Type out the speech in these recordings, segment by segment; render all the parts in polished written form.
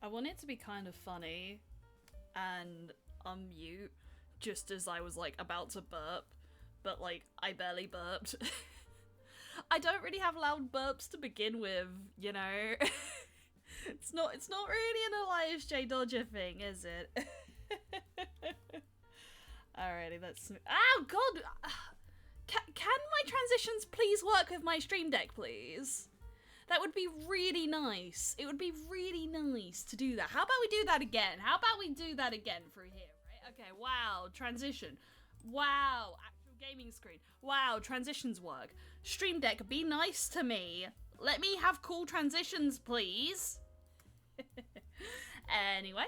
want it to be kind of funny and unmute just as I was like about to burp, but like I barely burped. I don't really have loud burps to begin with, you know. It's not really an Elias J Dodger thing, is it? Alrighty, let's. Oh God! Can my transitions please work with my stream deck, please? That would be really nice. It would be really nice to do that. How about we do that again? How about we do that again through here, right? Okay, wow, transition. Wow, actual gaming screen. Wow, transitions work. Stream Deck, be nice to me. Let me have cool transitions, please. Anyway,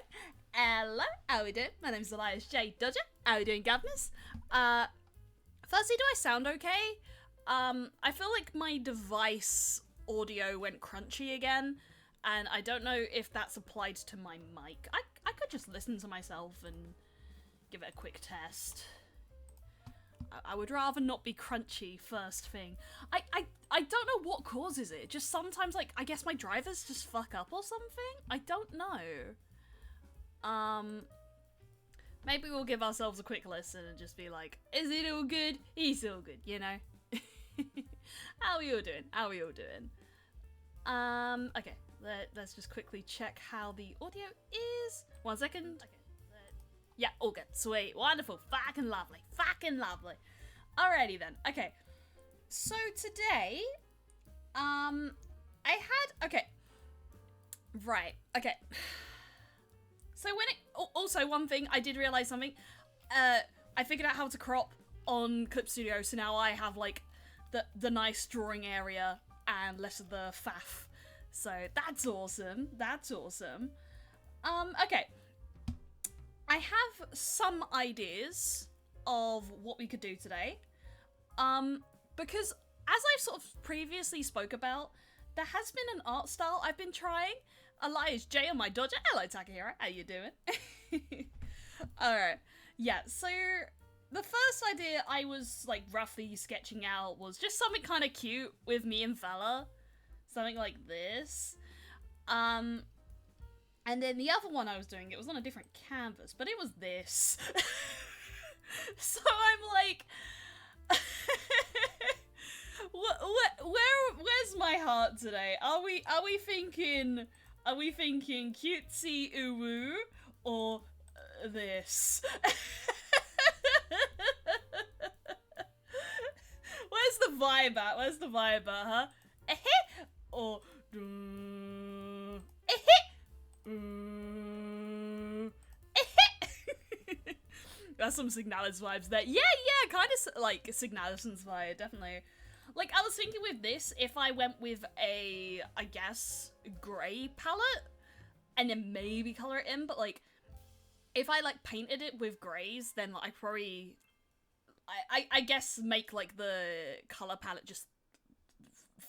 hello, how we doing? My name's Elias J. Dodger. How we doing, governors? Firstly, do I sound okay? I feel like my device audio went crunchy again, and I don't know if that's applied to my mic. I could just listen to myself and give it a quick test. I would rather not be crunchy first thing. I don't know what causes it. Just sometimes, like, I guess my drivers just fuck up or something? I don't know. Maybe we'll give ourselves a quick listen and just be like, is it all good? It's all good, you know? How are we all doing? How are we all doing? Okay, let's just quickly check how the audio is. 1 second. Okay. Yeah, all good. Sweet. Wonderful. Fucking lovely. Fucking lovely. Alrighty then. Okay. So today, okay. Right. Okay. So also one thing, I did realize something. I figured out how to crop on Clip Studio, so now I have like the nice drawing area and less of the faff. So that's awesome. That's awesome. Okay. I have some ideas of what we could do today. Because as I've sort of previously spoke about, there has been an art style I've been trying. Elias J on my Dodger. Hello, Takahiro. How you doing? Alright. Yeah, so the first idea I was like roughly sketching out was just something kind of cute with me and Fella. Something like this. And then the other one I was doing, it was on a different canvas, but it was this. So I'm like, where's my heart today? Are we thinking cutesy uwu or this? Where's the vibe at? Where's the vibe at, huh? Or that's some Signalis vibes there. Yeah, kind of like Signalis inspired, definitely. Like, I was thinking with this, if I went with a, I guess, grey palette, and then maybe colour it in, but like, if I like painted it with greys, then I probably, I guess make like the colour palette just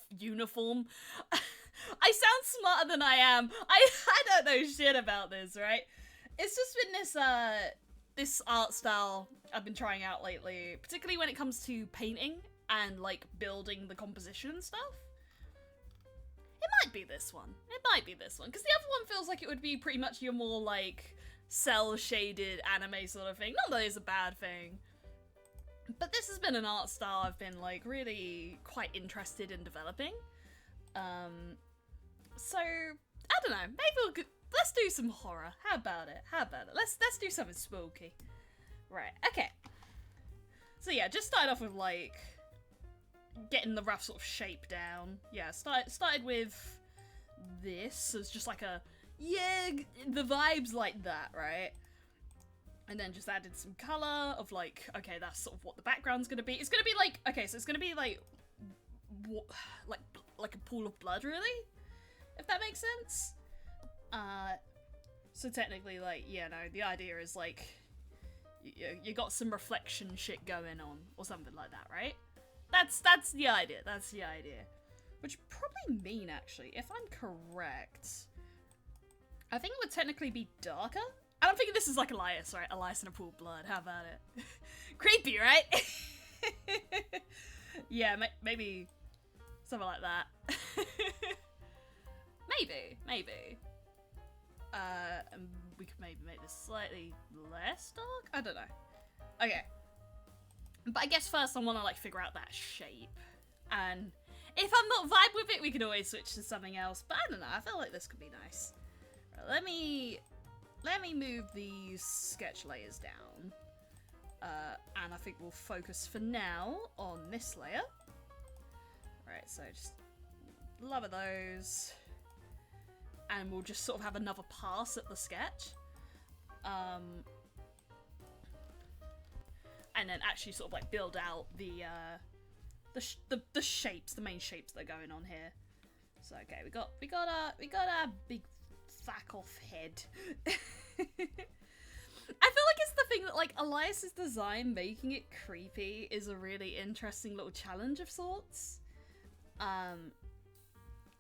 uniform. I sound smarter than I am. I don't know shit about this, right? It's just been this art style I've been trying out lately, particularly when it comes to painting and like building the composition and stuff. It might be this one. It might be this one, because the other one feels like it would be pretty much your more like cel-shaded anime sort of thing. Not that it's a bad thing. But this has been an art style I've been like really quite interested in developing. So I don't know, maybe let's do some horror. How about it? Let's do something spooky. Right, okay. So yeah, just start off with like getting the rough sort of shape down. Yeah, started with this. So it's just like a, yeah, the vibes like that, right? And then just added some colour of like, okay, that's sort of what the background's gonna be. It's gonna be like, okay, so it's gonna be like a pool of blood, really? If that makes sense? So technically, like, yeah, no, the idea is like, you got some reflection shit going on, or something like that, right? That's the idea, Which probably mean, actually, if I'm correct, I think it would technically be darker? And I'm thinking this is like Elias, right? Elias in a pool of blood, how about it? Creepy, right? Yeah, maybe something like that. Maybe. could maybe make this slightly less dark? I don't know. Okay. But I guess first I want to like figure out that shape. And if I'm not vibe with it, we can always switch to something else. But I don't know, I feel like this could be nice. Right, let me move these sketch layers down. And I think we'll focus for now on this layer. Right, so just lower those. And we'll just sort of have another pass at the sketch. And then actually sort of like build out the shapes, the main shapes that are going on here. So okay, we got our big fuck off head. I feel like it's the thing that like Elias's design making it creepy is a really interesting little challenge of sorts.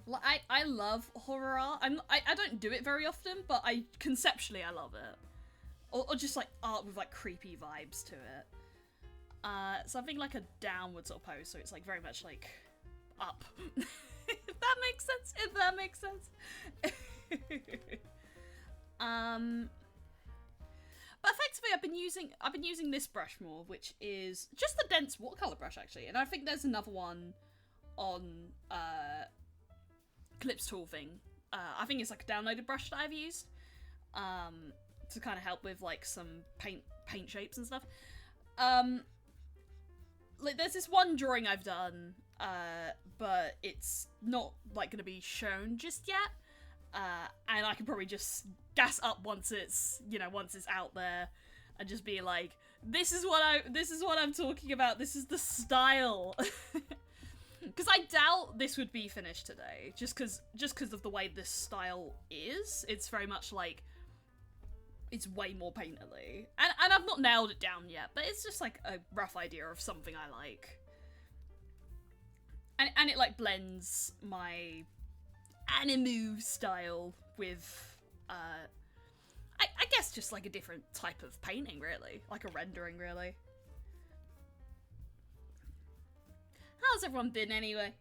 Like I love horror art. I don't do it very often, but conceptually I love it. Or just like art with like creepy vibes to it. Something like a downward sort of pose, so it's like very much like up. If that makes sense. If that makes sense. But effectively I've been using this brush more, which is just the dense watercolor brush actually. And I think there's another one on Clips tool thing. I think it's like a downloaded brush that I've used to kind of help with like some paint shapes and stuff. Like there's this one drawing I've done, but it's not like gonna be shown just yet. And I can probably just gas up once it's out there, and just be like, this is what I'm talking about. This is the style. Because I doubt this would be finished today, just because of the way this style is. It's very much like, it's way more painterly. And I've not nailed it down yet, but it's just like a rough idea of something I like. And it like blends my anime style with, I guess just like a different type of painting really, like a rendering really. How's everyone been anyway?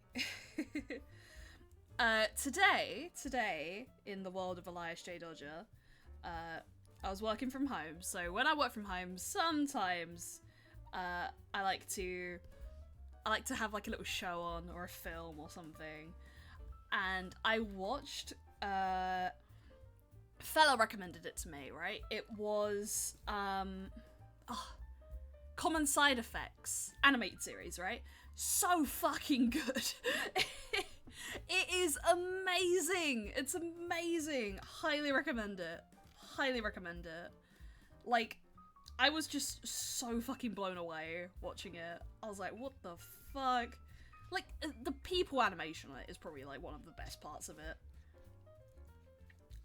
Today, in the world of Elias J. Dodger, I was working from home, so when I work from home, sometimes I like to have like a little show on, or a film or something, and I watched, Fella recommended it to me, right? It was, Common Side Effects animated series, right? So fucking good. It is amazing. It's amazing. Highly recommend it. Highly recommend it. Like, I was just so fucking blown away watching it. I was like, what the fuck? Like, the people animation on it is probably like one of the best parts of it.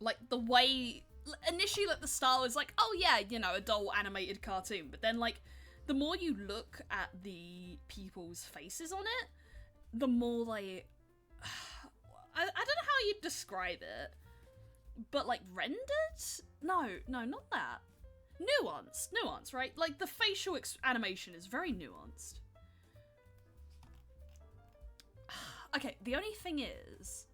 Like, the way, initially like the style is like, oh yeah, you know, adult animated cartoon, but then like, the more you look at the people's faces on it, the more like, I don't know how you'd describe it, but like rendered? No, not that. Nuance, right? Like the facial animation is very nuanced. Okay, the only thing is,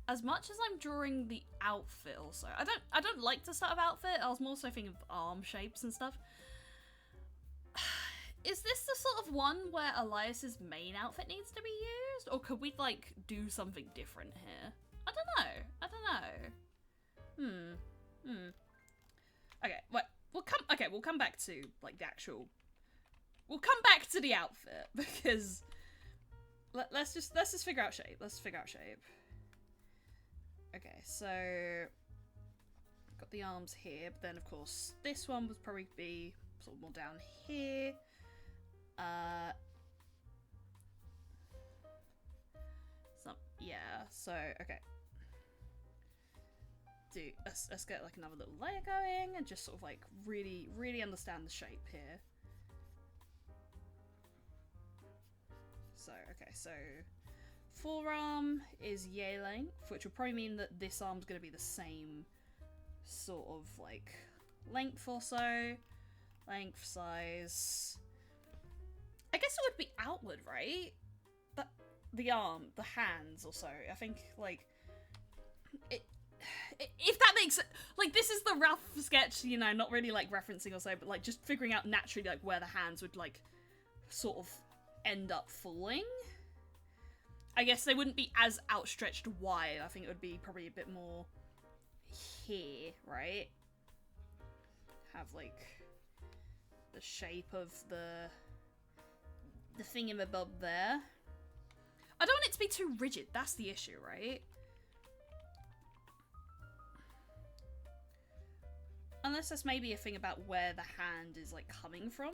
as much as I'm drawing the outfit also, I don't like to start with outfit, I was more so thinking of arm shapes and stuff. Is this the sort of one where Elias's main outfit needs to be used? Or could we, like, do something different here? I don't know. Okay, wait, we'll come back to, like, the actual... We'll come back to the outfit, because... Let's just figure out shape. Let's figure out shape. Okay, so... Got the arms here, but then, of course, this one would probably be sort of more down here. Okay. Let's get like another little layer going and just sort of like really understand the shape here. So, okay, so forearm is yay length, which would probably mean that this arm's gonna be the same sort of like length or so. Length, size. I guess it would be outward, right? The arm, the hands or so. I think, like, if that makes it, like, this is the rough sketch, you know, not really like referencing or so, but like just figuring out naturally like where the hands would like sort of end up falling. I guess they wouldn't be as outstretched wide. I think it would be probably a bit more here, right? Have like the shape of the thingamabob there. I don't want it to be too rigid, that's the issue, right? Unless there's maybe a thing about where the hand is like coming from.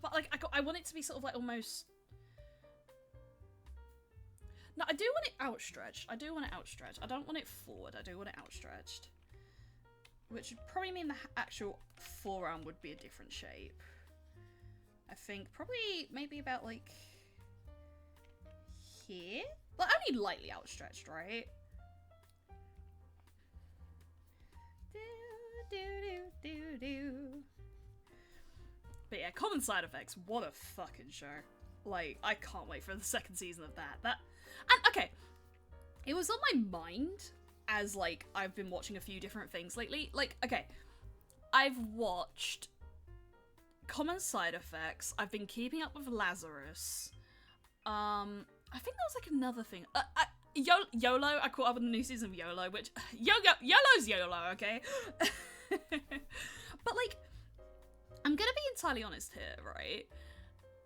But like I want it to be sort of like almost... No, I do want it outstretched. I do want it outstretched. I don't want it forward. I do want it outstretched. Which would probably mean the actual forearm would be a different shape. I think probably maybe about like here? But only lightly outstretched, right? But yeah, Common Side Effects, what a fucking show. Like, I can't wait for the second season of that. And, okay, it was on my mind as, like, I've been watching a few different things lately. Like, okay, I've watched Common Side Effects, I've been keeping up with Lazarus, I think there was, like, another thing. YOLO, I caught up with the new season of YOLO, which, YOLO's YOLO, okay? But, like, I'm gonna be entirely honest here, right?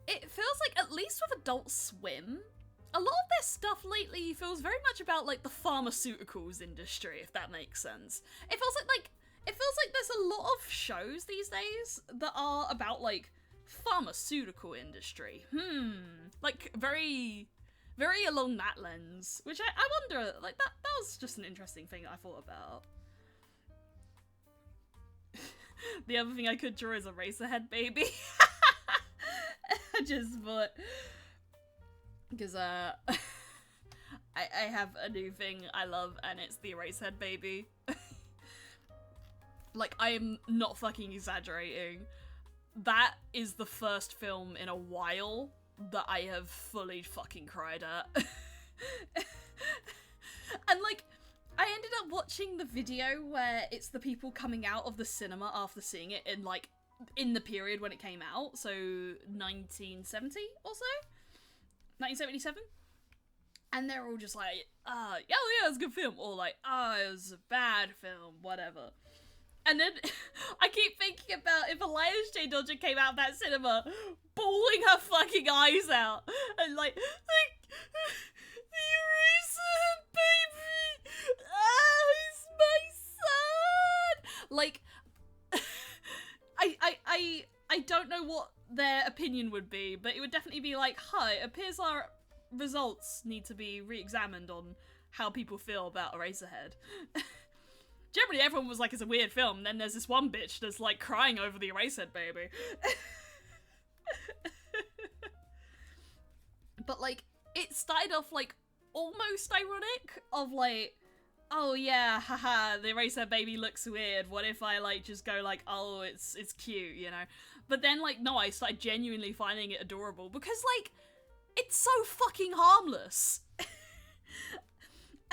It feels like, at least with Adult Swim, a lot of their stuff lately feels very much about, like, the pharmaceuticals industry, if that makes sense. It feels like there's a lot of shows these days that are about, like, pharmaceutical industry. Like, very, very along that lens, which I wonder, like, that was just an interesting thing I thought about. The other thing I could draw is a Eraserhead baby. I just thought, because I have a new thing I love, and it's the Eraserhead baby. Like, I am not fucking exaggerating. That is the first film in a while that I have fully fucking cried at. And like, I ended up watching the video where it's the people coming out of the cinema after seeing it in, like, in the period when it came out, so 1970 or so? 1977? And they're all just like, oh yeah, it's a good film, or like, oh, it was a bad film, whatever. And then, I keep thinking about if Elias J. Dodger came out of that cinema, bawling her fucking eyes out, and like the Eraserhead baby! Ah, he's my son! Like, I don't know what their opinion would be, but it would definitely be like, hi, it appears our results need to be re-examined on how people feel about Eraserhead. Generally, everyone was like, it's a weird film, and then there's this one bitch that's like crying over the Eraserhead baby. But like, it started off like almost ironic, of like, oh yeah, haha, the Eraserhead baby looks weird, what if I like just go like, oh, it's cute, you know? But then like, no, I started genuinely finding it adorable, because like, it's so fucking harmless.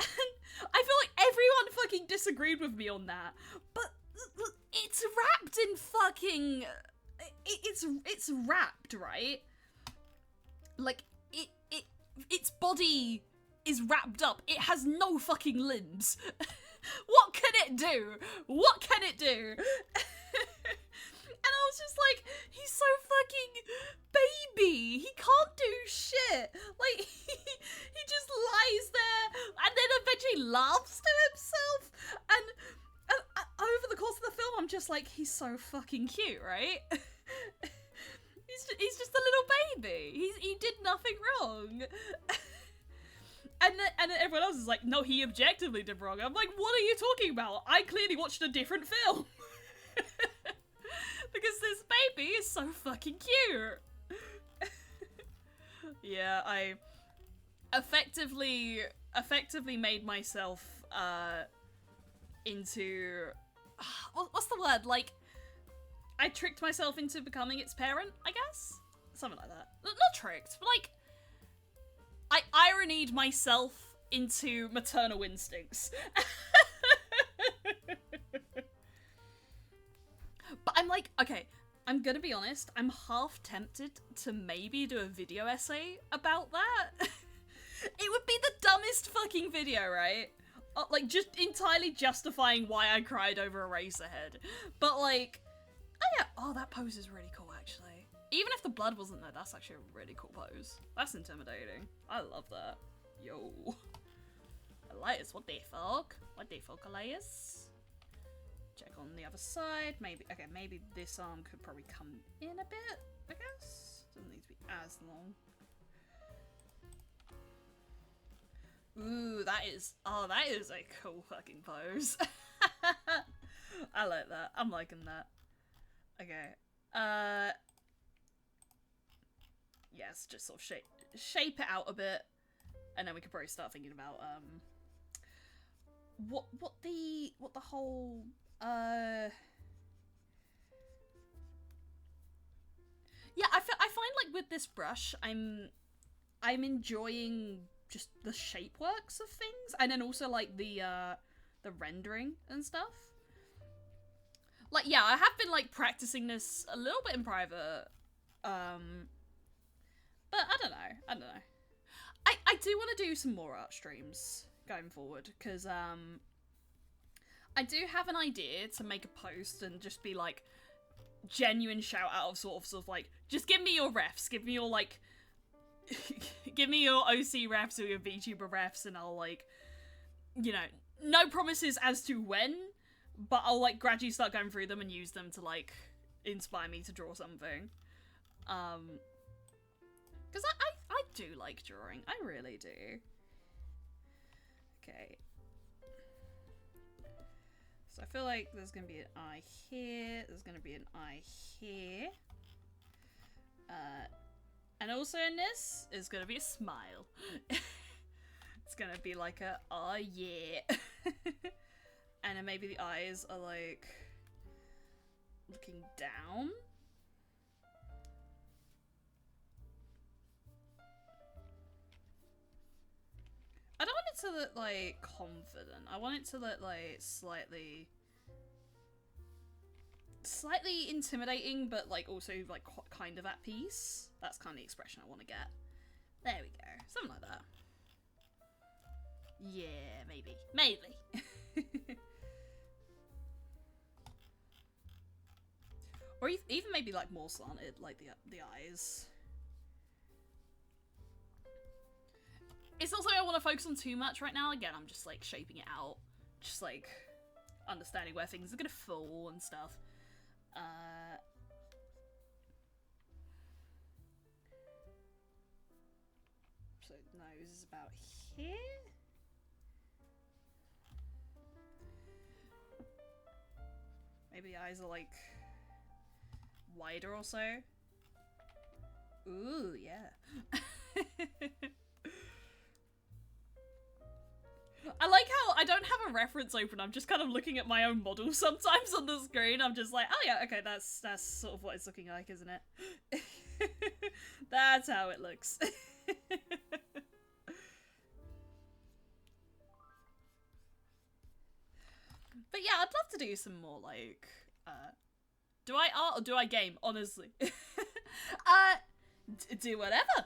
And I feel like everyone fucking disagreed with me on that, but it's wrapped in fucking, it's wrapped, right? Like, its body is wrapped up. It has no fucking limbs. What can it do? What can it do? And I was just like, he's so fucking baby. He can't do shit. Like, he just lies there and then eventually laughs to himself. And over the course of the film, I'm just like, he's so fucking cute, right? He's just a little baby. He did nothing wrong. And then everyone else is like, no, he objectively did wrong. I'm like, what are you talking about? I clearly watched a different film. Because this baby is so fucking cute. Yeah, I effectively made myself into, what's the word? Like, I tricked myself into becoming its parent, I guess? Something like that. Not tricked, but like, I ironied myself into maternal instincts. But I'm like, okay, I'm gonna be honest, I'm half tempted to maybe do a video essay about that. It would be the dumbest fucking video, right? Like, just entirely justifying why I cried over Eraserhead. But like, oh yeah, oh, that pose is really cool, actually. Even if the blood wasn't there, that's actually a really cool pose. That's intimidating. I love that. Yo. Elias, what the fuck? What the fuck, Elias? Check on the other side. Maybe, okay, maybe this arm could probably come in a bit, I guess. Doesn't need to be as long. Ooh, that is a cool fucking pose. I like that. I'm liking that. Okay. Yes, just sort of shape it out a bit, and then we could probably start thinking about what the whole yeah, I find like with this brush I'm enjoying just the shape works of things, and then also like the rendering and stuff. Like, yeah, I have been like practicing this a little bit in private, but I don't know. I do want to do some more art streams going forward, because I do have an idea to make a post and just be like genuine shout out of sort of like, just give me your refs, give me your like give me your OC refs or your VTuber refs, and I'll like, you know, no promises as to when, but I'll like gradually start going through them and use them to like inspire me to draw something. Because I do like drawing. I really do. Okay. So I feel like there's going to be an eye here. There's going to be an eye here. And also in this is going to be a smile. It's going to be like a, oh yeah. And then maybe the eyes are like looking down. I don't want it to look like confident. I want it to look like slightly intimidating, but like also like kind of at peace. That's kind of the expression I want to get. There we go. Something like that. Yeah, maybe. Or even maybe like more slanted, like the eyes. It's not something I want to focus on too much right now. Again, I'm just like shaping it out. Just like understanding where things are gonna fall and stuff. So nose is about here. Maybe the eyes are like wider or so. Ooh, yeah. I like how I don't have a reference open. I'm just kind of looking at my own model sometimes on the screen. I'm just like, oh yeah, okay, that's sort of what it's looking like, isn't it? That's how it looks. But yeah, I'd love to do some more like, do I art or do I game? Honestly, do whatever.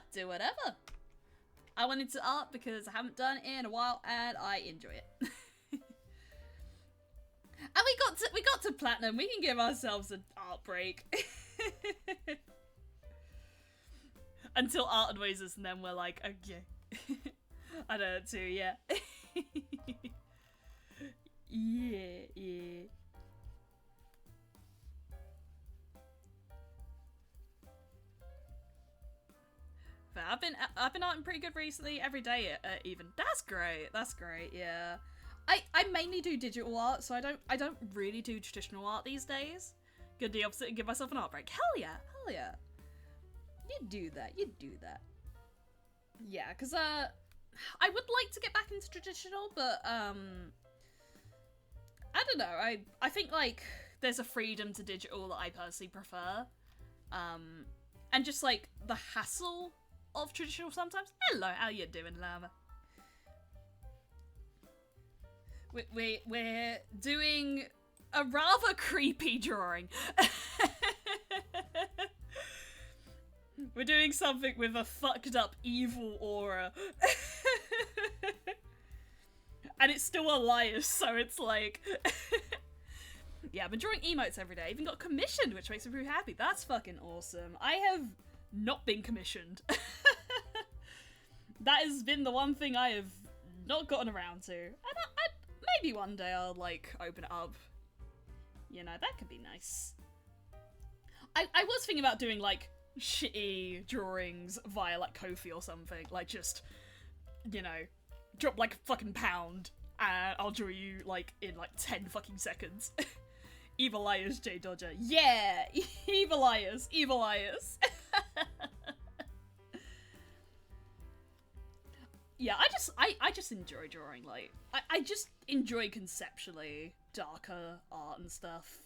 I went into art because I haven't done it in a while and I enjoy it. And we got to platinum. We can give ourselves an art break. Until art annoys us, and then we're like, okay. I know it too, yeah. Yeah. But I've been arting pretty good recently, every day even. That's great, yeah. I mainly do digital art, so I don't really do traditional art these days. Go the opposite and give myself an art break. Hell yeah. You do that. Yeah, because I would like to get back into traditional, but I don't know. I think like there's a freedom to digital that I personally prefer. And just like the hassle of traditional sometimes. Hello, how you doing, llama? We're doing a rather creepy drawing. We're doing something with a fucked up evil aura. And it's still Elias, so it's like... Yeah, I've been drawing emotes every day. I even got commissioned, which makes me pretty happy. That's fucking awesome. I have not been commissioned. That has been the one thing I have not gotten around to. And maybe one day I'll, like, open it up. You know, that could be nice. I was thinking about doing, like, shitty drawings via, like, Ko-fi or something. Like, just, you know, drop, like, a fucking pound, and I'll draw you, like, in, like, 10 fucking seconds. Evil Liars, J Dodger. Yeah! Evil Liars. Evil Liars. Yeah, I just enjoy drawing, like, I just enjoy conceptually darker art and stuff.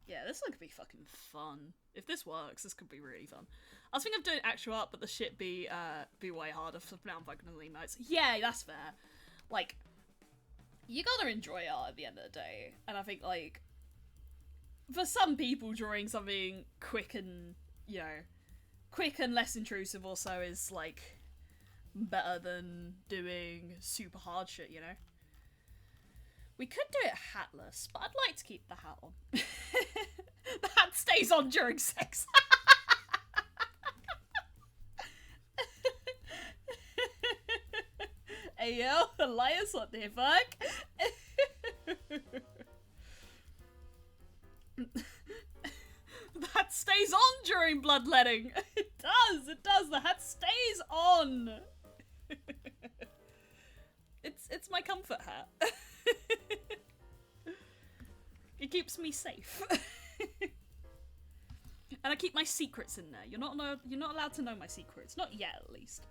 Yeah, this one could be fucking fun. If this works, this could be really fun. I was thinking of doing actual art, but the shit be way harder for now I'm fucking with emotes. Yeah, that's fair. Like, you gotta enjoy art at the end of the day. And I think, like, for some people, drawing something quick and, you know, quick and less intrusive also is, like, better than doing super hard shit, you know? We could do it hatless, but I'd like to keep the hat on. The hat stays on during sex. Hey yo, Elias, what the fuck? That stays on during bloodletting. It does, the hat stays on. It's my comfort hat. It keeps me safe. And I keep my secrets in there. You're not allowed to know my secrets. Not yet, at least.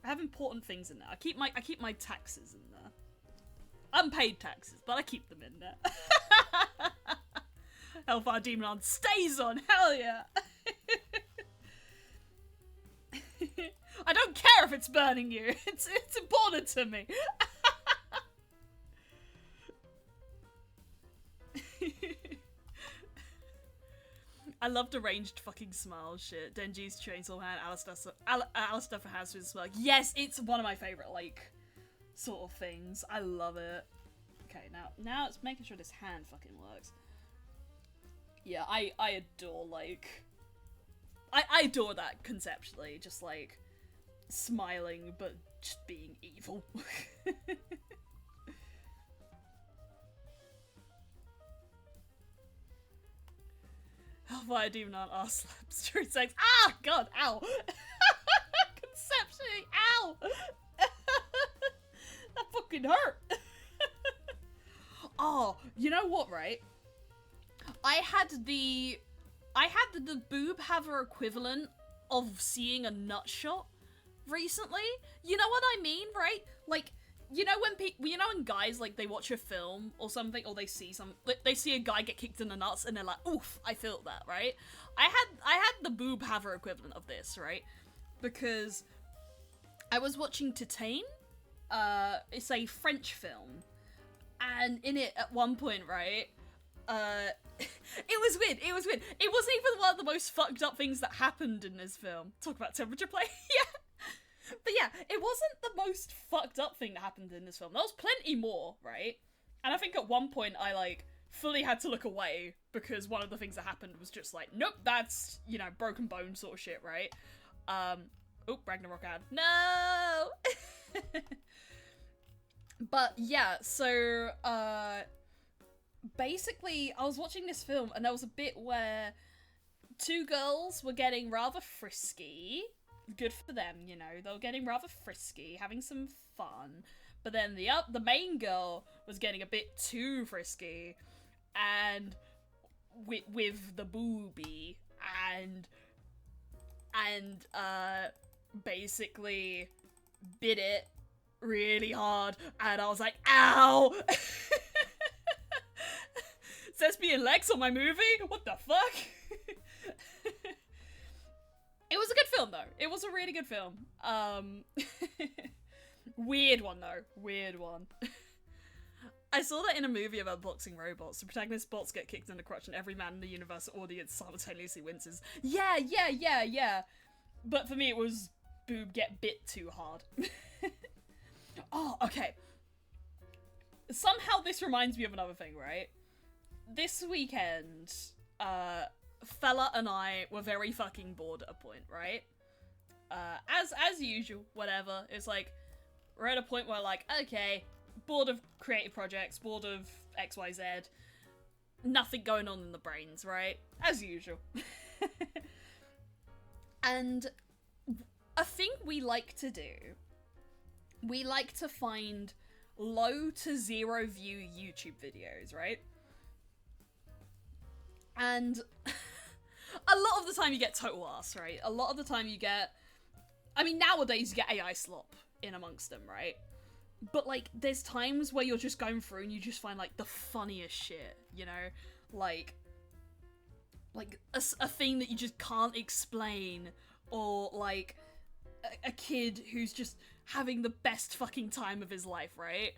I have important things in there. I keep my taxes in there. Unpaid taxes, but I keep them in there. Hellfire Demon stays on, hell yeah! I don't care if it's burning you. It's important to me. I love deranged fucking smiles shit. Denji's Chainsaw Hand, Alistair for Hands with Smile. Yes, it's one of my favourite, like, sort of things. I love it. Okay, now it's making sure this hand fucking works. Yeah, I adore, like... I adore that conceptually. Just, like, smiling, but just being evil. Hellfire Demon on arse slaps during sex. Ah! God, ow! Conceptually, ow! That fucking hurt! Oh, you know what, right? I had the boob haver equivalent of seeing a nut shot recently. You know what I mean, right? Like, you know when guys, like, they watch a film or something, or they see a guy get kicked in the nuts and they're like, oof, I felt that, right? I had the boob haver equivalent of this, right? Because I was watching Titane. It's a French film, and in it at one point, right, it was weird. It wasn't even one of the most fucked up things that happened in this film. Talk about temperature play. Yeah. But yeah, it wasn't the most fucked up thing that happened in this film. There was plenty more, right? And I think at one point I, like, fully had to look away because one of the things that happened was just like, nope, that's, you know, broken bone sort of shit, right? Oh, Ragnarok ad. No! But yeah, so, basically, I was watching this film and there was a bit where two girls were getting rather frisky. Good for them, you know, they were getting rather frisky, having some fun. But then the main girl was getting a bit too frisky, and with the boobie, and basically bit it really hard, and I was like, ow! Thespian legs on my movie? What the fuck? It was a good film though. It was a really good film. Weird one though. Weird one. I saw that in a movie about boxing robots. The protagonist's bots get kicked in the crotch and every man in the universal audience simultaneously winces. Yeah. But for me it was boob get bit too hard. Oh, okay. Somehow this reminds me of another thing, right? This weekend, Fella and I were very fucking bored at a point, right? As usual, whatever. It's like, we're at a point where like, okay, bored of creative projects, bored of XYZ, nothing going on in the brains, right? As usual. And a thing we like to do, we like to find low to 0 view YouTube videos, right? And a lot of the time you get total ass, right? A lot of the time you get, I mean, nowadays you get AI slop in amongst them, right? But like, there's times where you're just going through and you just find like the funniest shit, you know? Like a thing that you just can't explain, or like a kid who's just having the best fucking time of his life, right?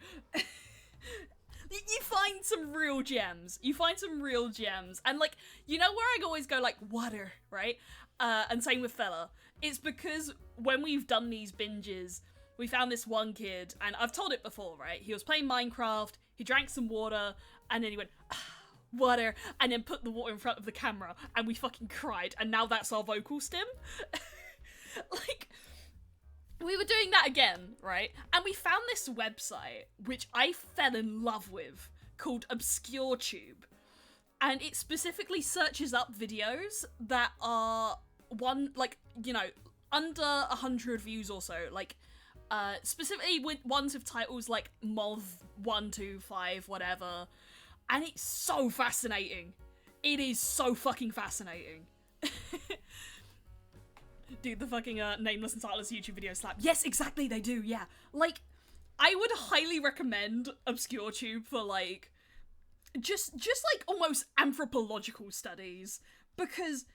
You find some real gems. You find some real gems. And like, you know where I always go like, water, right? And same with Fella. It's because when we've done these binges, we found this one kid, and I've told it before, right? He was playing Minecraft, he drank some water, and then he went, water, and then put the water in front of the camera, and we fucking cried, and now that's our vocal stim. Like, we were doing that again, right? And we found this website, which I fell in love with, called ObscureTube. And it specifically searches up videos that are under 100 views or so. Like, specifically with ones with titles like Mov125, whatever. And it's so fascinating. It is so fucking fascinating. Dude, the fucking nameless and titleless YouTube video slap. Yes, exactly, they do, yeah. Like, I would highly recommend ObscureTube for, like, just like, almost anthropological studies. Because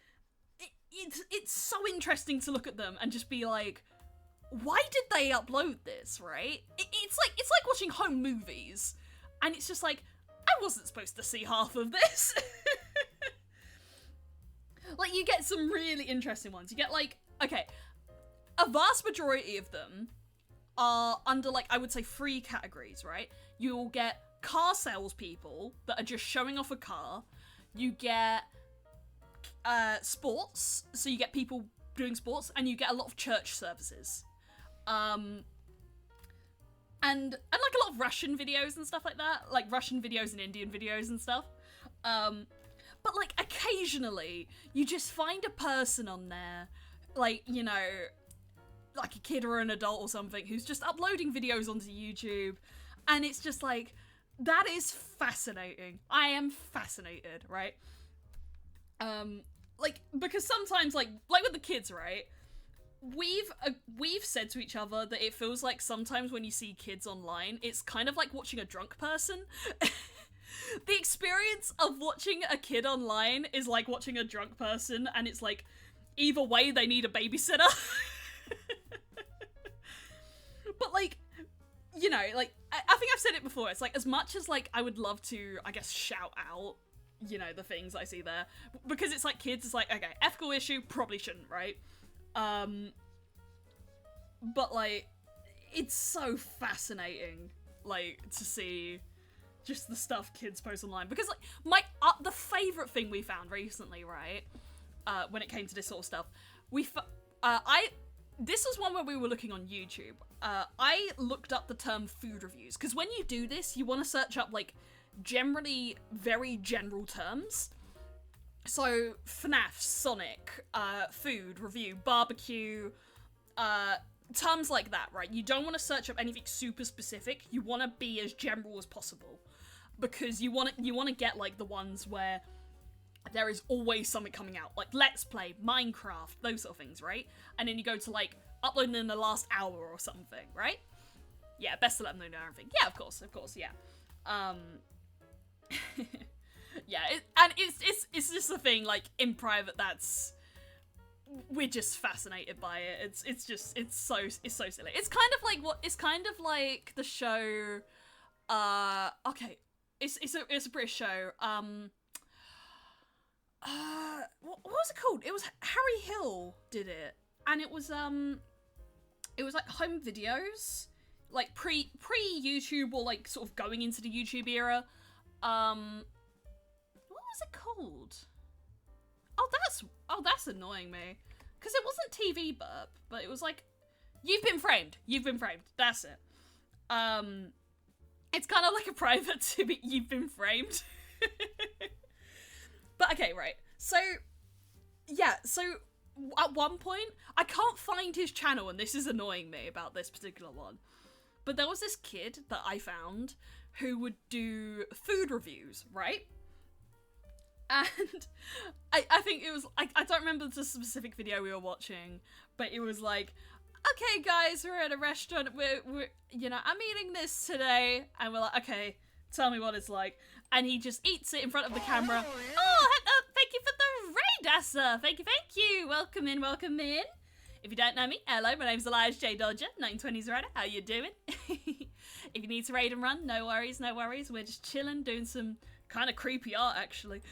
it's so interesting to look at them and just be like, why did they upload this, right? It's like watching home movies. And it's just like, I wasn't supposed to see half of this. Like, you get some really interesting ones. You get, like, okay, a vast majority of them are under, like, I would say 3 categories, right? You'll get car salespeople that are just showing off a car. You get sports, so you get people doing sports, and you get a lot of church services. And like a lot of Russian videos and stuff like that. Like, Russian videos and Indian videos and stuff. But, like, occasionally, you just find a person on there, like, you know, like a kid or an adult or something, who's just uploading videos onto YouTube, and it's just like, that is fascinating. I am fascinated, right? Like, because sometimes, like with the kids, right? We've said to each other that it feels like sometimes when you see kids online, it's kind of like watching a drunk person. The experience of watching a kid online is like watching a drunk person, and it's like, either way, they need a babysitter. But, like, you know, like, I think I've said it before, it's like, as much as, like, I would love to, I guess, shout out, you know, the things I see there, because it's like kids, it's like, okay, ethical issue, probably shouldn't, right? But, like, it's so fascinating, like, to see just the stuff kids post online, because, like, the favourite thing we found recently, right, when it came to this sort of stuff, this was one where we were looking on YouTube. I looked up the term food reviews, because when you do this, you want to search up, like, generally very general terms. So, FNAF, Sonic, food, review, barbecue, terms like that, right? You don't want to search up anything super specific. You want to be as general as possible, because you want to get, like, the ones where there is always something coming out, like Let's Play, Minecraft, those sort of things, right? And then you go to, like, uploading in the last hour or something, right? Yeah, best to let them know everything. Yeah, of course, yeah. Yeah, it's just a thing, like, in private, that's we're just fascinated by it. It's so silly. It's kind of like the show. Okay, it's a British show. What was it called? It was Harry Hill did it, and it was like home videos, like pre YouTube or like sort of going into the YouTube era. What was it called? Oh, that's annoying me. Because it wasn't TV burp, but it was like, you've been framed. That's it. It's kind of like a private to be, you've been framed. But okay, right. So, yeah, so at one point, I can't find his channel, and this is annoying me about this particular one. But there was this kid that I found who would do food reviews, right? And I think it was, I don't remember the specific video we were watching, but it was like, okay guys, we're at a restaurant, we're you know, I'm eating this today, and we're like, okay, tell me what it's like. And he just eats it in front of the camera. Oh, thank you for the raid, Asa. Thank you. Welcome in. If you don't know me, hello, my name's Elias J. Dodger, 1920s Rider. How you doing? If you need to raid and run, no worries. We're just chilling, doing some kind of creepy art, actually.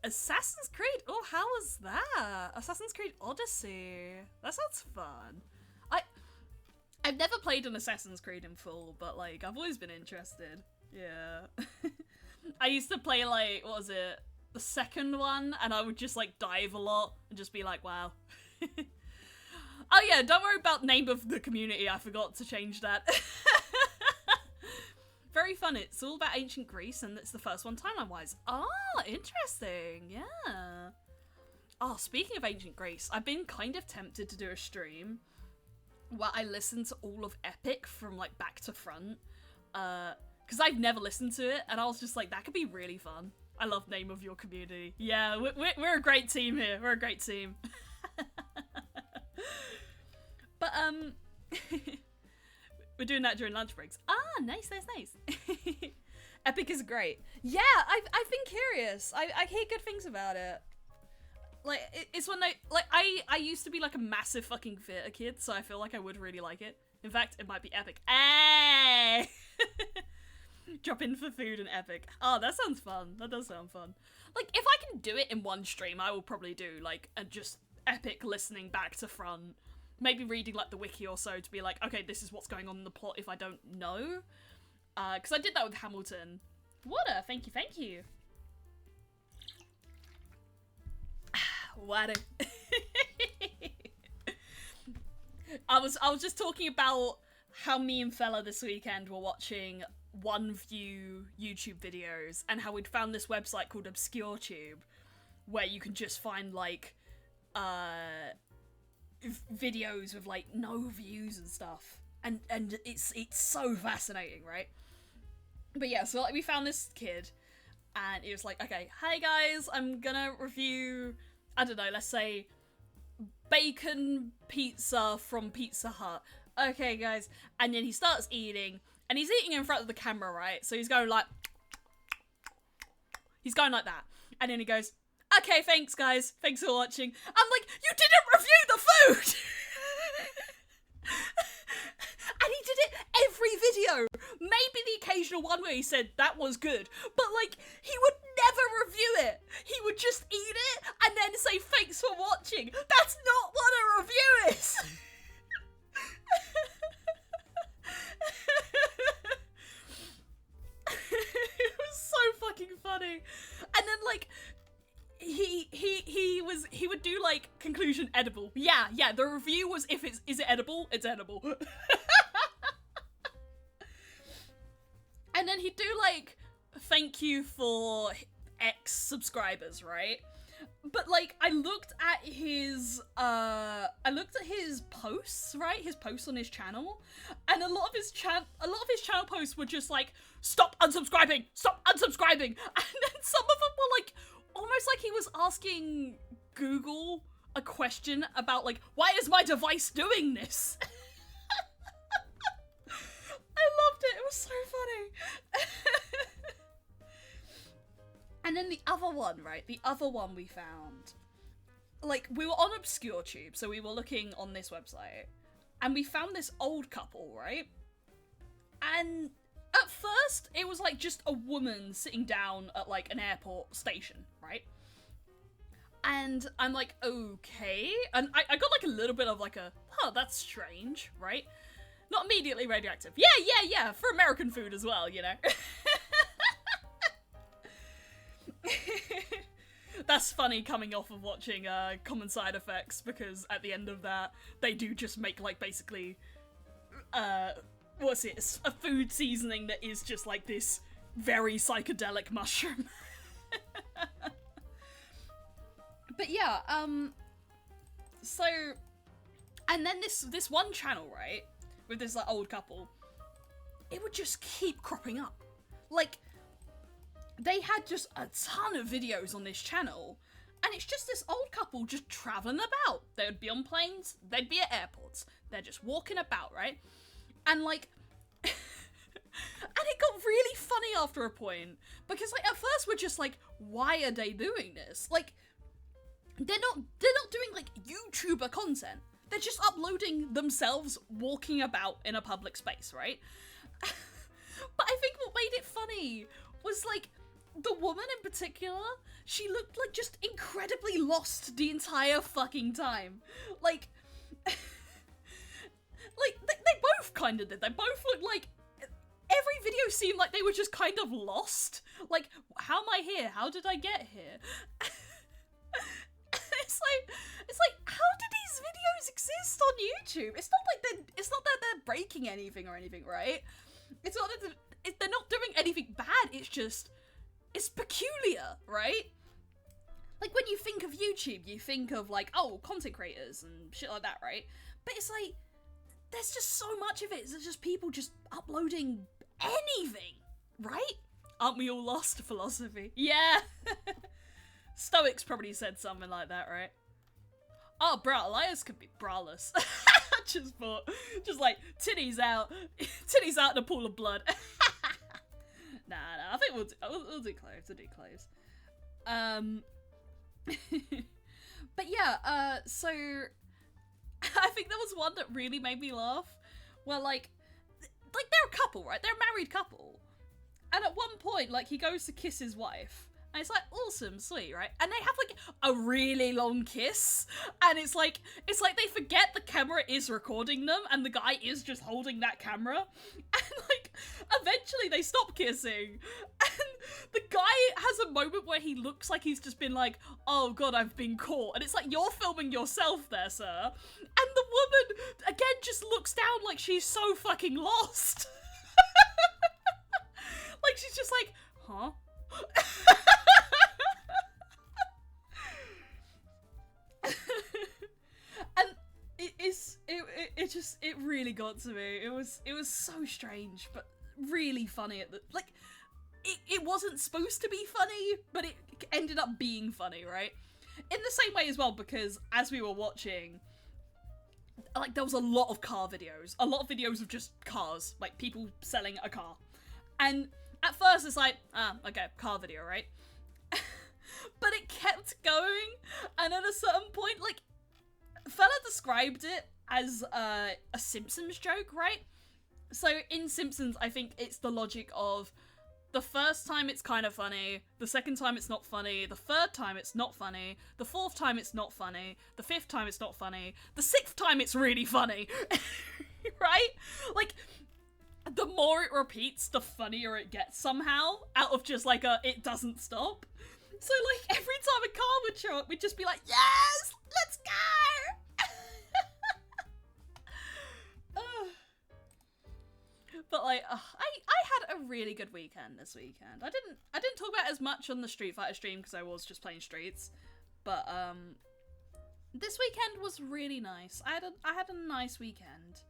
Assassin's Creed? Oh, how was that? Assassin's Creed Odyssey. That sounds fun. I've never played an Assassin's Creed in full, but like, I've always been interested. Yeah. I used to play like, what was it? The second one, and I would just like dive a lot and just be like, wow. Oh yeah, don't worry about name of the community, I forgot to change that. Very fun. It's all about ancient Greece, and it's the first one timeline-wise. Oh, interesting. Yeah. Oh, speaking of ancient Greece, I've been kind of tempted to do a stream where I listen to all of Epic from like back to front. Because I've never listened to it, and I was just like, that could be really fun. I love name of your community. Yeah, we're a great team here. We're a great team. But, we're doing that during lunch breaks. Ah, nice. Epic is great. Yeah, I've been curious. I hear good things about it. Like, it's when I used to be like a massive fucking theater kid, so I feel like I would really like it. In fact, it might be epic. Hey! Drop in for food and epic. Oh, that sounds fun. That does sound fun. Like, if I can do it in one stream, I will probably do, like, a just epic listening back to front. Maybe reading, like, the wiki or so to be like, okay, this is what's going on in the plot if I don't know. Because I did that with Hamilton. Water, thank you. Water. I was just talking about how me and Fella this weekend were watching one view YouTube videos, and how we'd found this website called ObscureTube, where you can just find like videos with like no views and stuff, and it's so fascinating, right? But yeah, so like we found this kid, and it was like, okay, hi guys, I'm gonna review, I don't know, let's say bacon pizza from Pizza Hut. Okay guys, and then he starts eating, and he's eating in front of the camera, right? So he's going like that, and then he goes, okay, thanks guys, thanks for watching. I'm like, you didn't review the food! And he did it every video. Maybe the occasional one where he said, that was good. But like, he would never review it. He would just eat it and then say, thanks for watching. That's not what a review is. It was so fucking funny. And then like, he would do like conclusion edible. Yeah, the review was is it edible? It's edible. And then he'd do like, thank you for X subscribers, right? But like, I looked at his posts, right? His posts on his channel, and a lot of his channel posts were just like, stop unsubscribing, and then some of them were like, almost like he was asking Google a question about like, why is my device doing this? I loved it. It was so funny. And And then the other one, right? The other one we found, like, we were on ObscureTube, so we were looking on this website, and we found this old couple, right? And at first, it was, like, just a woman sitting down at, like, an airport station, right? And I'm like, okay. And I got, like, a little bit of, like, that's strange, right? Not immediately radioactive. Yeah, for American food as well, you know? That's funny coming off of watching Common Side Effects, because at the end of that, they do just make, like, basically, what's it? It's a food seasoning that is just, like, this very psychedelic mushroom. But yeah, so, and then this one channel, right, with this, like, old couple, it would just keep cropping up. Like, they had just a ton of videos on this channel, and it's just this old couple just traveling about. They would be on planes, they'd be at airports, they're just walking about, right? And, like, and it got really funny after a point, because, like, at first we're just like, why are they doing this? Like, they're not doing, like, YouTuber content. They're just uploading themselves walking about in a public space, right? But I think what made it funny was, like, the woman in particular, she looked, like, just incredibly lost the entire fucking time. Like, like, they both kind of did. They both looked like, every video seemed like they were just kind of lost. Like, how am I here? How did I get here? It's like, how do these videos exist on YouTube? It's not that they're breaking anything or anything, right? It's not that they're not doing anything bad. It's just, it's peculiar, right? Like, when you think of YouTube, you think of, like, oh, content creators and shit like that, right? But it's like, there's just so much of it. There's just people just uploading anything, right? Aren't we all lost to philosophy? Yeah. Stoics probably said something like that, right? Oh, braless could be braless. Just thought, just like, titties out in a pool of blood. Nah, I think we'll do clothes. But yeah, so, I think there was one that really made me laugh, where, like, they're a couple, right? They're a married couple. And at one point, like, he goes to kiss his wife, and it's like, awesome, sweet, right? And they have, like, a really long kiss, and it's like they forget the camera is recording them, and the guy is just holding that camera, and, like, eventually they stop kissing, and the guy has a moment where he looks like he's just been like, oh god, I've been caught, and it's like, you're filming yourself there, sir, and the woman, again, just looks down like she's so fucking lost. Like, she's just like, huh? And it really got to me. It was so strange, but really funny at the, like, it wasn't supposed to be funny, but it ended up being funny, right? In the same way as well, because as we were watching, like, there was a lot of car videos, a lot of videos of just cars, like, people selling a car, and at first it's like, okay, car video, right? But it kept going, and at a certain point, like, fella described it as a Simpsons joke, right? So in Simpsons, I think it's the logic of, the first time it's kind of funny, the second time it's not funny, the third time it's not funny, the fourth time it's not funny, the fifth time it's not funny, the sixth time it's really funny, right? Like, the more it repeats, the funnier it gets somehow, out of just like it doesn't stop. So, like, every time a car would show up, we'd just be like, yes, let's go! But, like, I had a really good weekend this weekend. I didn't talk about it as much on the Street Fighter stream, because I was just playing Streets, but, this weekend was really nice. I had a nice weekend.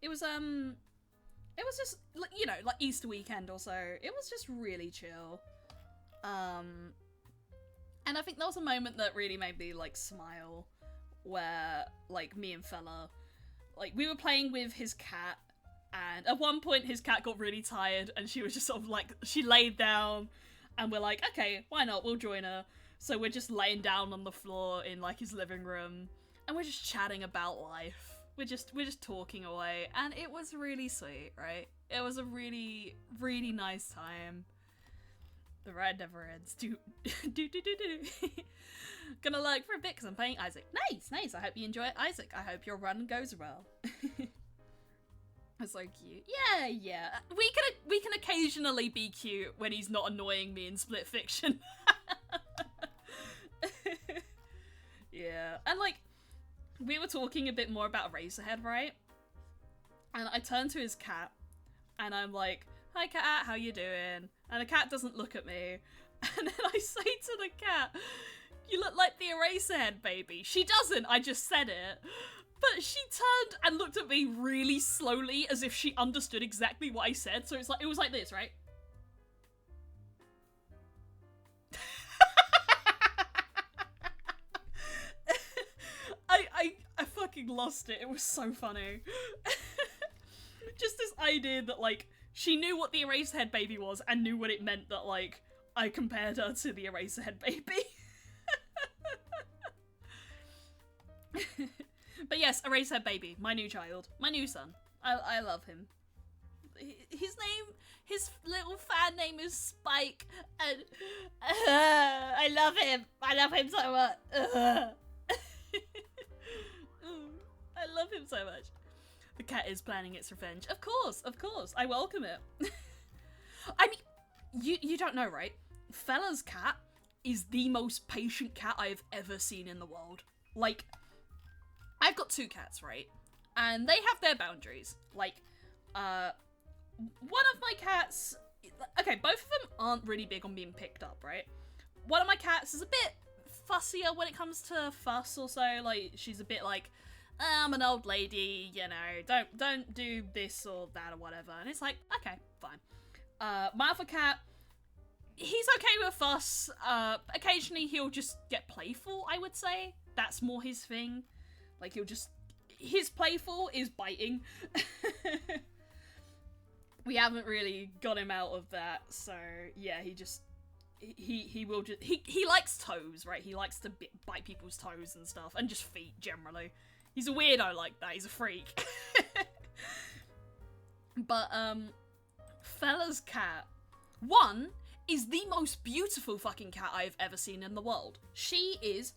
It was just, you know, like Easter weekend or so. It was just really chill. And I think there was a moment that really made me, like, smile, where, like, me and fella, like, we were playing with his cat, and at one point his cat got really tired, and she was just sort of, like, she laid down, And we're like, okay, why not? We'll join her. So we're just laying down on the floor in like his living room, and we're just chatting about life. We're just talking away, and it was really sweet, right? It was a really, really nice time. The ride never ends. Gonna lurk for a bit because I'm playing Isaac. Nice. I hope you enjoy it, Isaac. I hope your run goes well. It's so cute. Yeah. We can occasionally be cute when he's not annoying me in Split Fiction. Yeah, and like, we were talking a bit more about Eraserhead, right? And I turned to his cat, and I'm like, "Hi cat, how you doing?" And the cat doesn't look at me. And then I say to the cat, "You look like the Eraserhead baby." She doesn't, I just said it. But she turned and looked at me really slowly as if she understood exactly what I said. So it was like this, right? I fucking lost it. It was so funny. Just this idea that, like, she knew what the Eraserhead baby was and knew what it meant that, like, I compared her to the Eraserhead baby. But yes, Eraserhead baby, my new child, my new son. I love him. His little fan name is Spike, and I love him. I love him so much. I love him so much. The cat is planning its revenge. Of course. I welcome it. I mean, you don't know, right? Fella's cat is the most patient cat I have ever seen in the world. Like, I've got 2 cats, right? And they have their boundaries. Like, one of my cats... Okay, both of them aren't really big on being picked up, right? One of my cats is a bit fussier when it comes to fuss or so. Like, she's a bit like, I'm an old lady, you know, don't do this or that or whatever. And it's like, okay, fine. My other cat, he's okay with fuss. Occasionally he'll just get playful, I would say. That's more his thing. Like, his playful is biting. We haven't really got him out of that, so yeah, he will just, he likes toes, right? He likes to bite people's toes and stuff, and just feet generally. He's a weirdo like that, he's a freak. But, Fella's cat, one, is the most beautiful fucking cat I've ever seen in the world. She is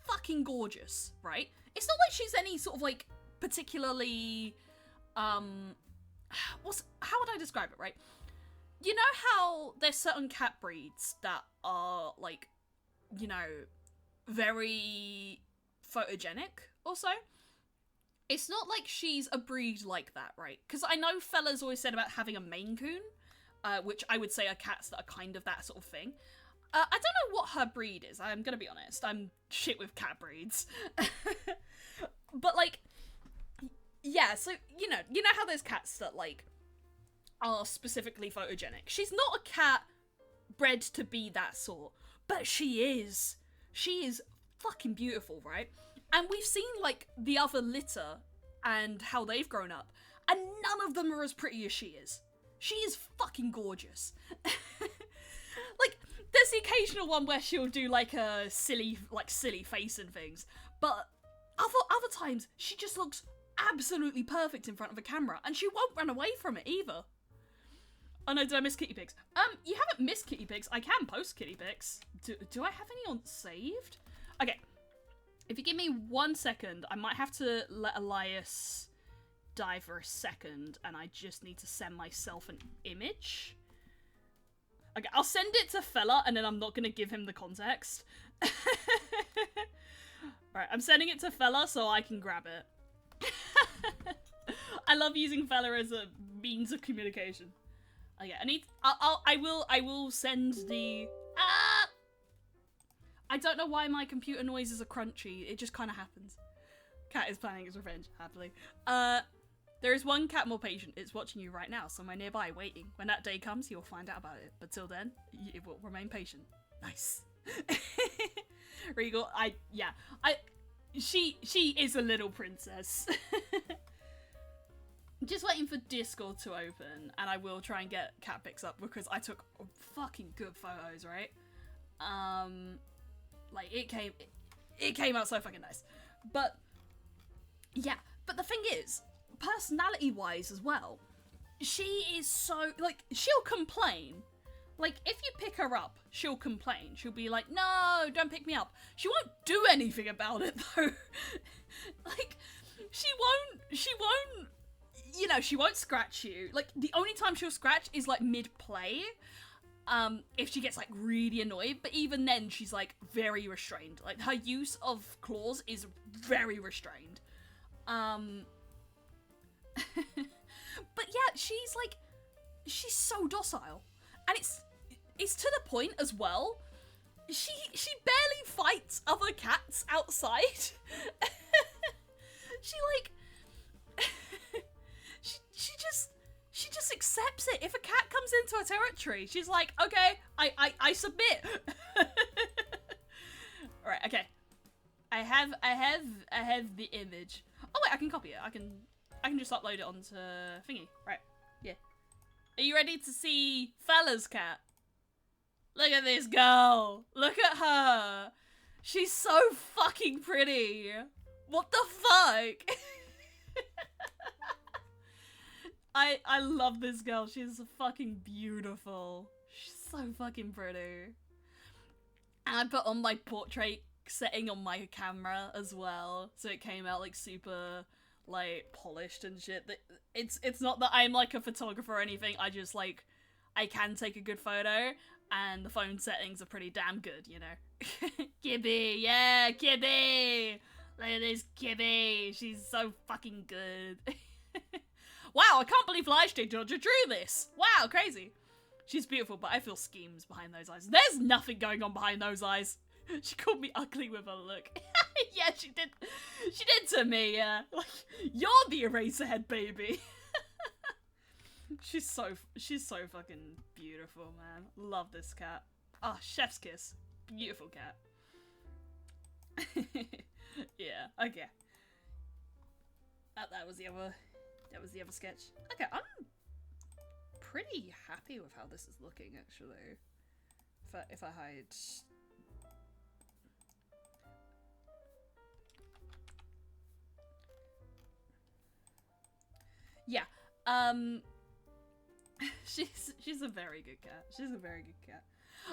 fucking gorgeous, right? It's not like she's any sort of, like, particularly, how would I describe it, right? You know how there's certain cat breeds that are, like, you know, very photogenic or so? It's not like she's a breed like that, right? Because I know Fella's always said about having a Maine Coon, which I would say are cats that are kind of that sort of thing. I don't know what her breed is, I'm gonna be honest. I'm shit with cat breeds. But, like, yeah, so, you know how there's cats that, like, are specifically photogenic. She's not a cat bred to be that sort, but she is. She is fucking beautiful, right? And we've seen, like, the other litter and how they've grown up, and none of them are as pretty as she is. She is fucking gorgeous. Like, there's the occasional one where she'll do, like, a silly face and things, but other times, she just looks absolutely perfect in front of a camera, and she won't run away from it either. Oh no, did I miss kitty pics? You haven't missed kitty pics. I can post kitty pics. Do I have any on saved? Okay. If you give me 1 second, I might have to let Elias die for a second, and I just need to send myself an image. Okay, I'll send it to Fella, and then I'm not gonna give him the context. Alright, I'm sending it to Fella so I can grab it. I love using Fella as a means of communication. Okay, I will send the... I don't know why my computer noises are crunchy. It just kind of happens. Cat is planning its revenge, happily. There is one cat more patient. It's watching you right now, somewhere nearby, waiting. When that day comes, you'll find out about it. But till then, it will remain patient. Nice. Regal, she is a little princess. just waiting for Discord to open, and I will try and get cat pics up because I took fucking good photos, right? Like it came out so fucking nice. But yeah, but the thing is, personality-wise as well, she is so, like, she'll complain. Like, if you pick her up, she'll complain. She'll be like, no, don't pick me up. She won't do anything about it, though. Like, she won't, you know, she won't scratch you. Like, the only time she'll scratch is, like, mid-play. If she gets, like, really annoyed. But even then, she's, like, very restrained. Like, her use of claws is very restrained. But yeah, she's, like, she's so docile. And it's to the point as well. She barely fights other cats outside. She like she just accepts it. If a cat comes into her territory, she's like, okay, I submit. Alright, okay. I have the image. Oh wait, I can copy it. I can just upload it onto thingy. Right. Yeah. Are you ready to see Fella's cat? Look at this girl. Look at her. She's so fucking pretty. What the fuck? I love this girl. She's fucking beautiful. She's so fucking pretty. And I put on my portrait setting on my camera as well, so it came out like super like polished and shit. It's not that I'm like a photographer or anything. I just like I can take a good photo, and the phone settings are pretty damn good, you know. Gibby, yeah, Gibby. Look at this Gibby. She's so fucking good. Wow, I can't believe Livestage Georgia drew this. Wow, crazy. She's beautiful, but I feel schemes behind those eyes. There's nothing going on behind those eyes. She called me ugly with her look. Yeah, she did. She did to me, yeah. Like, you're the Eraserhead baby. She's so fucking beautiful, man. Love this cat. Oh, chef's kiss. Beautiful cat. Yeah, okay. That was the other sketch. Okay, I'm pretty happy with how this is looking, actually. If I hide. Yeah, she's a very good cat. She's a very good cat.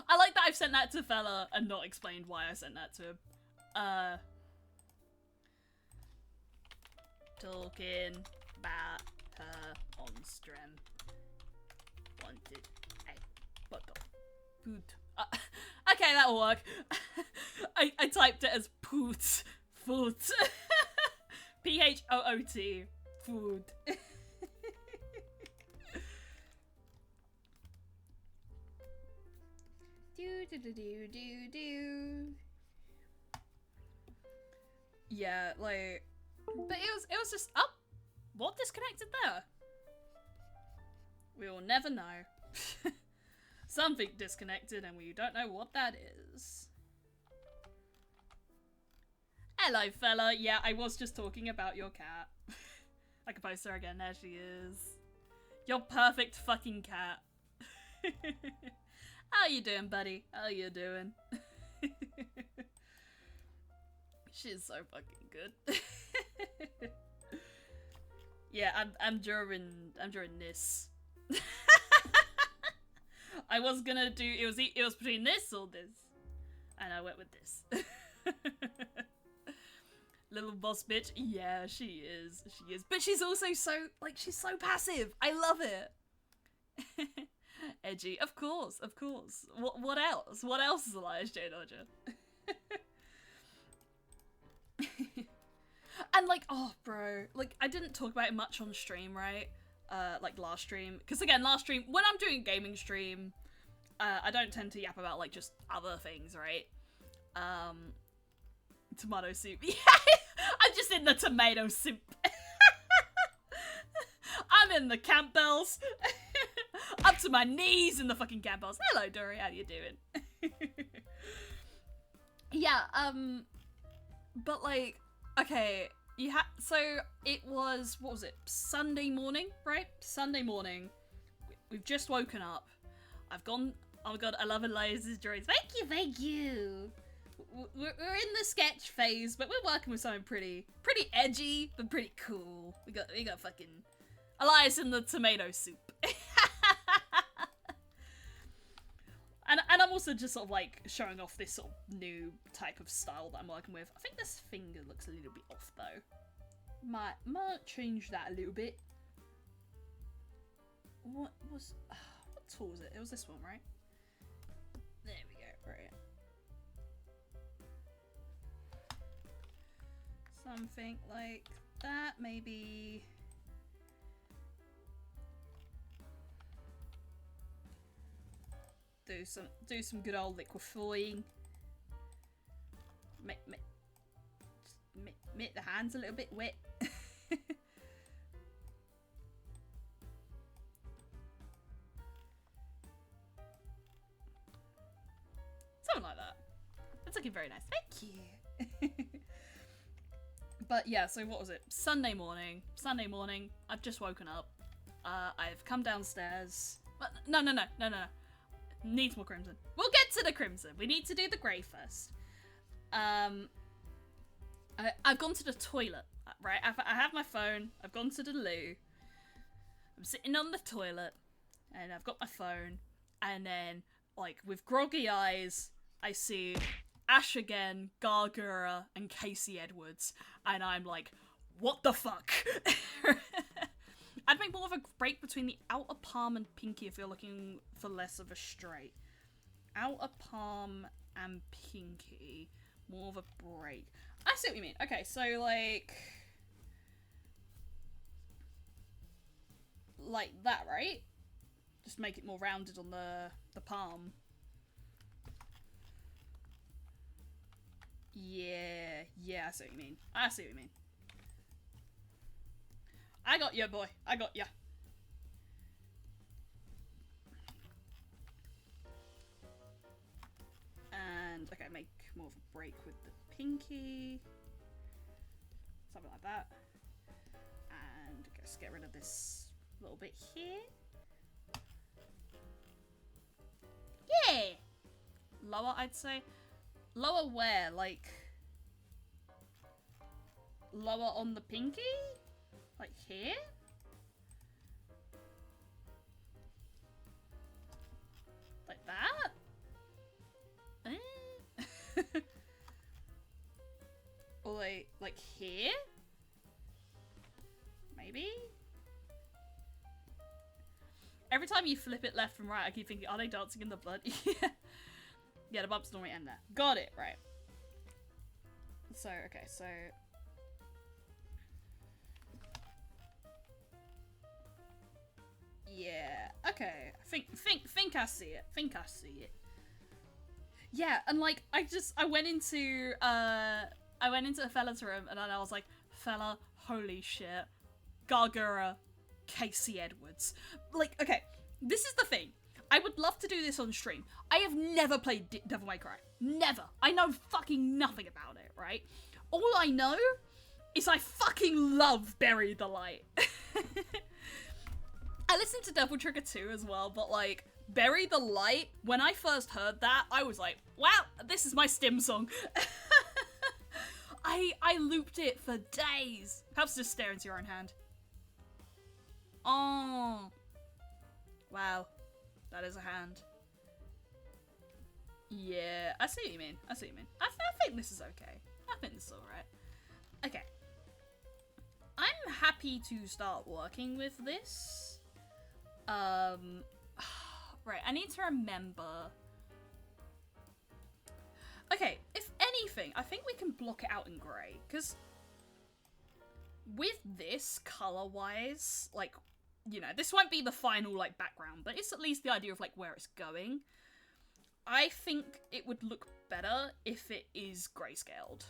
I like that I've sent that to Fella and not explained why I sent that to him. Talking about her on stream. Wanted a bottle. Poot. Okay, that'll work. I typed it as poot. Foot. P-H-O-O-T. Food. do. Yeah, like, but it was just what disconnected there? We will never know. Something disconnected, and we don't know what that is. Hello, fella. Yeah, I was just talking about your cat. I can post her again. There she is. Your perfect fucking cat. How you doing, buddy? How you doing? She's so fucking good. Yeah, I'm drawing this. I was gonna do it was between this or this, and I went with this. Little boss bitch. Yeah, she is. She is. But she's also so, like, she's so passive. I love it. Edgy. Of course. Of course. What else? What else is Elias J. Dodger? And, like, oh, bro. Like, I didn't talk about it much on stream, right? Like, last stream. Because, again, last stream, when I'm doing a gaming stream, I don't tend to yap about, like, just other things, right? Tomato soup. Yeah, I'm just in the tomato soup. I'm in the Campbells. Up to my knees in the fucking Campbells. Hello, Dory. How you doing? Yeah, but like, okay, So it was, what was it? Sunday morning, right? Sunday morning. We've just woken up. I've gone. Oh my god, I love Elias's drawings. Thank you. We're in the sketch phase, but we're working with something pretty edgy, but pretty cool. We got fucking Elias in the tomato soup. And I'm also just sort of like showing off this sort of new type of style that I'm working with. I think this finger looks a little bit off though. Might change that a little bit. What tool was it? It was this one, right? There we go, right. Something like that, maybe. Do some good old liquefying. Make the hands a little bit wet. Something like that. It's looking very nice. Thank you. But yeah, so what was it? Sunday morning. I've just woken up. I've come downstairs. No. Needs more crimson. We'll get to the crimson. We need to do the grey first. I've gone to the toilet, right? I have my phone. I've gone to the loo. I'm sitting on the toilet, and I've got my phone. And then, like, with groggy eyes, I see Ash again, Gargura, and Casey Edwards. And I'm like, what the fuck? I'd make more of a break between the outer palm and pinky if you're looking for less of a straight. Outer palm and pinky. More of a break. I see what you mean. Okay, so like that, right? Just make it more rounded on the palm. Yeah, I see what you mean. I got you, boy. I got you. And, okay, make more of a break with the pinky. Something like that. And just get rid of this little bit here. Yeah! Lower, I'd say. Lower where? Like, lower on the pinky? Like here? Like that? Or like here? Maybe? Every time you flip it left and right, I keep thinking, are they dancing in the blood? Yeah, the bumps normally end there. Got it, right. So, okay, so... Yeah, okay. Think I see it. Yeah, and like, I went into a fella's room and then I was like, fella, holy shit. Gargura, Casey Edwards. Like, okay, this is the thing. I would love to do this on stream. I have never played Devil May Cry. Never. I know fucking nothing about it, right? All I know is I fucking love Bury the Light. I listened to Devil Trigger 2 as well, but like, Bury the Light, when I first heard that, I was like, wow, this is my stim song. I looped it for days. Helps just stare into your own hand. Oh. Wow. That is a hand. Yeah, I see what you mean. I think this is okay. I think this is alright. Okay. I'm happy to start working with this. Right, I need to remember. Okay, if anything, I think we can block it out in grey, because with this, colour-wise, like, you know, this won't be the final, like, background, but it's at least the idea of, like, where it's going. I think it would look better if it is grayscaled.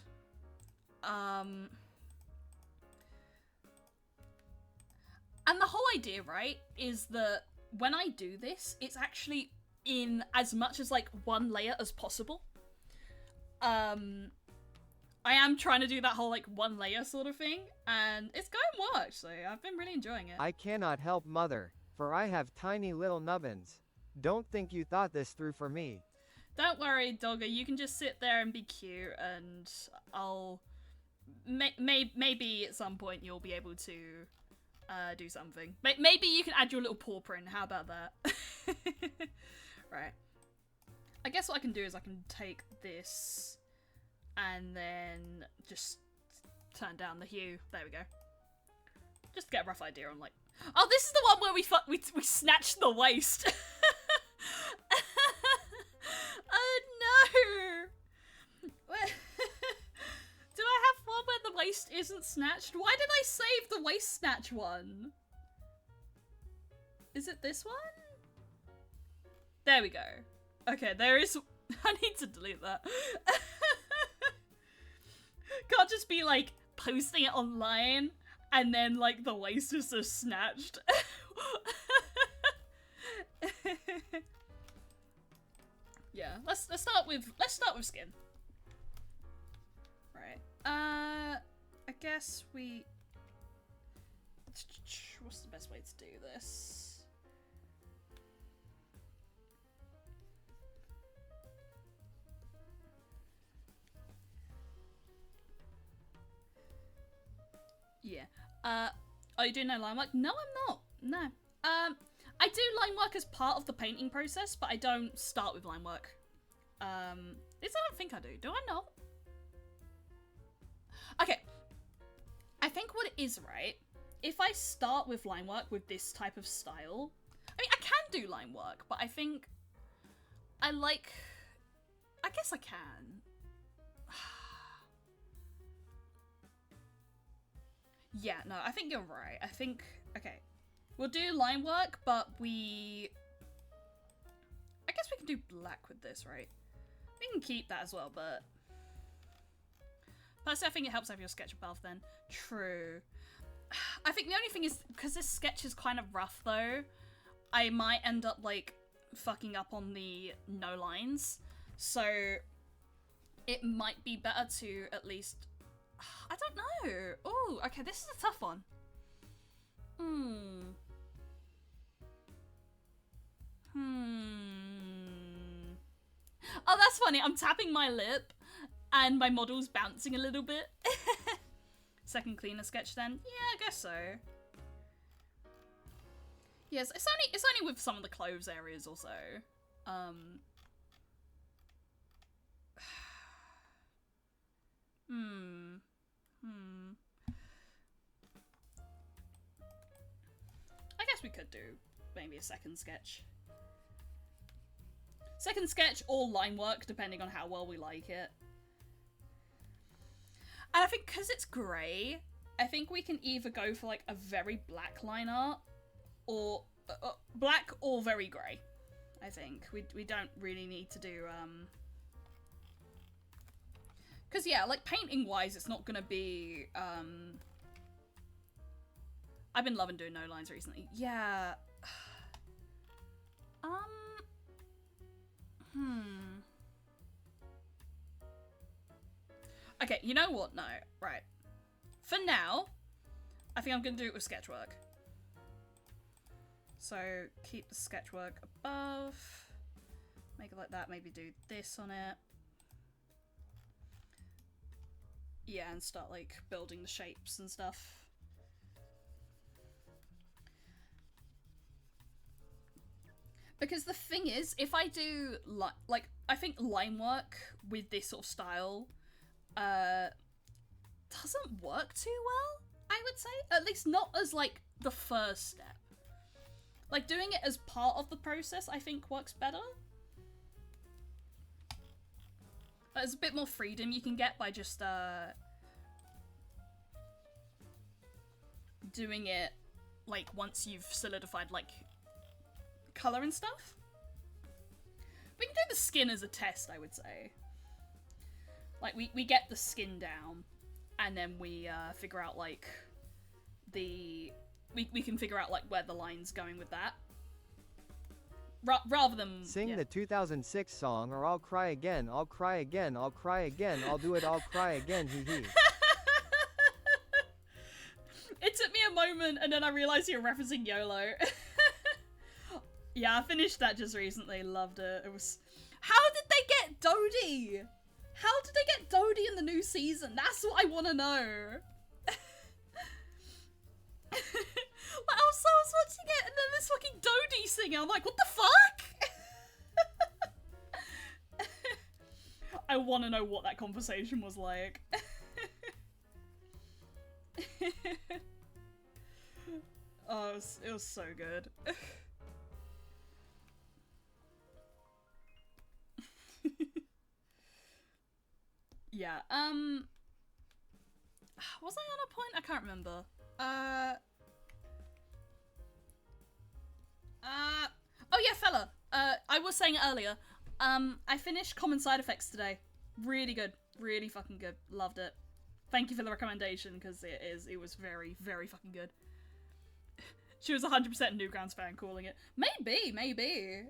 And the whole idea, right, is that when I do this, it's actually in as much as, like, one layer as possible. I am trying to do that whole like one layer sort of thing, and it's going well actually. I've been really enjoying it. I cannot help, mother, for I have tiny little nubbins. Don't think you thought this through for me. Don't worry, Dogger. You can just sit there and be cute, and I'll maybe at some point you'll be able to do something. Maybe you can add your little paw print. How about that? Right. I guess what I can do is I can take this and then just turn down the hue. There we go. Just to get a rough idea on like... Oh, this is the one where we snatched the waist. Oh no! Do I have one where the waist isn't snatched? Why did I save the waist snatch one? Is it this one? There we go. Okay, there is... I need to delete that. Can't just be like posting it online and then like the waist is just snatched. Yeah, let's start with skin. Right. I guess we... What's the best way to do this? Yeah. Are you doing no line work? No, I'm not. No. I do line work as part of the painting process, but I don't start with line work. At least I don't think I do. Do I not? Okay. I think what it is, right? If I start with line work with this type of style, I mean, I can do line work, but I think I guess I can. Yeah, no, I think you're right. I think, okay, we'll do line work, but I guess we can do black with this, right? We can keep that as well, but personally, I think it helps have your sketch above then. True. I think the only thing is, because this sketch is kind of rough though, I might end up like fucking up on the no lines. So it might be better to at least... I don't know. Oh, okay, this is a tough one. Oh, that's funny. I'm tapping my lip and my model's bouncing a little bit. Second cleaner sketch then? Yeah, I guess so. Yes, it's only with some of the clothes areas also. I guess we could do maybe a second sketch. Second sketch or line work, depending on how well we like it. And I think because it's grey, I think we can either go for like a very black line art or black or very grey. I think we don't really need to do because yeah, like painting wise, it's not gonna be I've been loving doing no lines recently. Yeah. Okay, you know what? No, right. For now, I think I'm gonna do it with sketchwork. So keep the sketchwork above. Make it like that. Maybe do this on it. Yeah, and start like building the shapes and stuff. Because the thing is, if I do like I think line work with this sort of style doesn't work too well, I would say. At least not as like the first step. Like doing it as part of the process I think works better. There's a bit more freedom you can get by just doing it like once you've solidified like colour and stuff. We can do the skin as a test, I would say. Like we get the skin down and then we figure out like we can figure out like where the line's going with that. rather than Sing the 2006 song or I'll cry again, I'll cry again, I'll cry again, I'll do it, I'll cry again, hee hee. It took me a moment and then I realized you were referencing YOLO. Yeah, I finished that just recently, loved it. It was... How did they get Dodie? How did they get Dodie in the new season? That's what I want to know. Like, I was watching it and then this fucking Dodie singer, I'm like, what the fuck? I want to know what that conversation was like. Oh, it was so good. Yeah, was I on a point? I can't remember. Oh yeah, fella. I was saying earlier, I finished Common Side Effects today. Really good. Really fucking good. Loved it. Thank you for the recommendation, because it was very, very fucking good. She was 100% Newgrounds fan calling it. Maybe.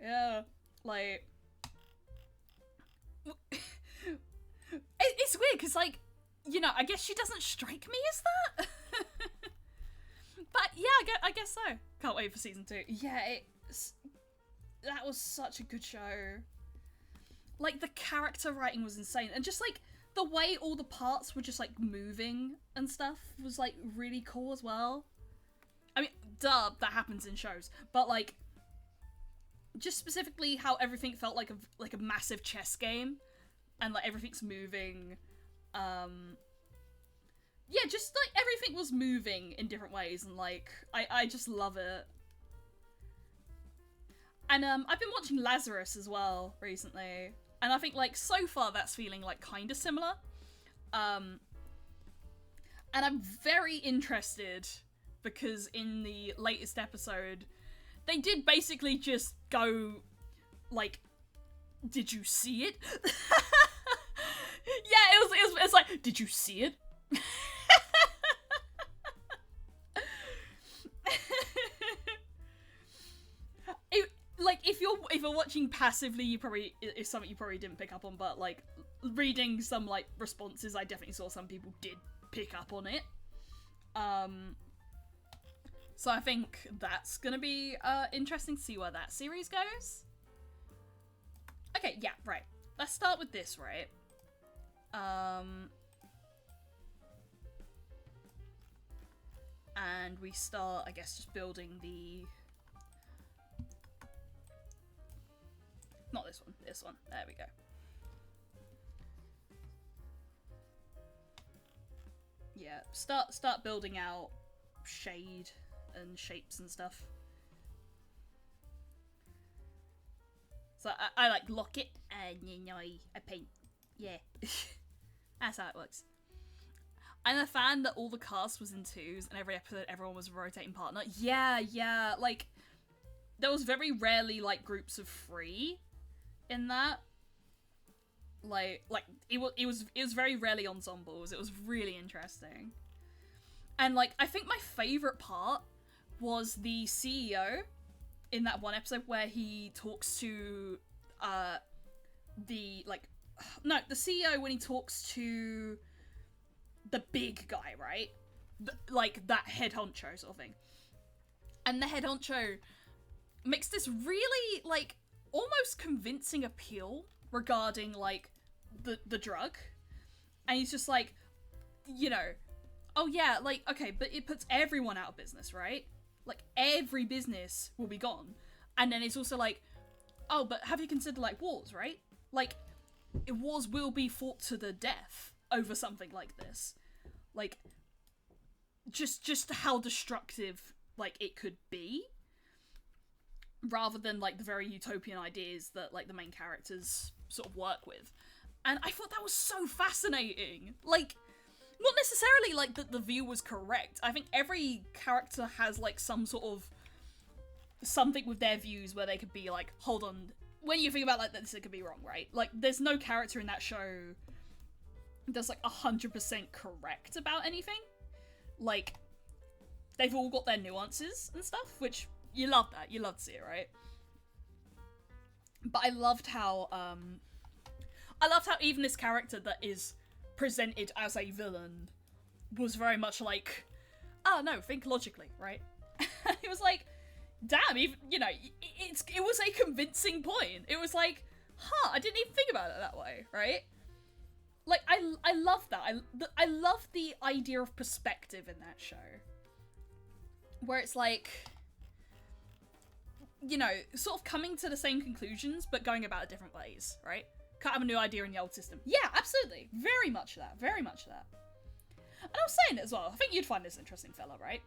Yeah. Like... It's weird, because, like, you know, I guess she doesn't strike me as that. But, yeah, I guess so. Can't wait for season 2. Yeah, that was such a good show. Like, the character writing was insane. And just, like, the way all the parts were just, like, moving and stuff was, like, really cool as well. I mean, duh, that happens in shows. But, like, just specifically how everything felt like a massive chess game. And, like, everything's moving. Yeah, just, like, everything was moving in different ways. And, like, I just love it. And, I've been watching Lazarus as well recently. And I think, like, so far that's feeling, like, kind of similar. And I'm very interested because in the latest episode, they did basically just go, like, did you see it? Yeah, it's like, did you see it? Like, if you're watching passively, it's something you probably didn't pick up on, but, like, reading some, like, responses, I definitely saw some people did pick up on it. So I think that's gonna be, interesting to see where that series goes. Okay, yeah, right. Let's start with this, right? And we start, I guess, just building the... Not this one, this one. There we go. Yeah, start building out shade and shapes and stuff. So I like lock it and then I paint. Yeah. That's how it works. I'm a fan that all the cast was in twos and every episode everyone was a rotating partner. Yeah, like there was very rarely like groups of 3 in that. Like it was very rarely ensembles. It was really interesting. And like I think my favorite part was the CEO in that one episode where he talks to the CEO when he talks to the big guy, right? Like that head honcho sort of thing. And the head honcho makes this really like almost convincing appeal regarding like the drug. And he's just like, you know, oh yeah, like, okay, but it puts everyone out of business, right? Like, every business will be gone. And then it's also like, oh, but have you considered, like, wars, right? Like, wars will be fought to the death over something like this. Like, just how destructive, like, it could be. Rather than, like, the very utopian ideas that, like, the main characters sort of work with. And I thought that was so fascinating. Like, not necessarily, like, that the view was correct. I think every character has, like, some sort of something with their views where they could be like, hold on, when you think about like this, it could be wrong, right? Like, there's no character in that show that's, like, 100% correct about anything. Like, they've all got their nuances and stuff, which you love that. You love to see it, right? But I loved how even this character that is presented as a villain was very much like, oh no, think logically, right? It was like, damn, even, you know, it was a convincing point. It was like, huh, I didn't even think about it that way, right? Like, I love that. I love the idea of perspective in that show. Where it's like, you know, sort of coming to the same conclusions, but going about it different ways, right? Can't have a new idea in the old system. Yeah, absolutely. Very much that. Very much that. And I was saying it as well, I think you'd find this interesting, fella, right?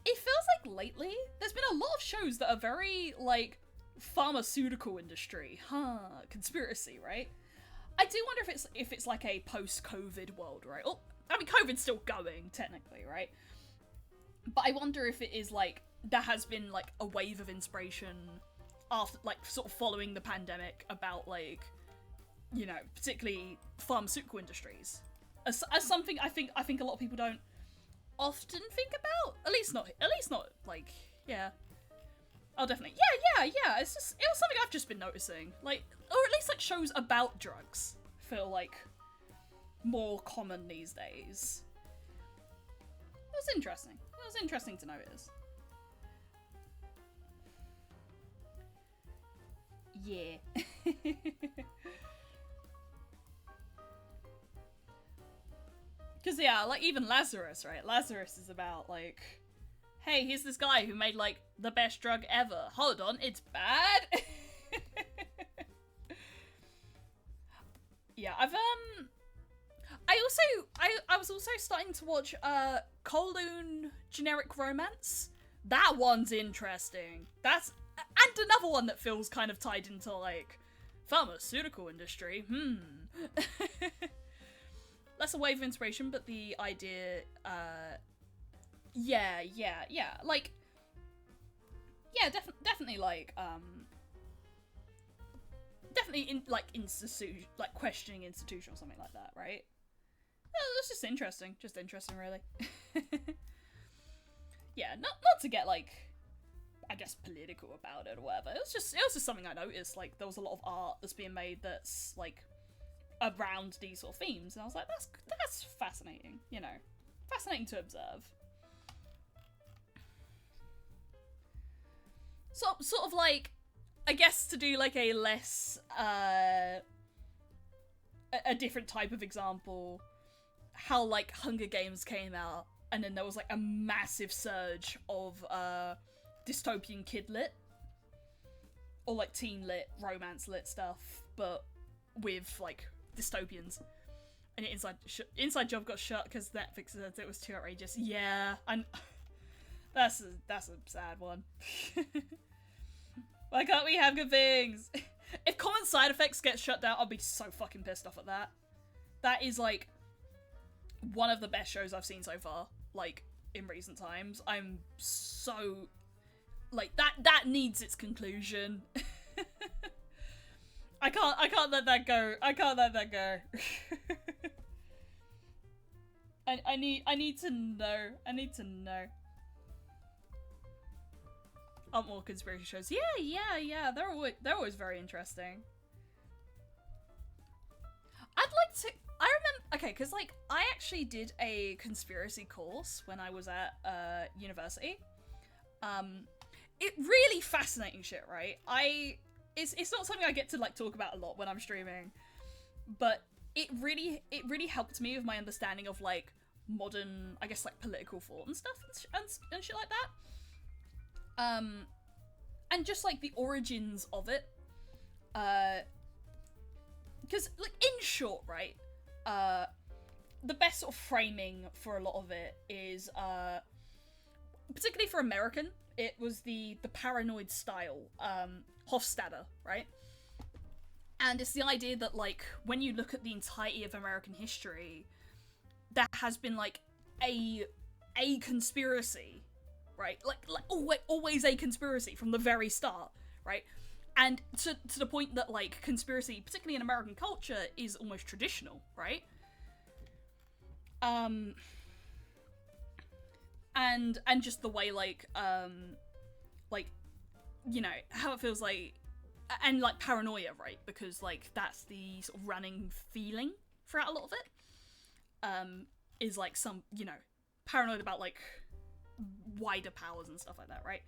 It feels like lately, there's been a lot of shows that are very, like, pharmaceutical industry. Conspiracy, right? I do wonder if it's like a post-COVID world, right? Well, I mean, COVID's still going, technically, right? But I wonder if it is, like, there has been, like, a wave of inspiration after, like, sort of following the pandemic about, like, you know, particularly pharmaceutical industries. As something I think a lot of people don't often think about. At least not, like, yeah. Oh, definitely. Yeah. It was something I've just been noticing. Like, or at least, like, shows about drugs feel, like, more common these days. It was interesting. It was interesting to notice. Yeah. Because, yeah, like, even Lazarus, right? Lazarus is about, like, hey, here's this guy who made, like, the best drug ever. Hold on, it's bad? Yeah, I was also starting to watch, Kowloon Generic Romance. That one's interesting. And another one that feels kind of tied into, like, pharmaceutical industry. Less a wave of inspiration, but the idea, yeah, like, yeah, definitely, like, definitely in, like, like, questioning institution or something like that, right? It's just interesting, really. Yeah, not to get, like, I guess, political about it or whatever. It was just something I noticed, like, there was a lot of art that's being made that's, like, around these sort of themes, and I was like, that's fascinating, you know, fascinating to observe. So, sort of like, I guess to do, like, a less, a different type of example, how, like, Hunger Games came out, and then there was, like, a massive surge of, dystopian kid lit, or, like, teen lit, romance lit stuff, but with, like, dystopians. And Inside Job got shut because Netflix said it was too outrageous. Yeah, and that's a sad one. Why can't we have good things? If Common Side Effects gets shut down, I'll be so fucking pissed off at that. That is, like, one of the best shows I've seen so far, like, in recent times. I'm so, like, that needs its conclusion. I can't let that go. I can't let that go. I need to know. I need to know. More conspiracy shows. Yeah. They're always very interesting. I'd like to. I remember. Okay, because, like, I actually did a conspiracy course when I was at university. It really fascinating shit, right? It's not something I get to, like, talk about a lot when I'm streaming, but it really helped me with my understanding of, like, modern, I guess, like, political thought and stuff and shit like that. And just, like, the origins of it. Because, like, in short, right, the best sort of framing for a lot of it is, particularly for American, it was the paranoid style, Hofstadter, right? And it's the idea that, like, when you look at the entirety of American history, there has been, like, a conspiracy, right? Like always a conspiracy from the very start, right? And to the point that, like, conspiracy, particularly in American culture, is almost traditional, right? And just the way, like, you know, how it feels like and like paranoia, right? Because like that's the sort of running feeling throughout a lot of it. Is like some, you know, paranoid about like wider powers and stuff like that, right?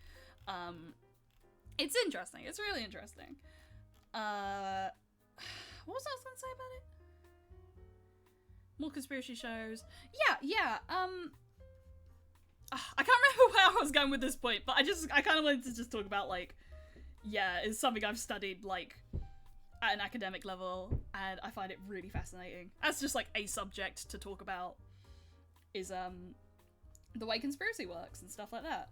It's interesting. It's really interesting. What was I gonna say about it? More conspiracy shows. Yeah. I can't remember where I was going with this point, but I kind of wanted to just talk about like, yeah, it's something I've studied like at an academic level, and I find it really fascinating. As just like a subject to talk about is the way conspiracy works and stuff like that,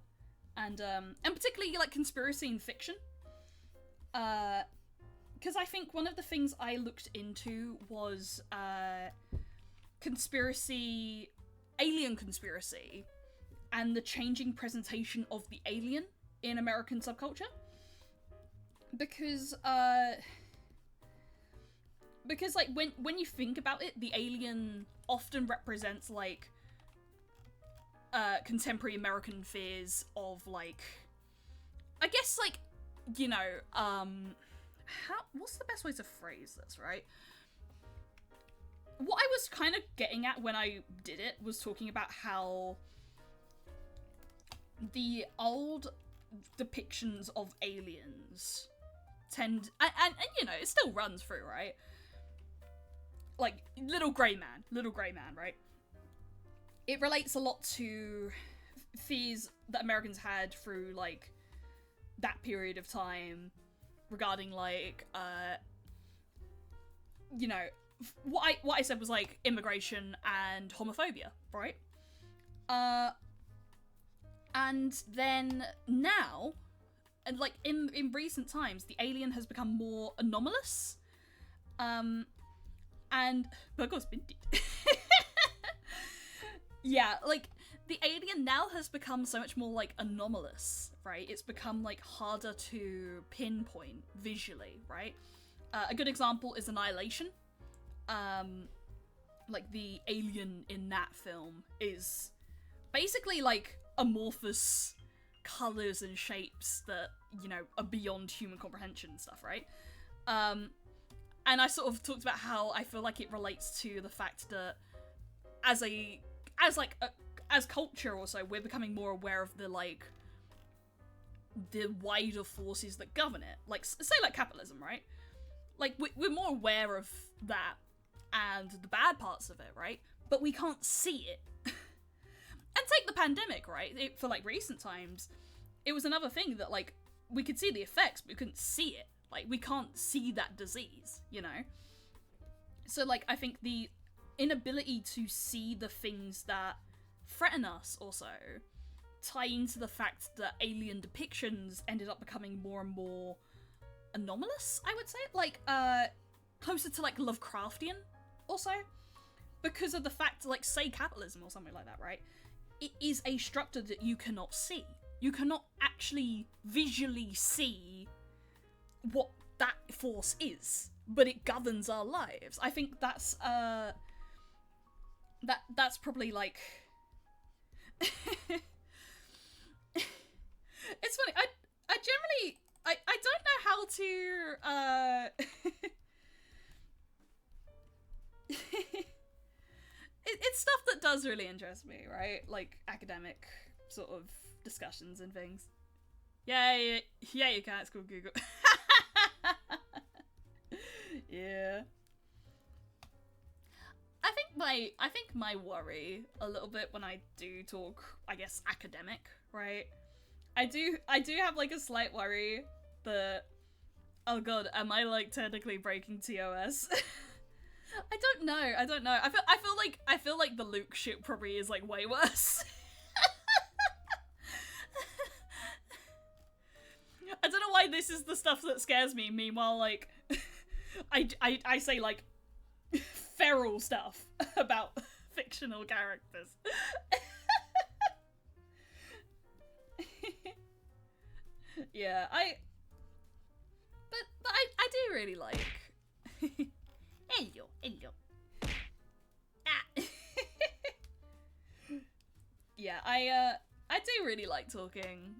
and particularly like conspiracy in fiction, because I think one of the things I looked into was alien conspiracy, and the changing presentation of the alien in American subculture. Because like when you think about it, the alien often represents like contemporary American fears of like, I guess like, you know, what's the best way to phrase this, right? What I was kind of getting at when I did it was talking about how the old depictions of aliens tend, and you know, it still runs through, right? Like little grey man, right? It relates a lot to fears that Americans had through like that period of time regarding like you know, what I said was like immigration and homophobia, right? And then now, and like in recent times, the alien has become more anomalous. And Burgos Binted. Yeah, like the alien now has become so much more like anomalous, right? It's become like harder to pinpoint visually, right? A good example is Annihilation. Like the alien in that film is basically like amorphous colors and shapes that, you know, are beyond human comprehension and stuff, right? And I sort of talked about how I feel like it relates to the fact that as culture also, we're becoming more aware of the wider forces that govern it. Like, say like capitalism, right? Like, we're more aware of that and the bad parts of it, right? But we can't see it. And take the pandemic, right? For like recent times, it was another thing that like we could see the effects, but we couldn't see it. Like we can't see that disease, you know? So like I think the inability to see the things that threaten us also tie into the fact that alien depictions ended up becoming more and more anomalous, I would say. Like closer to like Lovecraftian also. Because of the fact, like, say capitalism or something like that, right? It is a structure that you cannot see. You cannot actually visually see what that force is, but it governs our lives. I think that's that's probably like it's funny. I generally I don't know how to it's stuff that does really interest me, right? Like academic sort of discussions and things. Yeah, you can. It's called Google. Yeah. I think my worry a little bit when I do talk, I guess, academic, right? I do have like a slight worry that, oh god, am I like technically breaking TOS? I don't know. I feel like the Luke shit probably is like way worse. I don't know why this is the stuff that scares me. Meanwhile, like, I say like feral stuff about fictional characters. Yeah, but I do really like. Hello. Ah. Yeah, I do really like talking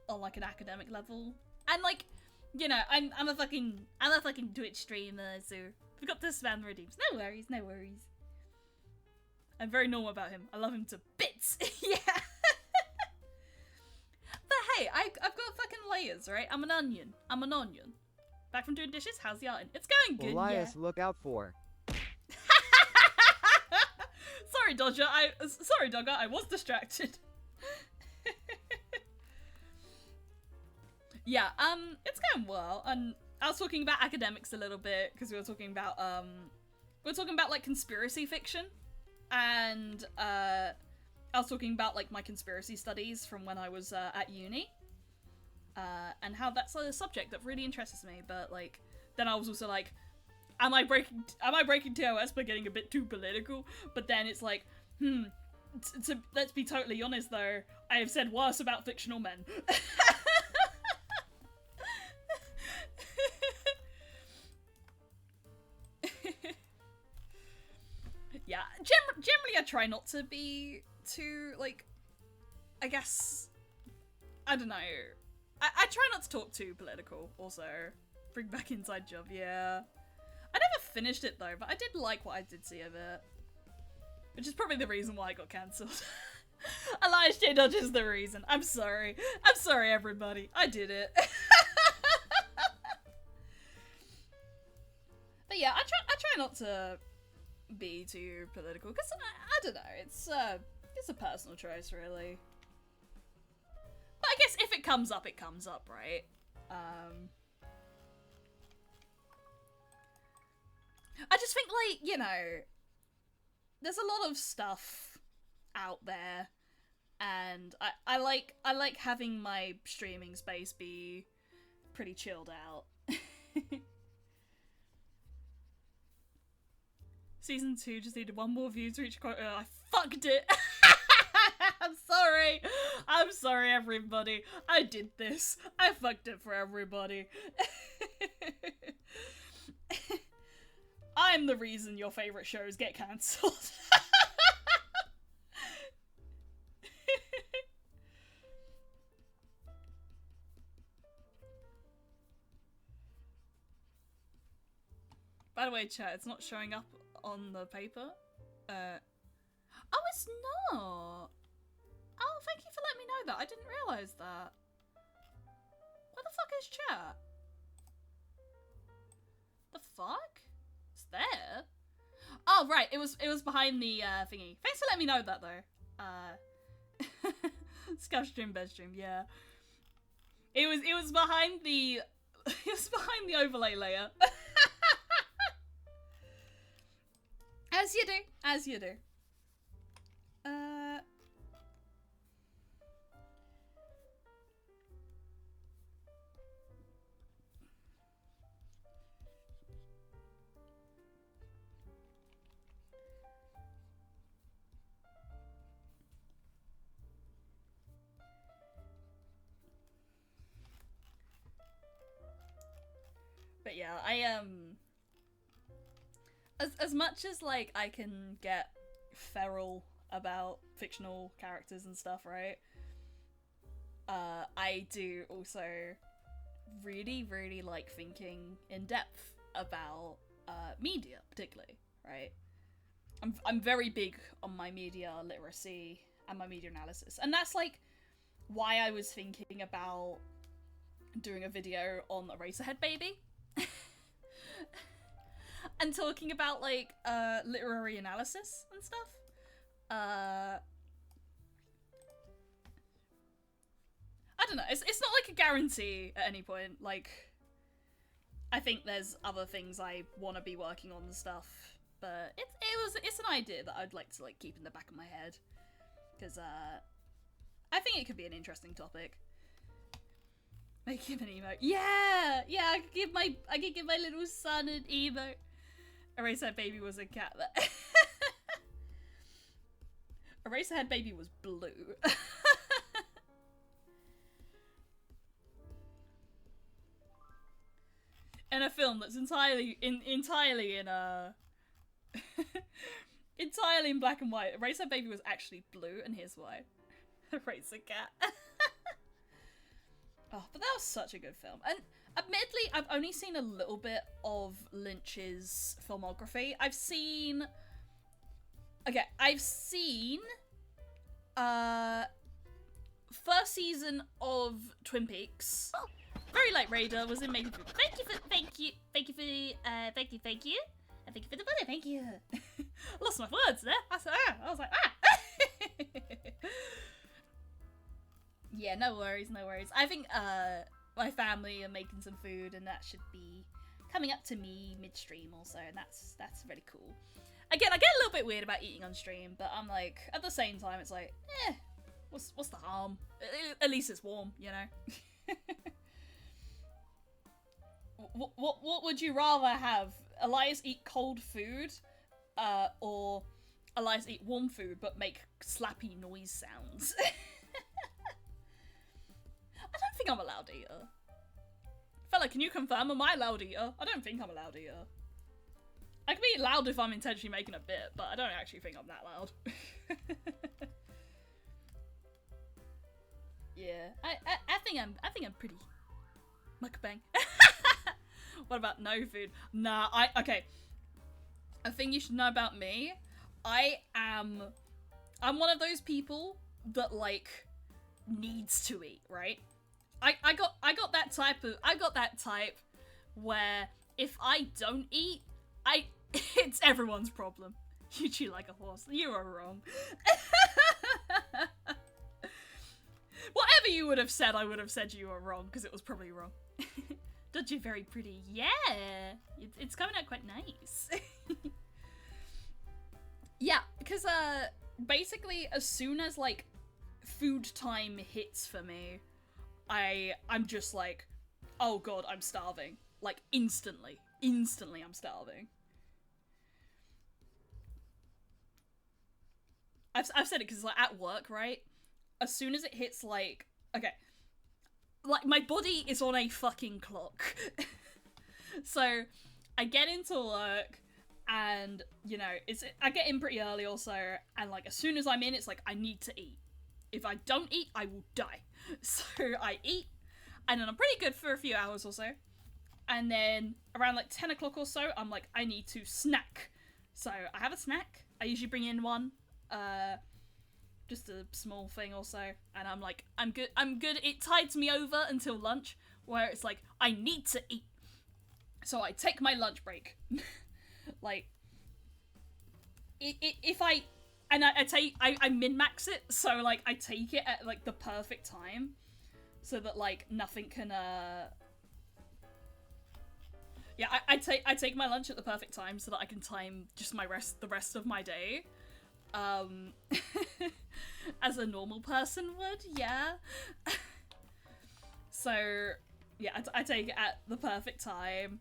on like an academic level, and like You know, I'm a fucking Twitch streamer, so forgot to spam redeems. No worries, no worries. I'm very normal about him. I love him to bits. Yeah. But hey, I've got fucking layers, right? I'm an onion. Back from doing dishes. How's the art? It's going good. Elias, yeah. look out for. Sorry, Dodger. I was distracted. Yeah, it's going well. And I was talking about academics a little bit because we were talking about like conspiracy fiction, and I was talking about like my conspiracy studies from when I was at uni, and how that's a subject that really interests me. But like, then I was also like, am I breaking TOS by getting a bit too political? But then it's like, let's be totally honest though, I have said worse about fictional men. Yeah, generally I try not to be too, like, I guess, I don't know, I try not to talk too political, also. Bring back Inside Job, yeah. I never finished it though, but I did like what I did see of it. Which is probably the reason why I got cancelled. Elias J. Dodge is the reason. I'm sorry. I'm sorry, everybody. I did it. But yeah, I try not to be too political, because I don't know, it's a personal choice, really. But I guess if it comes up, it comes up, right? I just think, like, you know, there's a lot of stuff out there, and I like having my streaming space be pretty chilled out. Season 2 just needed one more view to reach quote. I fucked it. I'm sorry, everybody. I did this. I fucked it for everybody. I'm the reason your favorite shows get cancelled. By the way, chat, it's not showing up on the paper. Oh, it's not. Oh, thank you for letting me know that. I didn't realise that. Where the fuck is chat? The fuck? It's there. Oh, right. It was behind the thingy. Thanks for letting me know that though. Scuff stream, bed stream, yeah. It was behind the behind the overlay layer. As you do, as you do. But yeah, as much as like I can get feral about fictional characters and stuff, right? I do also really, really like thinking in depth about media, particularly, right? I'm very big on my media literacy and my media analysis, and that's like why I was thinking about doing a video on Eraserhead Baby. And talking about like literary analysis and stuff. I don't know. It's not like a guarantee at any point. Like, I think there's other things I want to be working on and stuff, but it's an idea that I'd like to like keep in the back of my head, because I think it could be an interesting topic. Make him an emote. Yeah, I could give my little son an emote. Eraserhead Baby was a cat that Eraserhead Baby was blue. In a film that's entirely in entirely in black and white. Eraserhead Baby was actually blue, and here's why. Eraser cat. Oh, but that was such a good film. And Admittedly, I've only seen a little bit of Lynch's filmography. I've seen first season of Twin Peaks. Very Light Raider was in Making Food. Thank you for the money, thank you. Lost my words there. I was like, Yeah, no worries. I think my family are making some food, and that should be coming up to me midstream also, and that's really cool. Again, I get a little bit weird about eating on stream, but I'm like, at the same time, it's like, what's the harm? At least it's warm, you know. What would you rather have? Elias eat cold food, or Elias eat warm food but make slappy noise sounds? I don't think I'm a loud eater. Fella, can you confirm, am I a loud eater? I don't think I'm a loud eater. I can be loud if I'm intentionally making a bit, but I don't actually think I'm that loud. Yeah, I think I'm pretty mukbang. What about no food? Nah, okay. A thing you should know about me, I'm one of those people that like needs to eat, right? I got that type where if I don't eat, it's everyone's problem. You chew like a horse. You are wrong. Whatever you would have said, I would have said you were wrong, because it was probably wrong. Don't you very pretty? Yeah! It's coming out quite nice. Yeah, because, basically, as soon as, like, food time hits for me, I'm just like, oh god, I'm starving. Like, instantly. Instantly I'm starving. I've said it because, like, at work, right? As soon as it hits, like, okay, like, my body is on a fucking clock. So, I get into work, and, you know, I get in pretty early also, and, like, as soon as I'm in, it's like, I need to eat. If I don't eat, I will die. So, I eat, and then I'm pretty good for a few hours or so. And then, around, like, 10 o'clock or so, I'm like, I need to snack. So, I have a snack. I usually bring in one. Just a small thing or so, and I'm like, I'm good. It tides me over until lunch, where it's like, I need to eat. So I take my lunch break. Like, if I min-max it, so, like, I take it at, like, the perfect time, so that, like, nothing can, yeah, I take my lunch at the perfect time, so that I can time just the rest of my day. As a normal person would, yeah. So, yeah, I take it at the perfect time,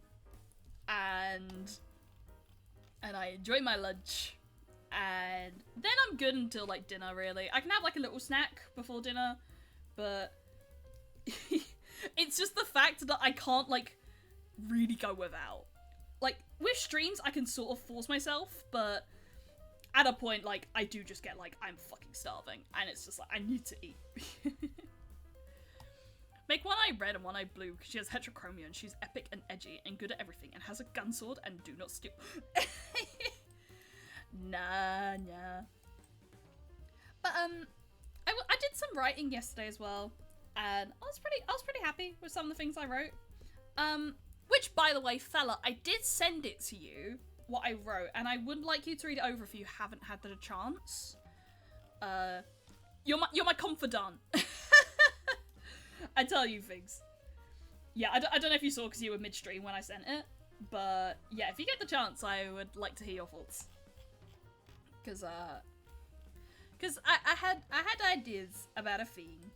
and I enjoy my lunch, and then I'm good until, like, dinner, really. I can have, like, a little snack before dinner, but it's just the fact that I can't, like, really go without. Like, with streams, I can sort of force myself, but at a point, like, I do just get, like, I'm fucking starving, and it's just like, I need to eat. Make one eye red and one eye blue, because she has heterochromia, and she's epic and edgy, and good at everything, and has a gun sword, and do not steal. Nah. But, I did some writing yesterday as well, and I was pretty happy with some of the things I wrote. Which, by the way, fella, I did send it to you, what I wrote, and I would like you to read it over if you haven't had the chance. You're my confidant. I tell you things. Yeah, I don't know if you saw because you were midstream when I sent it, but yeah, if you get the chance, I would like to hear your thoughts. Cause I had ideas about a theme,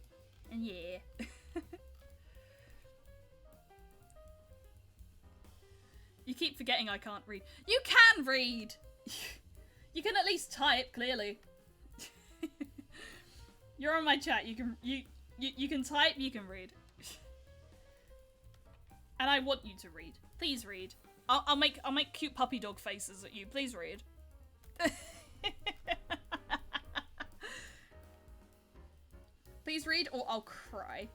and yeah. You keep forgetting I can't read. You can read! You can at least type, clearly. You're on my chat, you can type, you can read. And I want you to read. Please read. I'll make cute puppy dog faces at you. Please read. Please read or I'll cry.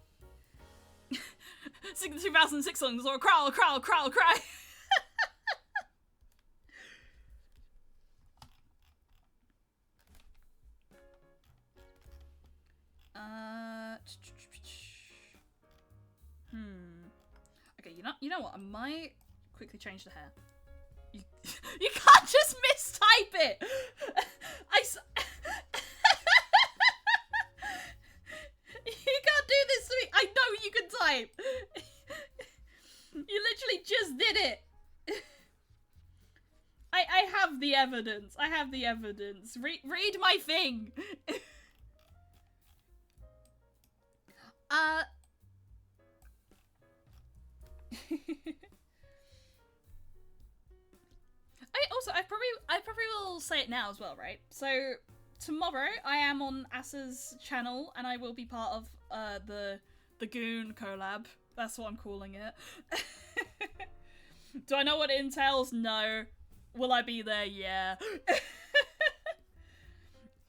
Sing the 2006 songs or cry. Okay, you know what? I might quickly change the hair. You can't just mistype it. You can't do this to me. I know you can type. You literally just did it. I have the evidence. I have the evidence. Read my thing. I probably will say it now as well, right? So tomorrow I am on Asa's channel and I will be part of the Goon collab. That's what I'm calling it. Do I know what it entails? No. Will I be there? Yeah.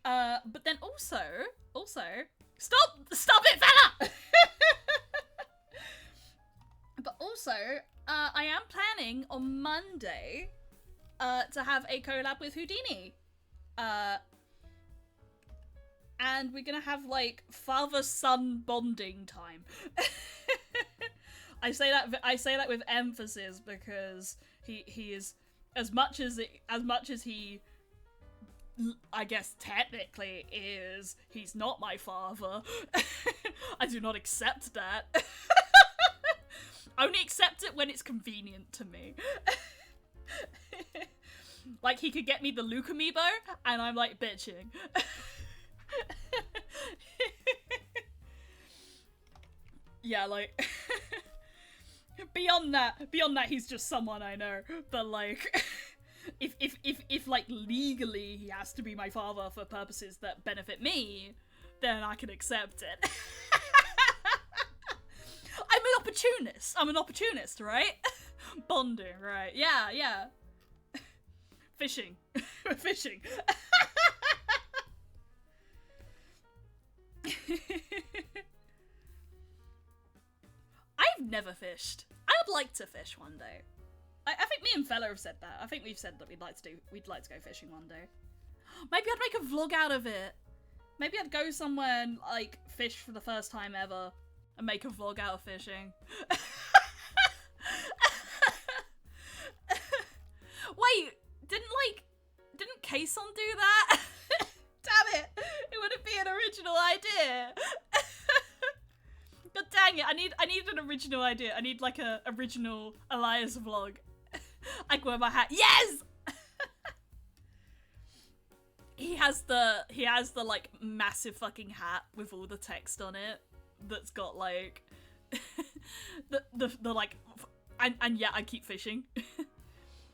But then also stop it, fella. But also, I am planning on Monday to have a collab with Houdini. And we're gonna have like father-son bonding time. I say that with emphasis because he is as much as he I guess technically is, he's not my father. I do not accept that. I only accept it when it's convenient to me. Like, he could get me the Luke amiibo, and I'm like bitching. Yeah, like, beyond that, he's just someone I know. But like, if like legally he has to be my father for purposes that benefit me, then I can accept it. I'm an opportunist, right? Bonding, right? Yeah. Fishing. Fishing. I've never fished. I would like to fish one day. I think me and Fella have said that. I think we've said that we'd like to go fishing one day. Maybe I'd make a vlog out of it. Maybe I'd go somewhere and like fish for the first time ever and make a vlog out of fishing. Wait, didn't Kason do that? Damn it! It wouldn't be an original idea. God dang it! I need an original idea. I need like a original Elias vlog. I wear my hat. Yes. He has the like massive fucking hat with all the text on it. That's got like the like and yeah, I keep fishing.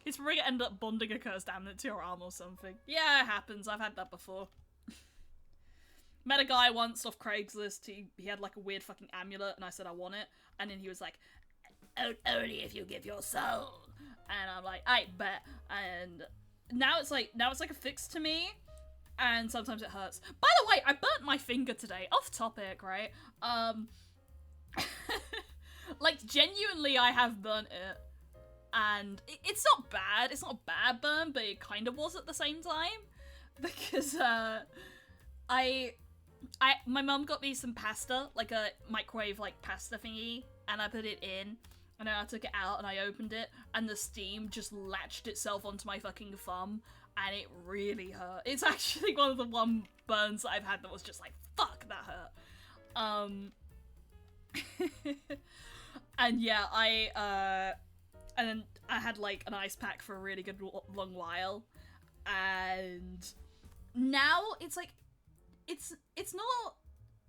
He's probably gonna end up bonding a cursed amulet to your arm or something. Yeah, it happens. I've had that before. Met a guy once off Craigslist. He had like a weird fucking amulet, and I said I want it, and then he was like, "Only if you give your soul." And I'm like, "I bet." And now it's like a fix to me, and sometimes it hurts. By the way, I burnt my finger today. Off topic, right? Like genuinely, I have burnt it. And it's not bad. It's not a bad burn, but it kind of was at the same time. Because, my mum got me some pasta, like a microwave, like, pasta thingy, and I put it in, and then I took it out, and I opened it, and the steam just latched itself onto my fucking thumb, and it really hurt. It's actually one of the one burns that I've had that was just like, fuck, that hurt. And yeah, and then I had like an ice pack for a really good long while, and now it's like, it's not,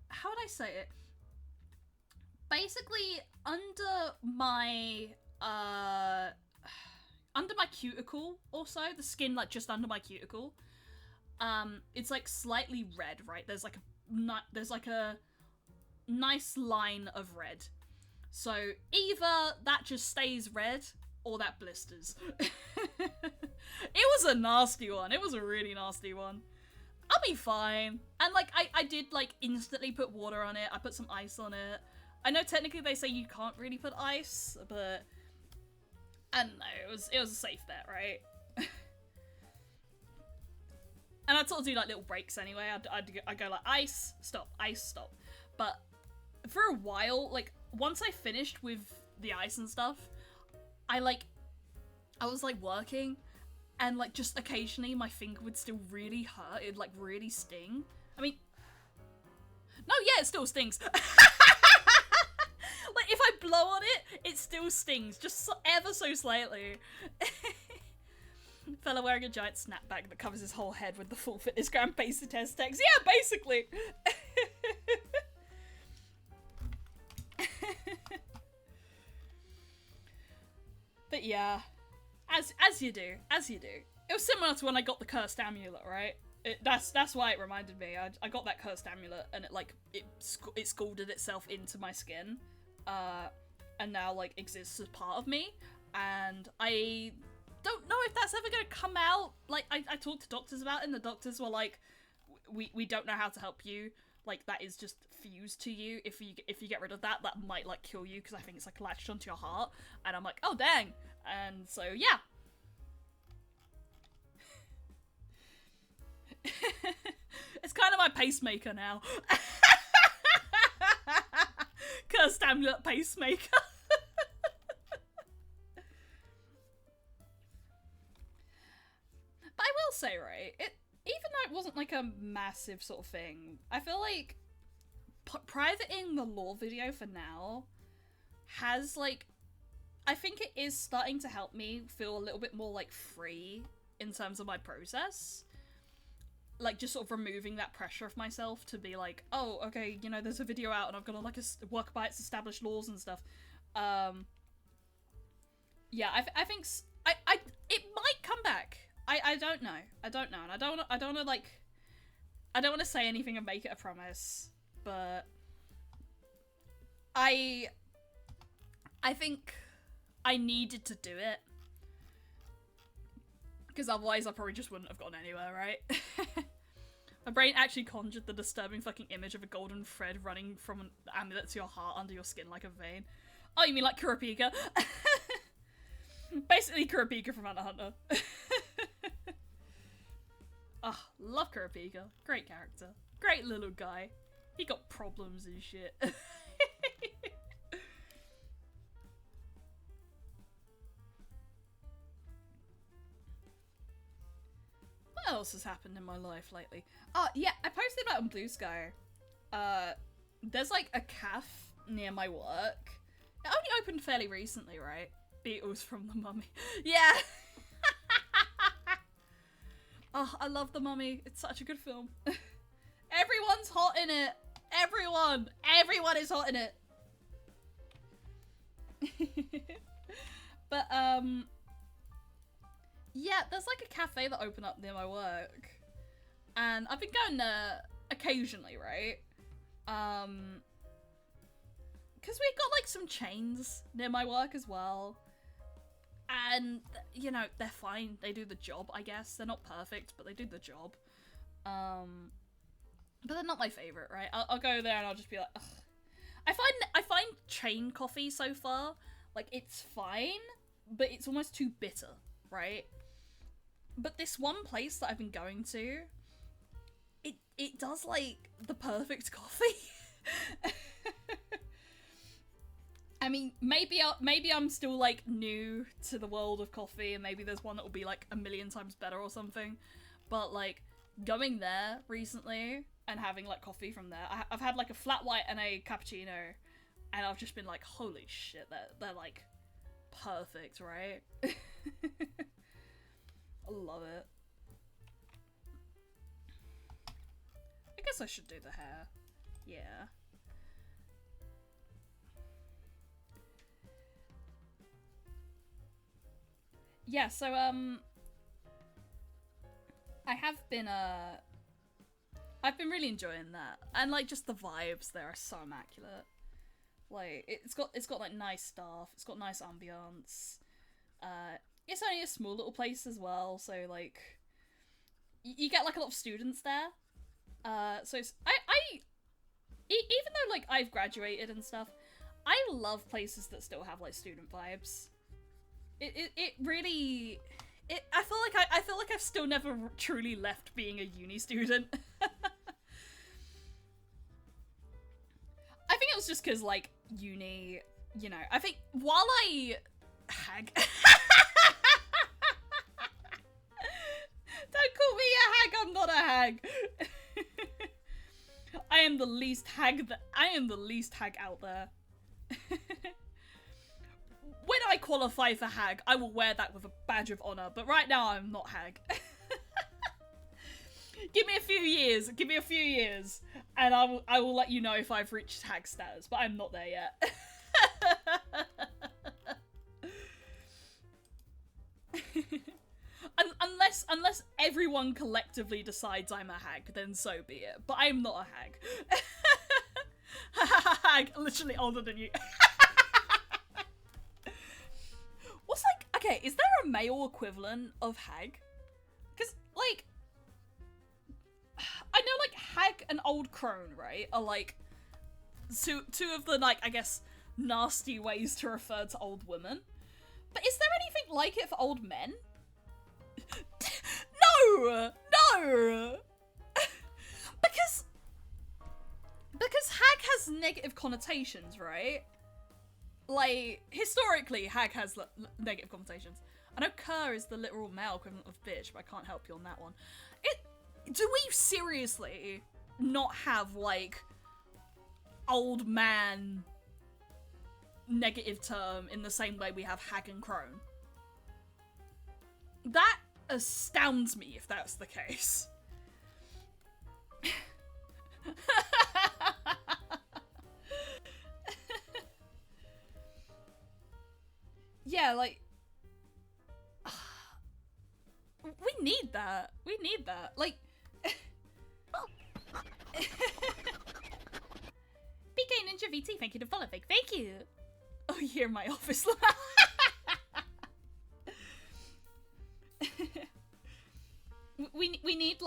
how would I say it? Basically, under my cuticle or so, the skin like just under my cuticle, it's like slightly red, right? There's like a nice line of red. So either that just stays red or that blisters. It was a nasty one. It was a really nasty one. I'll be fine. And like I did like instantly put water on it. I put some ice on it. I know technically they say you can't really put ice, but I don't know, it was a safe bet, right? And I'd sort of do like little breaks anyway. I'd go like ice, stop, ice, stop. But for a while, like once I finished with the ice and stuff, I was like working, and like just occasionally my finger would still really hurt. It'd like really sting. I mean, no, yeah, it still stings. Like if I blow on it, it still stings, just ever so slightly. Fella wearing a giant snapback that covers his whole head with the full fitness gram base test text. Yeah, basically. But yeah, as you do. It was similar to when I got the cursed amulet, right? That's why it reminded me. I got that cursed amulet, and it scalded itself into my skin, and now like exists as part of me. And I don't know if that's ever gonna come out. Like I talked to doctors about it, and the doctors were like, we don't know how to help you. Like that is just fused to you. If you get rid of that, that might like kill you, because I think it's like latched onto your heart. And I'm like, oh dang. And so yeah. It's kind of my pacemaker now. Cursed amulet pacemaker. But I will say, right, even though it wasn't like a massive sort of thing, I feel like privating the lore video for now has like, I think it is starting to help me feel a little bit more like free in terms of my process. Like just sort of removing that pressure of myself to be like, oh, okay, you know, there's a video out and I've got to like work by its established laws and stuff. Yeah, I think it might come back. I don't know. And I don't want to like, I don't want to say anything and make it a promise, but I think I needed to do it, because otherwise I probably just wouldn't have gone anywhere, right? My brain actually conjured the disturbing fucking image of a golden thread running from an amulet to your heart under your skin like a vein. Oh, you mean like Kurapika? Basically Kurapika from Hunter x Hunter. Oh, love Kurapika. Great character. Great little guy. He got problems and shit. What else has happened in my life lately? Oh, yeah, I posted about it on Blue Sky. There's like a cafe near my work. It only opened fairly recently, right? Beatles from The Mummy. Yeah! Oh, I love The Mummy. It's such a good film. Everyone's hot in it. Everyone is hot in it. But, yeah, there's like a cafe that opened up near my work. And I've been going there occasionally, right? Because we've got like some chains near my work as well. And, you know, they're fine. They do the job, I guess. They're not perfect, but they do the job. But they're not my favorite, right? I'll go there and I'll just be like, ugh. I find chain coffee so far, like, it's fine, but it's almost too bitter, right? But this one place that I've been going to, it does, like, the perfect coffee. I mean, maybe I'm still, like, new to the world of coffee, and maybe there's one that will be, like, a million times better or something. But, like, going there recently and having, like, coffee from there, I've had, like, a flat white and a cappuccino, and I've just been like, holy shit, they're like, perfect, right? I love it. I guess I should do the hair. Yeah. Yeah, so, I have been, I've been really enjoying that. And, like, just the vibes there are so immaculate. Like, it's got, like, nice stuff. It's got nice ambience. It's only a small little place as well, so, like, you get, like, a lot of students there. So it's, even though, like, I've graduated and stuff, I love places that still have like student vibes. It really I feel like I've still never truly left being a uni student. I think it was just because like uni, you know, I think while I hag don't call me a hag, I'm not a hag. I am the least hag out there. When I qualify for hag, I will wear that with a badge of honor, but right now I'm not hag. Give me a few years, and I will let you know if I've reached hag status, but I'm not there yet. Unless everyone collectively decides I'm a hag, then so be it. But I'm not a hag. Hag, literally older than you. What's like, okay, is there a male equivalent of hag? Because, like, I know, like, hag and old crone, right, are, like, two of the, like, I guess, nasty ways to refer to old women. But is there anything like it for old men? No! Because hag has negative connotations, right? Like, historically, hag has negative connotations. I know cur is the literal male equivalent of bitch, but I can't help you on that one. Do we seriously not have, like, old man negative term in the same way we have hag and crone? That astounds me if that's the case. Yeah, like, we need that. Like, BK Ninja VT, thank you to follow. Thank you. Oh, you hear my office. we need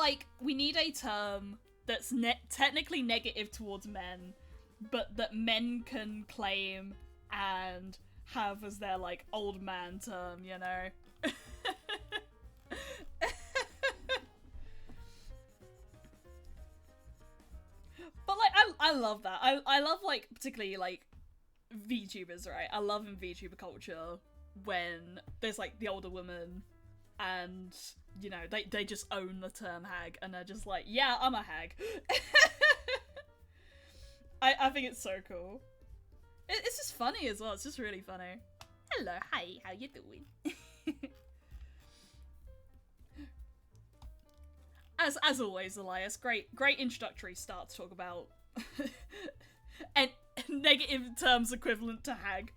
a term that's technically negative towards men, but that men can claim and have as their, like, old man term, you know? But, like, I love that. I love, like, particularly, like, VTubers, right? I love in VTuber culture when there's, like, the older woman and, you know, they just own the term hag and they're just like, yeah, I'm a hag. I think it's so cool. It's just funny as well. It's just really funny. Hello, hi, how you doing? As always, Elias, great introductory start to talk about and negative terms equivalent to hag.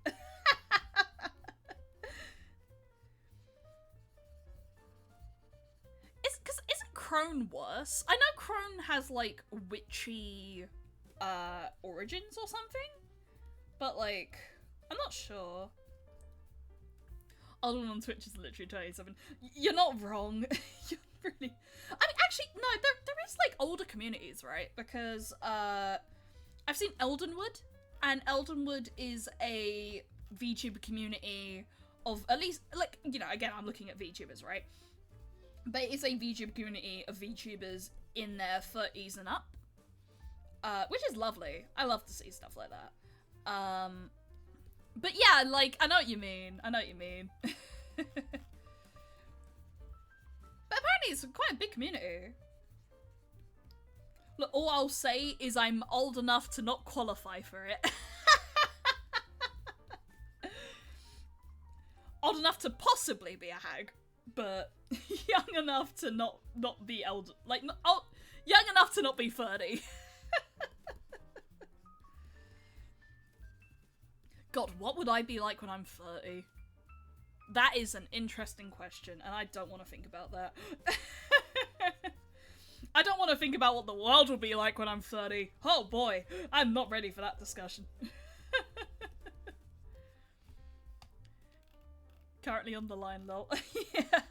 Isn't crone worse? I know crone has, like, witchy origins or something, but, like, I'm not sure. Old one on Twitch is literally 27. You're not wrong. You're really... I mean, actually, no, there is, like, older communities, right? Because, I've seen Eldenwood, and Eldenwood is a VTuber community of, at least, like, you know, again, I'm looking at VTubers, right? But it's a VTuber community of VTubers in their 30s and up. Which is lovely. I love to see stuff like that. But yeah, like, I know what you mean. But apparently it's quite a big community. Look, all I'll say is I'm old enough to not qualify for it. Old enough to possibly be a hag, but young enough to not be elder, like, young enough to not be 30. God, what would I be like when I'm 30? That is an interesting question, and I don't want to think about that. I don't want to think about what the world will be like when I'm 30. Oh boy, I'm not ready for that discussion. Currently on the line, lol. Yeah.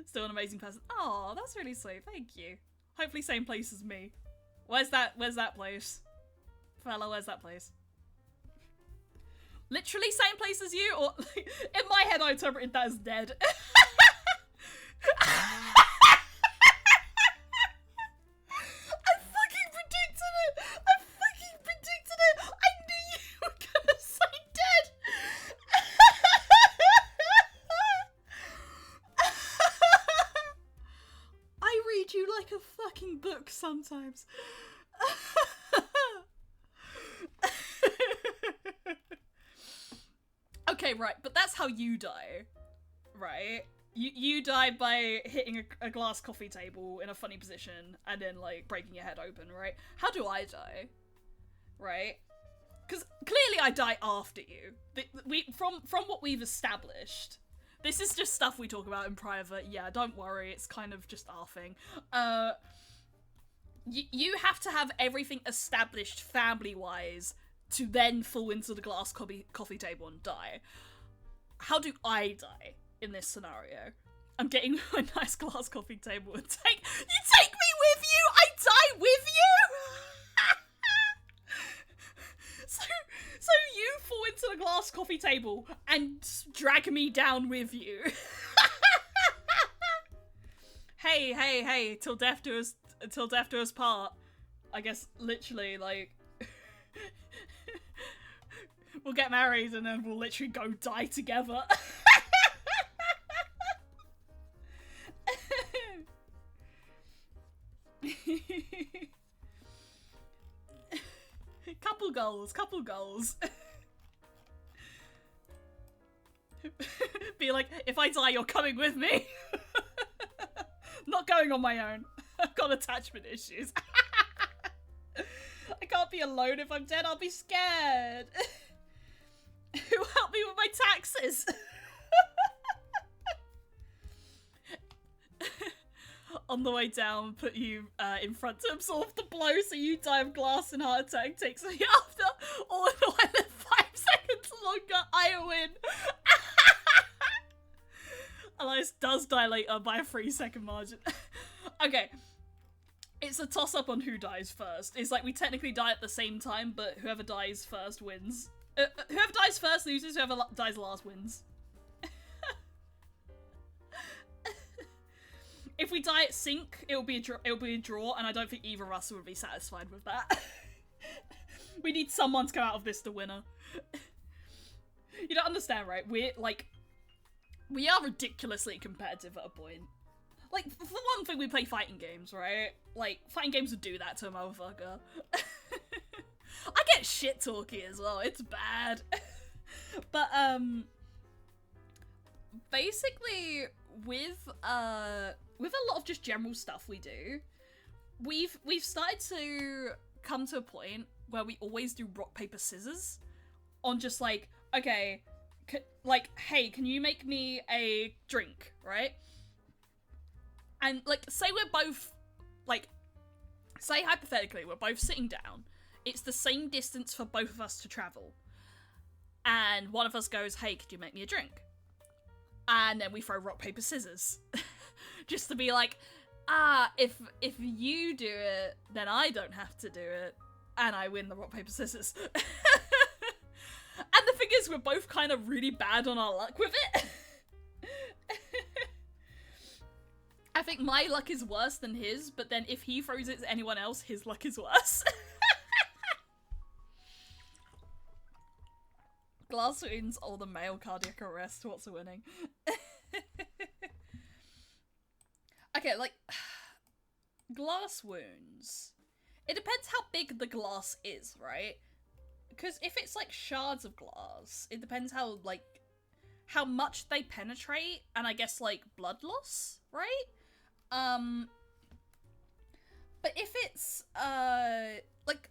Still an amazing person. Oh, that's really sweet. Thank you. Hopefully same place as me. Where's that place? Fella, where's that place? Literally same place as you, or like, in my head I interpreted that as dead. I fucking predicted it! I fucking predicted it! I knew you were gonna say dead! I read you like a fucking book sometimes. Okay, right, but that's how you die, right? You die by hitting a glass coffee table in a funny position and then, like, breaking your head open, right? How do I die? Right? Because clearly I die after you. From what we've established, this is just stuff we talk about in private. Yeah, don't worry, it's kind of just our thing. You have to have everything established family-wise to then fall into the glass coffee table and die. How do I die in this scenario? I'm getting a nice glass coffee table and you take me with you! I die with you! So you fall into the glass coffee table and drag me down with you. Hey, till death do us part. I guess literally, like, we'll get married and then we'll literally go die together. Couple goals. Be like, if I die, you're coming with me. Not going on my own. I've got attachment issues. I can't be alone. If I'm dead, I'll be scared. Who helped me with my taxes? On the way down, put you in front to absorb the blow so you die of glass and heart attack takes me after. Or if I live 5 seconds longer, I win. Elias does die later by a 3-second margin. Okay. It's a toss-up on who dies first. It's like we technically die at the same time, but whoever dies first wins. Whoever dies first loses, whoever dies last wins. If we die at sync, it'll be a draw, and I don't think either of us would be satisfied with that. We need someone to come out of this the winner. You don't understand, right? We are ridiculously competitive at a point. Like, for one thing, we play fighting games, right? Like, fighting games would do that to a motherfucker. I get shit talky as well, it's bad. But, basically, with a lot of just general stuff we do, we've started to come to a point where we always do rock, paper, scissors on just like, okay, like, hey, can you make me a drink, right? And, like, say we're both, like, say hypothetically we're both sitting down, it's the same distance for both of us to travel, and one of us goes, hey, could you make me a drink? And then we throw rock, paper, scissors. Just to be like, if you do it, then I don't have to do it. And I win the rock, paper, scissors. And the thing is, we're both kind of really bad on our luck with it. I think my luck is worse than his, but then if he throws it to anyone else, his luck is worse. Glass wounds or the male cardiac arrest, what's winning? Okay, like, glass wounds. It depends how big the glass is, right? Because if it's like shards of glass, it depends how much they penetrate, and I guess like blood loss, right? But if it's like,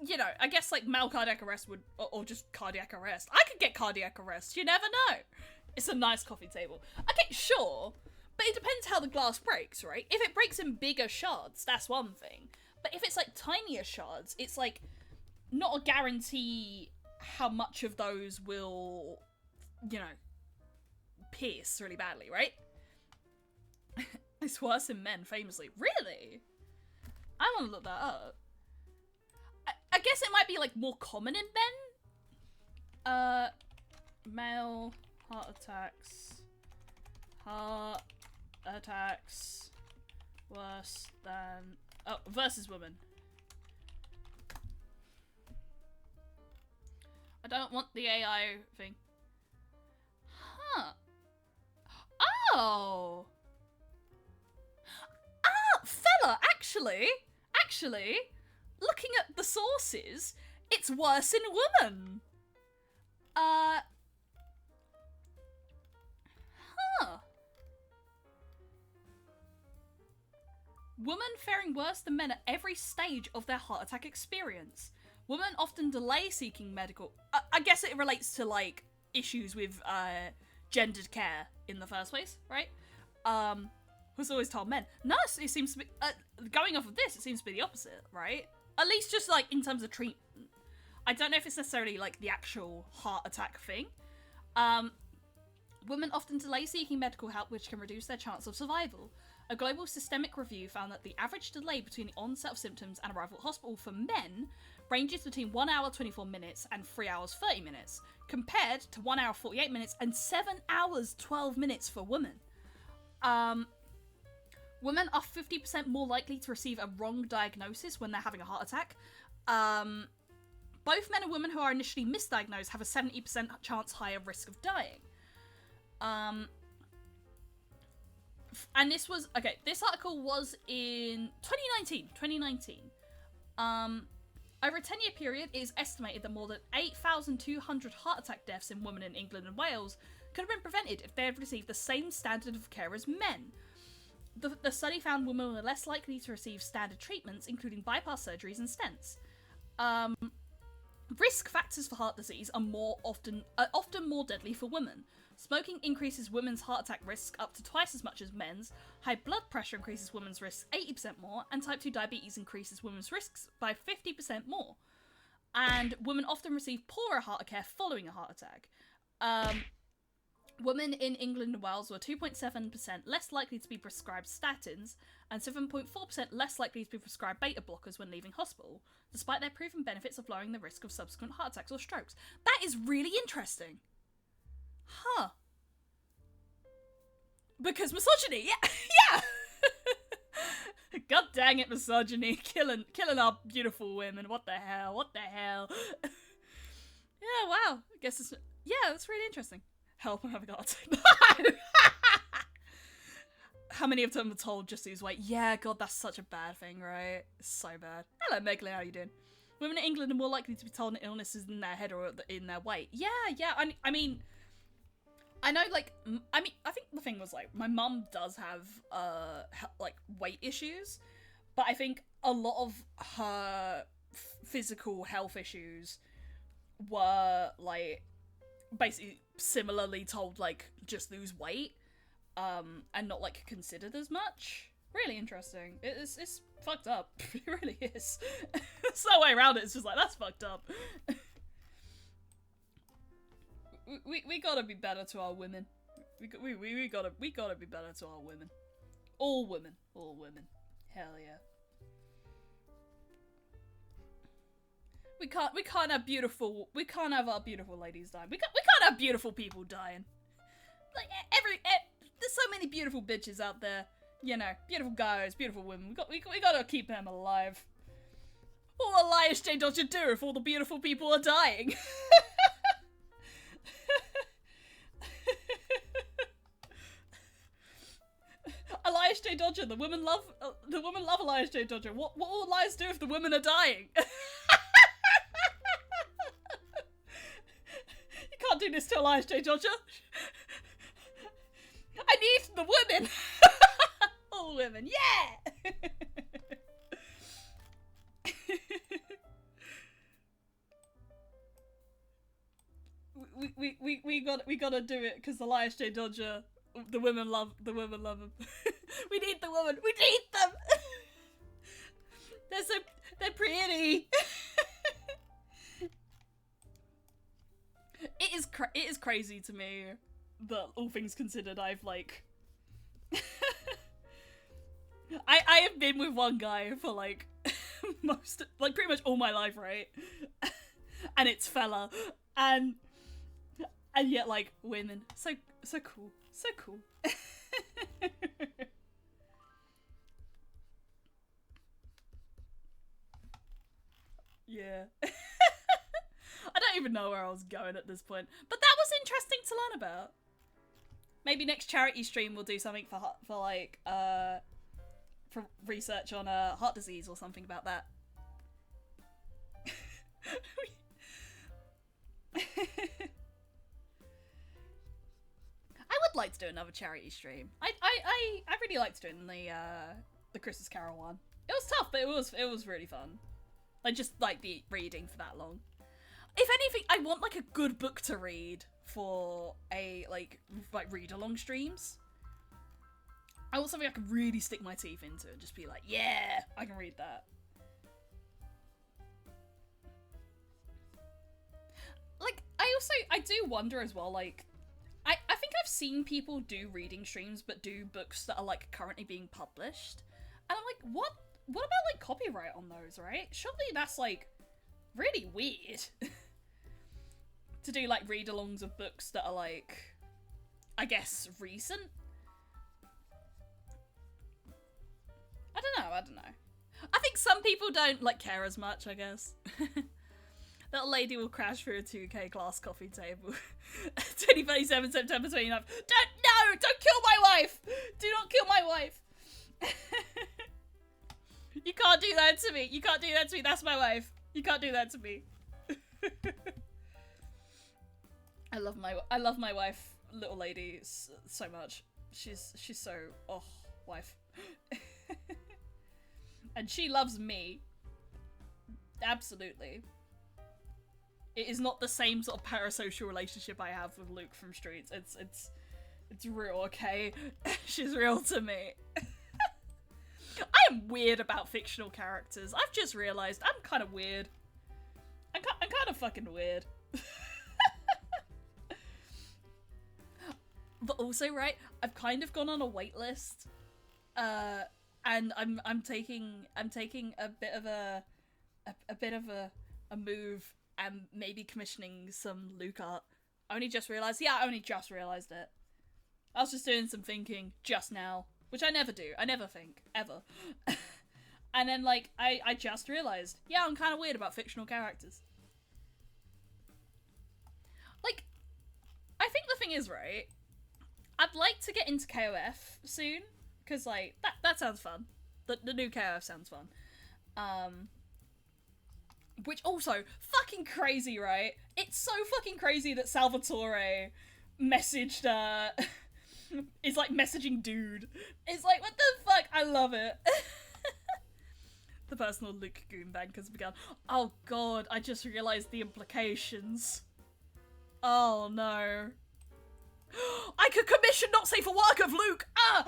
you know, I guess like mild cardiac arrest would, or just cardiac arrest. I could get cardiac arrest, you never know. It's a nice coffee table. Okay, sure, but it depends how the glass breaks, right? If it breaks in bigger shards, that's one thing. But if it's like tinier shards, it's like not a guarantee how much of those will, you know, pierce really badly, right? It's worse in men, famously. Really? I want to look that up. I guess it might be like more common in men. Male heart attacks. Heart attacks worse than... Oh, versus women. I don't want the AI thing. Huh. Oh! Ah, fella, actually, looking at the sources, it's worse in women. Huh. Women faring worse than men at every stage of their heart attack experience. Women often delay seeking medical... I guess it relates to, like, issues with, gendered care in the first place, right? Was always told men. No, it seems to be... going off of this, it seems to be the opposite, right? At least just, like, in terms of treatment. I don't know if it's necessarily, like, the actual heart attack thing. Women often delay seeking medical help, which can reduce their chance of survival. A global systemic review found that the average delay between the onset of symptoms and arrival at hospital for men ranges between 1 hour 24 minutes and 3 hours 30 minutes, compared to 1 hour 48 minutes and 7 hours 12 minutes for women. Women are 50% more likely to receive a wrong diagnosis when they're having a heart attack. Both men and women who are initially misdiagnosed have a 70% chance higher risk of dying. And this was, okay, this article was in 2019. Over a 10-year period, it is estimated that more than 8,200 heart attack deaths in women in England and Wales could have been prevented if they had received the same standard of care as men. The study found women were less likely to receive standard treatments, including bypass surgeries and stents. Risk factors for heart disease are often more deadly for women. Smoking increases women's heart attack risk up to twice as much as men's. High blood pressure increases women's risks 80% more, and type 2 diabetes increases women's risks by 50% more. And women often receive poorer heart care following a heart attack. Women in England and Wales were 2.7% less likely to be prescribed statins and 7.4% less likely to be prescribed beta blockers when leaving hospital, despite their proven benefits of lowering the risk of subsequent heart attacks or strokes. That is really interesting. Huh. Because misogyny, yeah! God dang it, misogyny. Killing our beautiful women. What the hell? Yeah, wow. I guess it's... Yeah, that's really interesting. Help, I'm having a heart attack. How many of them are told just lose weight? Yeah, God, that's such a bad thing, right? It's so bad. Hello, Megley, how you doing? Women in England are more likely to be told illnesses in their head or in their weight. Yeah, I mean... I know, like, I think the thing was, like, my mum does have, like, weight issues, but I think a lot of her physical health issues were, like, basically similarly told, like, just lose weight, and not, like, considered as much. Really interesting. It's fucked up. It really is. There's no way around it. It's just like, that's fucked up. We gotta be better to our women. We gotta be better to our women. All women. Hell yeah. We can't have our beautiful ladies dying. We can't have beautiful people dying. Like there's so many beautiful bitches out there. You know, beautiful guys, beautiful women. We gotta keep them alive. What will Elias J. Dodger do if all the beautiful people are dying? Elias J. Dodger, the women love Elias J. Dodger. What will Elias do if the women are dying? You can't do this to Elias J. Dodger. I need the women. All women, yeah. we gotta do it because Elias J. Dodger. The women love him. We need the women. We need them. They're pretty. It is crazy to me that, all things considered, I've like I have been with one guy for like pretty much all my life, right? And it's fella, and And yet, like, women. So cool. So cool. Yeah. I don't even know where I was going at this point. But that was interesting to learn about. Maybe next charity stream we'll do something for research on heart disease or something about that. I would like to do another charity stream. I really liked doing the Christmas Carol one. It was tough, but it was really fun. Like, just like the reading for that long. If anything, I want like a good book to read for a like read along streams. I want something I can really stick my teeth into and just be like, yeah, I can read that. Like, I do wonder as well, like, I think I've seen people do reading streams but do books that are like currently being published. And I'm like, what about like copyright on those, right? Surely that's like really weird. To do like read-alongs of books that are like, I guess, recent? I don't know. I think some people don't like care as much, I guess. That lady will crash through a 2K glass coffee table. 2037 September 29th. Don't kill my wife! Do not kill my wife! You can't do that to me. You can't do that to me. That's my wife. You can't do that to me. I love my wife, little lady, so much. She's so, oh, wife. And she loves me. Absolutely. It is not the same sort of parasocial relationship I have with Luke from Streets. It's real, okay? She's real to me. I am weird about fictional characters. I've just realised I'm kind of weird. I'm kind of fucking weird. But also, right, I've kind of gone on a wait list, and I'm taking a bit of a move and maybe commissioning some Luke art. I only just realised it. I was just doing some thinking just now, which I never do. I never think ever. And then like I just realised, yeah, I'm kind of weird about fictional characters. Like, I think the thing is, right, I'd like to get into KOF soon, because, like, that sounds fun. The new KOF sounds fun. Which also, fucking crazy, right? It's so fucking crazy that Salvatore messaged, is, like, messaging dude. It's like, what the fuck? I love it. The personal Luke Goon Bank has begun. Oh god, I just realised the implications. Oh no. I could commission not safe for work of Luke! Ah!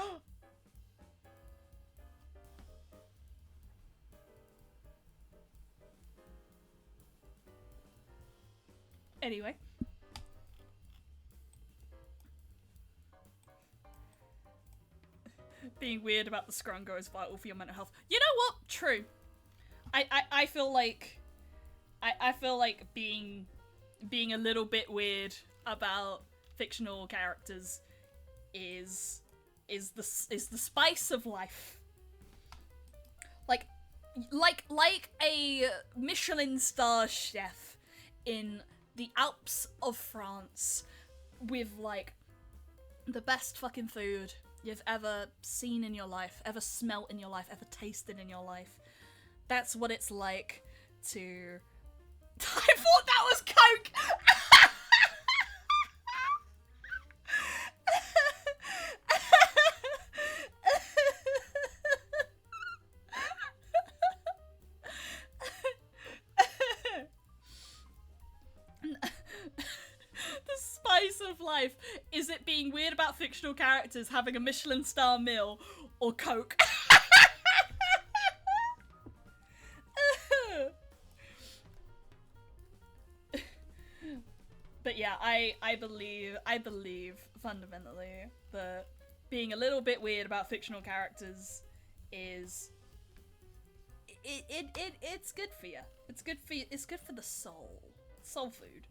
Anyway. Being weird about the scrungo is vital for your mental health. You know what? True. I feel like I feel like being a little bit weird about fictional characters is the spice of life. Like a Michelin star chef in the Alps of France with like the best fucking food you've ever seen in your life, ever smelt in your life, ever tasted in your life. That's what it's like to... I thought that was Coke! The spice of life. Is it being weird about fictional characters, having a Michelin star meal, or Coke? But yeah, I believe fundamentally that being a little bit weird about fictional characters is it's good for you. It's good for the soul. Soul food.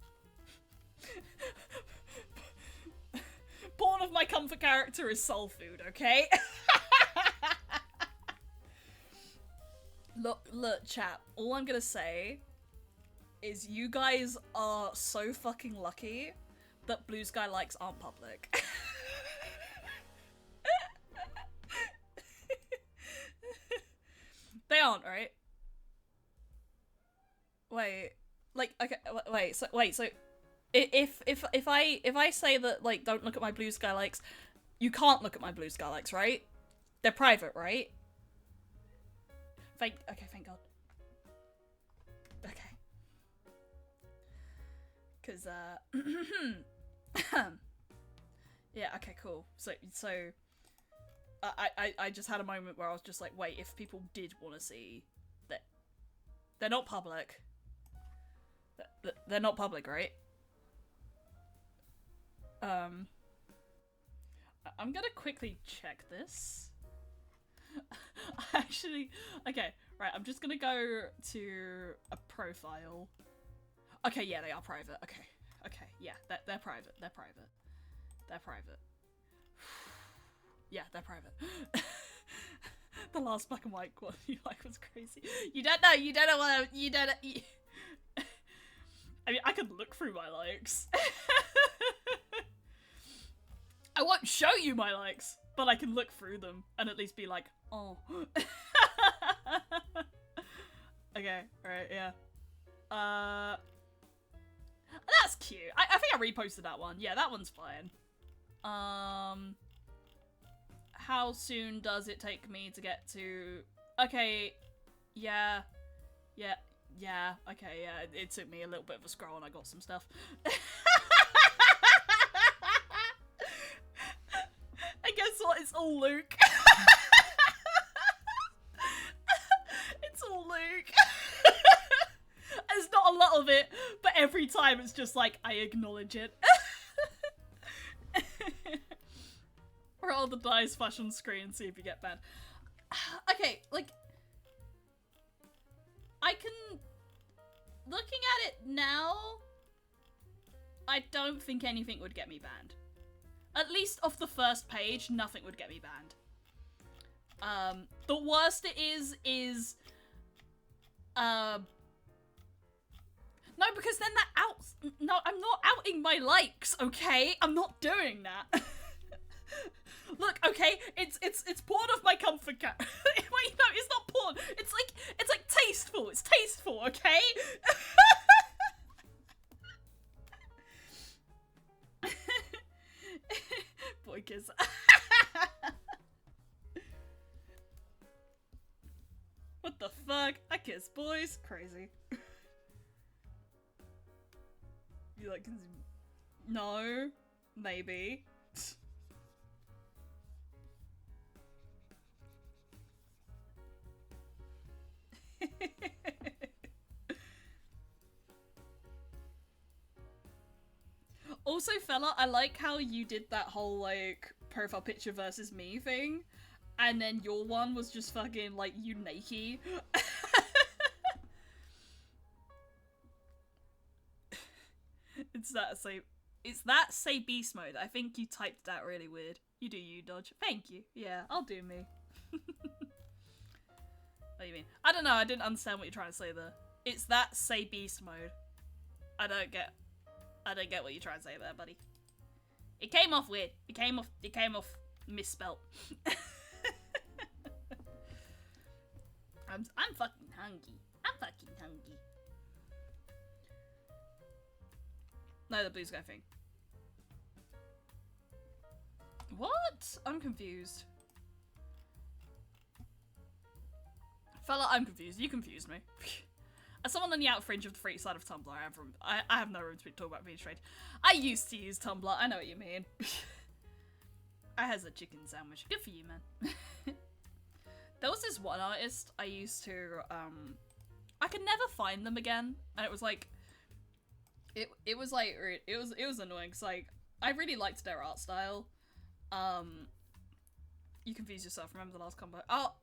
Porn of my comfort character is soul food, okay? Look, chat, all I'm gonna say is you guys are so fucking lucky that Blue Sky likes aren't public. They aren't, right? Wait, like, okay, wait, so if I say that, like, don't look at my Blue Sky likes, you can't look at my Blue Sky likes, right? They're private, right? Thank God. Okay. Cause, yeah, okay, cool. So, I just had a moment where I was just like, wait, if people did want to see that, they're not public. They're not public, right? I'm gonna quickly check this. Actually, okay, right, I'm just gonna go to a profile. Okay, yeah, they are private. Okay, yeah, they're private. They're private. Yeah, they're private. The last black and white one you like was crazy. You don't know what you don't know. I mean, I could look through my likes. I won't show you my likes, but I can look through them and at least be like, oh. Okay, alright, yeah. That's cute. I think I reposted that one. Yeah, that one's fine. How soon does it take me to get to... Okay, yeah, okay, yeah, it took me a little bit of a scroll and I got some stuff. I guess what? It's all Luke. It's all Luke. There's not a lot of it, but every time it's just like, I acknowledge it. Roll the dice, flash on screen, see if you get banned. Okay, like, I can... Looking at it now, I don't think anything would get me banned. At least off the first page, nothing would get me banned. The worst it is... No, because then that outs... No, I'm not outing my likes, okay? I'm not doing that. Look, okay, it's porn of my comfort cat. Wait, no, it's not porn. It's like tasteful. It's tasteful, okay? Boy kiss. What the fuck? I kiss boys? Crazy. You like consume? No, maybe. Also, fella, I like how you did that whole, like, profile picture versus me thing, and then your one was just fucking, like, you naked. It's that say beast mode. I think you typed that really weird. You do you, Dodge. Thank you. Yeah, I'll do me. What do you mean? I don't know, I didn't understand what you're trying to say there. It's that say beast mode. I don't get what you're trying to say there, buddy. It came off weird. It came off misspelt. I'm fucking hungry. No, the blue sky thing. What? I'm confused. Fella, I'm confused. You confused me. As someone on the out fringe of the freak side of Tumblr, I have no room to talk about being straight. I used to use Tumblr. I know what you mean. I has a chicken sandwich. Good for you, man. There was this one artist I used to, I could never find them again, and it was like, it was annoying, cause like, I really liked their art style. You confused yourself, remember the last combo? Oh!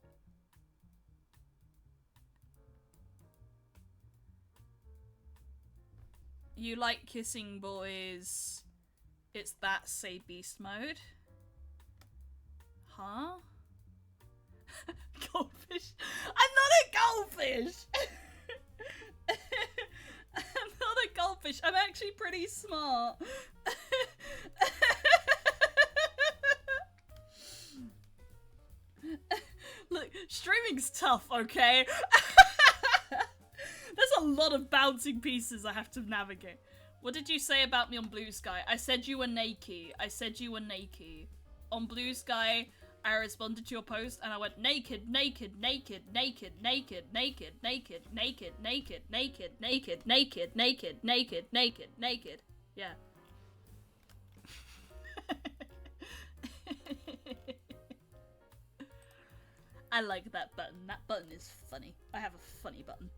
You like kissing boys It's that say beast mode. Huh? Goldfish? I'm not a goldfish! I'm not a goldfish. I'm actually pretty smart. Look, streaming's tough, okay? There's a lot of bouncing pieces I have to navigate. What did you say about me on Blue Sky? I said you were naked. I said you were naked. On Blue Sky, I responded to your post and I went naked, naked, naked, naked, naked, naked, naked, naked, naked, naked, naked, naked, naked, naked, naked, naked. Yeah. I like that button. That button is funny. I have a funny button.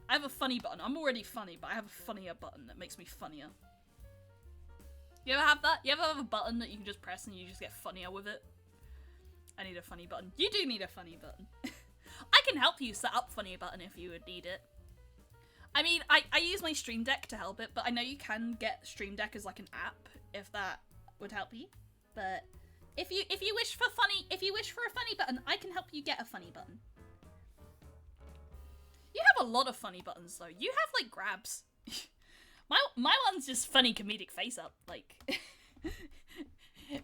I have a funny button. I'm already funny, but I have a funnier button that makes me funnier. You ever have that? You ever have a button that you can just press and you just get funnier with it? I need a funny button. You do need a funny button. I can help you set up funny button if you would need it. I mean, I use my Stream Deck to help it, but I know you can get Stream Deck as like an app if that would help you. But if you wish for a funny button, I can help you get a funny button. You have a lot of funny buttons though. You have like grabs. My one's just funny comedic face up. Like it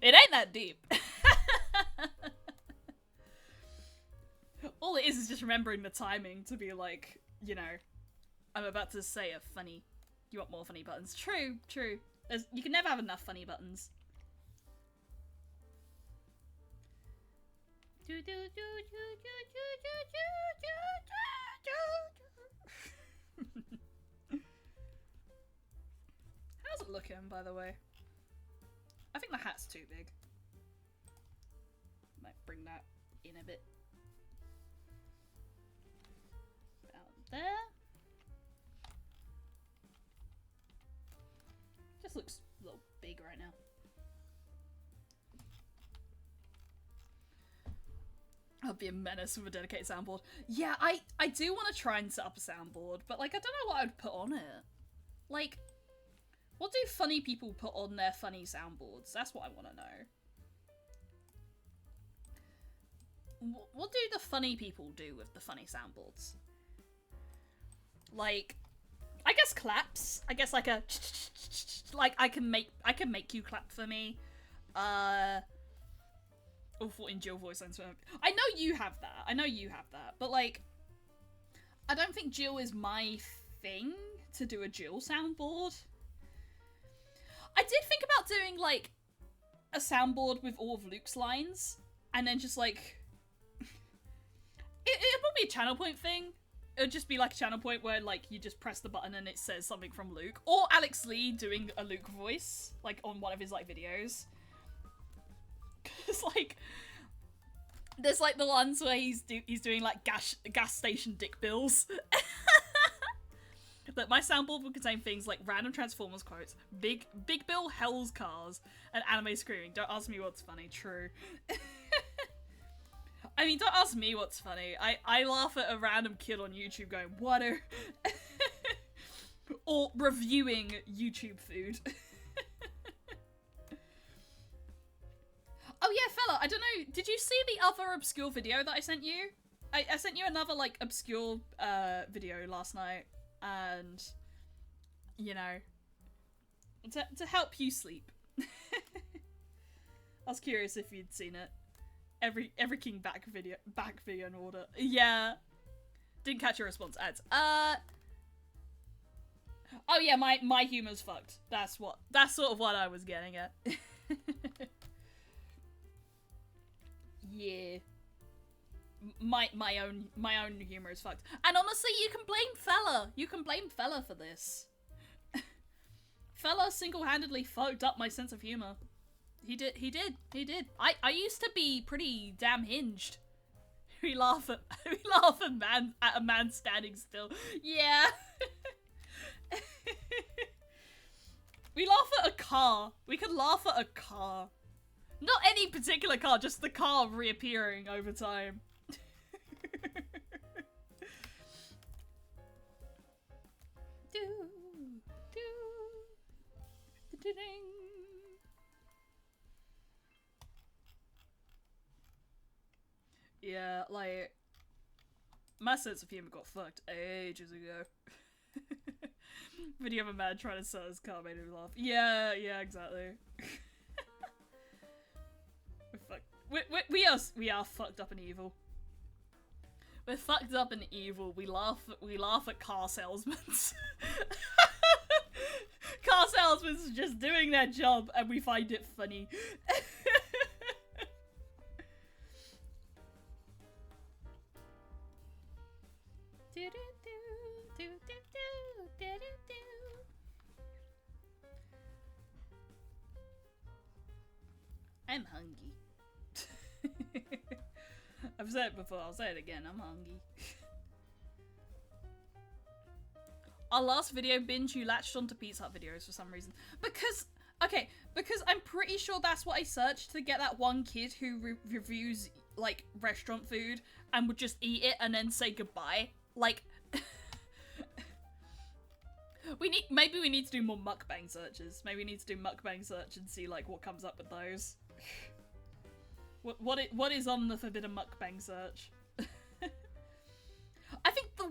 ain't that deep. All it is just remembering the timing to be like, you know, I'm about to say a funny. You want more funny buttons? True, true. You can never have enough funny buttons. How's it looking, by the way? I think the hat's too big. Might bring that in a bit. About there. Just looks a little big right now. I'll be a menace with a dedicated soundboard. Yeah, I do want to try and set up a soundboard, but like I don't know what I'd put on it. Like, what do funny people put on their funny soundboards? That's what I want to know. What do the funny people do with the funny soundboards? Like, I guess claps. I guess like a like I can make you clap for me. Awful in Jill voice. I know you have that. I know you have that. But like, I don't think Jill is my thing to do a Jill soundboard. I did think about doing like a soundboard with all of Luke's lines, and then just like it'd probably be a channel point thing. It would just be like a channel point where like you just press the button and it says something from Luke, or Alex Lee doing a Luke voice like on one of his like videos. Cause like there's like the ones where he's doing like gas station dick bills. But my soundboard would contain things like random Transformers quotes, Big Bill Hell's cars, and anime screaming. Don't ask me what's funny. True. I mean, don't ask me what's funny. I laugh at a random kid on YouTube going, "What are?" or reviewing YouTube food. Oh yeah, fella, I don't know, did you see the other obscure video that I sent you? I sent you another, like, obscure video last night, and, you know, to help you sleep. I was curious if you'd seen it. Every King back video in order. Yeah. Didn't catch your response, ads. Oh yeah, my humor's fucked. That's sort of what I was getting at. Yeah. My own humor is fucked. And honestly, you can blame Fella. You can blame Fella for this. Fella single-handedly fucked up my sense of humor. He did. I used to be pretty damn hinged. We laugh at a man standing still. Yeah. We laugh at a car. We could laugh at a car. Not any particular car, just the car reappearing over time. My sense of humor got fucked ages ago. Video of a man trying to sell his car made me laugh. Yeah, exactly. We are fucked up and evil. We're fucked up and evil. We laugh at car salesmen. Car salesmen just doing their job, and we find it funny. I'm hungry. I've said it before, I'll say it again, I'm hungry. Our last video binge, you latched onto Pizza Hut videos for some reason. Because I'm pretty sure that's what I searched to get that one kid who reviews, like, restaurant food and would just eat it and then say goodbye. Like, maybe we need to do more mukbang searches. Maybe we need to do mukbang search and see, like, what comes up with those. What is on the forbidden mukbang search? I think the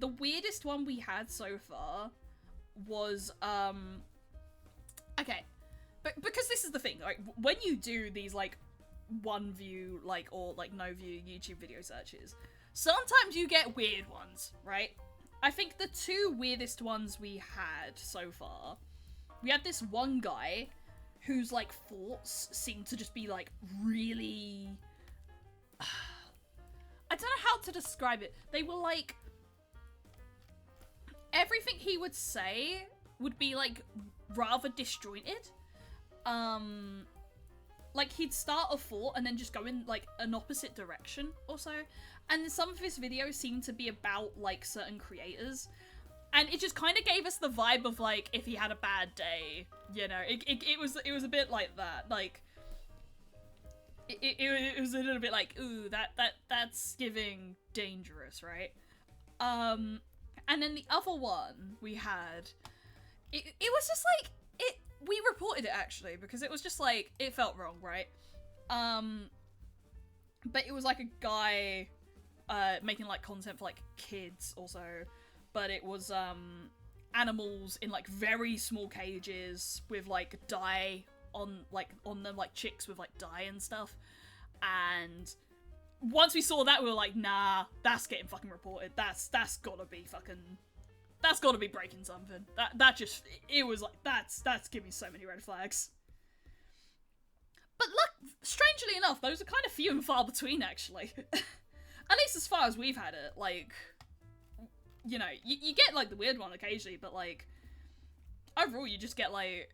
weirdest one we had so far was, because this is the thing, like, when you do these, like, one view, like, or, like, no view YouTube video searches, sometimes you get weird ones, right? I think the two weirdest ones we had so far, we had this one guy whose, like, thoughts seem to just be, like, really... I don't know how to describe it. They were, like... Everything he would say would be, like, rather disjointed. Like, he'd start a thought and then just go in, like, an opposite direction or so. And some of his videos seemed to be about, like, certain creators. And it just kind of gave us the vibe of, like, if he had a bad day, you know, it was a bit like that, like, it was a little bit like, ooh, that's giving dangerous, right? And then the other one we had, it was just like, we reported it actually, because it was just like, it felt wrong, right? But it was like a guy, making, like, content for, like, kids also. But it was, animals in, like, very small cages with, like, dye on them, like, chicks with, like, dye and stuff. And once we saw that, we were like, nah, that's getting fucking reported. That's gotta be fucking... That's gotta be breaking something. That just... It was like, that's giving me so many red flags. But look, strangely enough, those are kind of few and far between, actually. At least as far as we've had it, like... You know, you get, like, the weird one occasionally, but, like, overall you just get, like,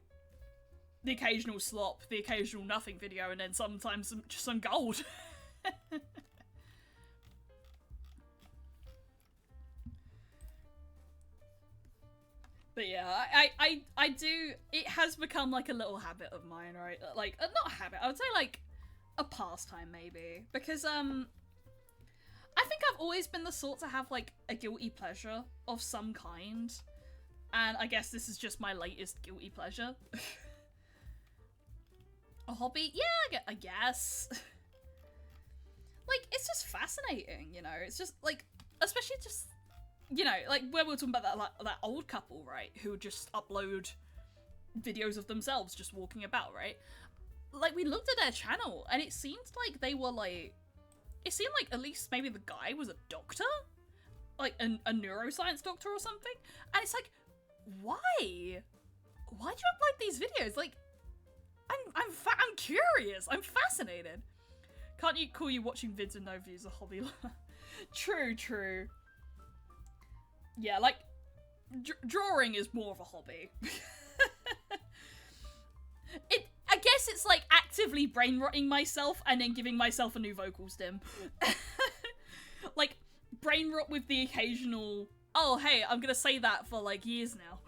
the occasional slop, the occasional nothing video, and then sometimes just some gold. But yeah, I do, it has become, like, a little habit of mine, right? Like, not a habit, I would say, like, a pastime, maybe. Because, I think I've always been the sort to have, like, a guilty pleasure of some kind. And I guess this is just my latest guilty pleasure. A hobby? Yeah, I guess. Like, it's just fascinating, you know? It's just, like, especially just, you know, like, where we were talking about that old couple, right? Who would just upload videos of themselves just walking about, right? Like, we looked at their channel, and it seemed like they were, like... It seemed like at least maybe the guy was a doctor? Like, a neuroscience doctor or something? And it's like, why? Why'd you upload these videos? Like, I'm curious. I'm fascinated. Can't you call you watching vids and no views a hobby? True. Yeah, like, drawing is more of a hobby. I guess it's like actively brain rotting myself and then giving myself a new vocal stim. Like, brain rot with the occasional, oh hey, I'm gonna say that for like years now.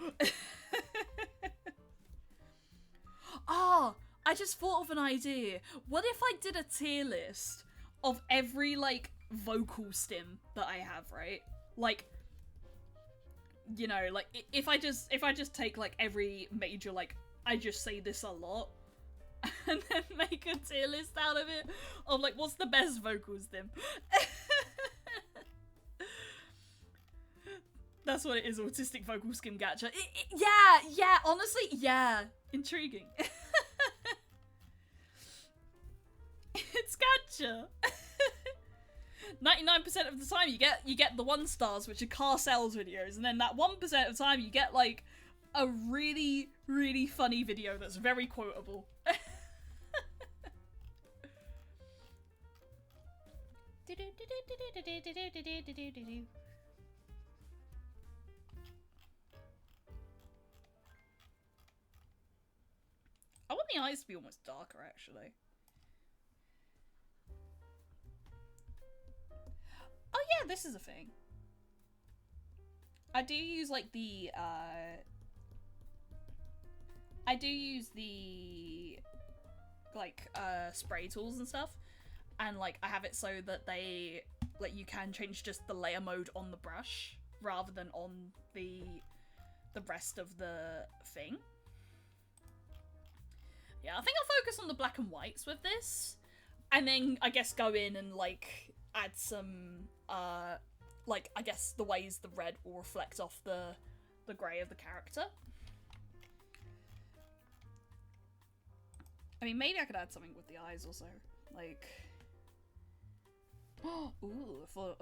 Oh, I just thought of an idea. What if I did a tier list of every, like, vocal stim that I have, right? Like, you know, like, if I just take, like, every major, like, I just say this a lot, and then make a tier list out of it of, like, what's the best vocal stim? That's what it is, autistic vocal skim gacha. Yeah, honestly, yeah. Intriguing. It's gacha. 99% of the time you get the 1 stars, which are car sales videos, and then that 1% of the time you get like a really, really funny video that's very quotable. I want the eyes to be almost darker, actually. Oh yeah, this is a thing. I do use like the I do use the like spray tools and stuff, and like I have it so that they like you can change just the layer mode on the brush rather than on the rest of the thing. Yeah, I think I'll focus on the black and whites with this, and then I guess go in and like add some like I guess the ways the red will reflect off the grey of the character. I mean, maybe I could add something with the eyes also, like ooh, a foot.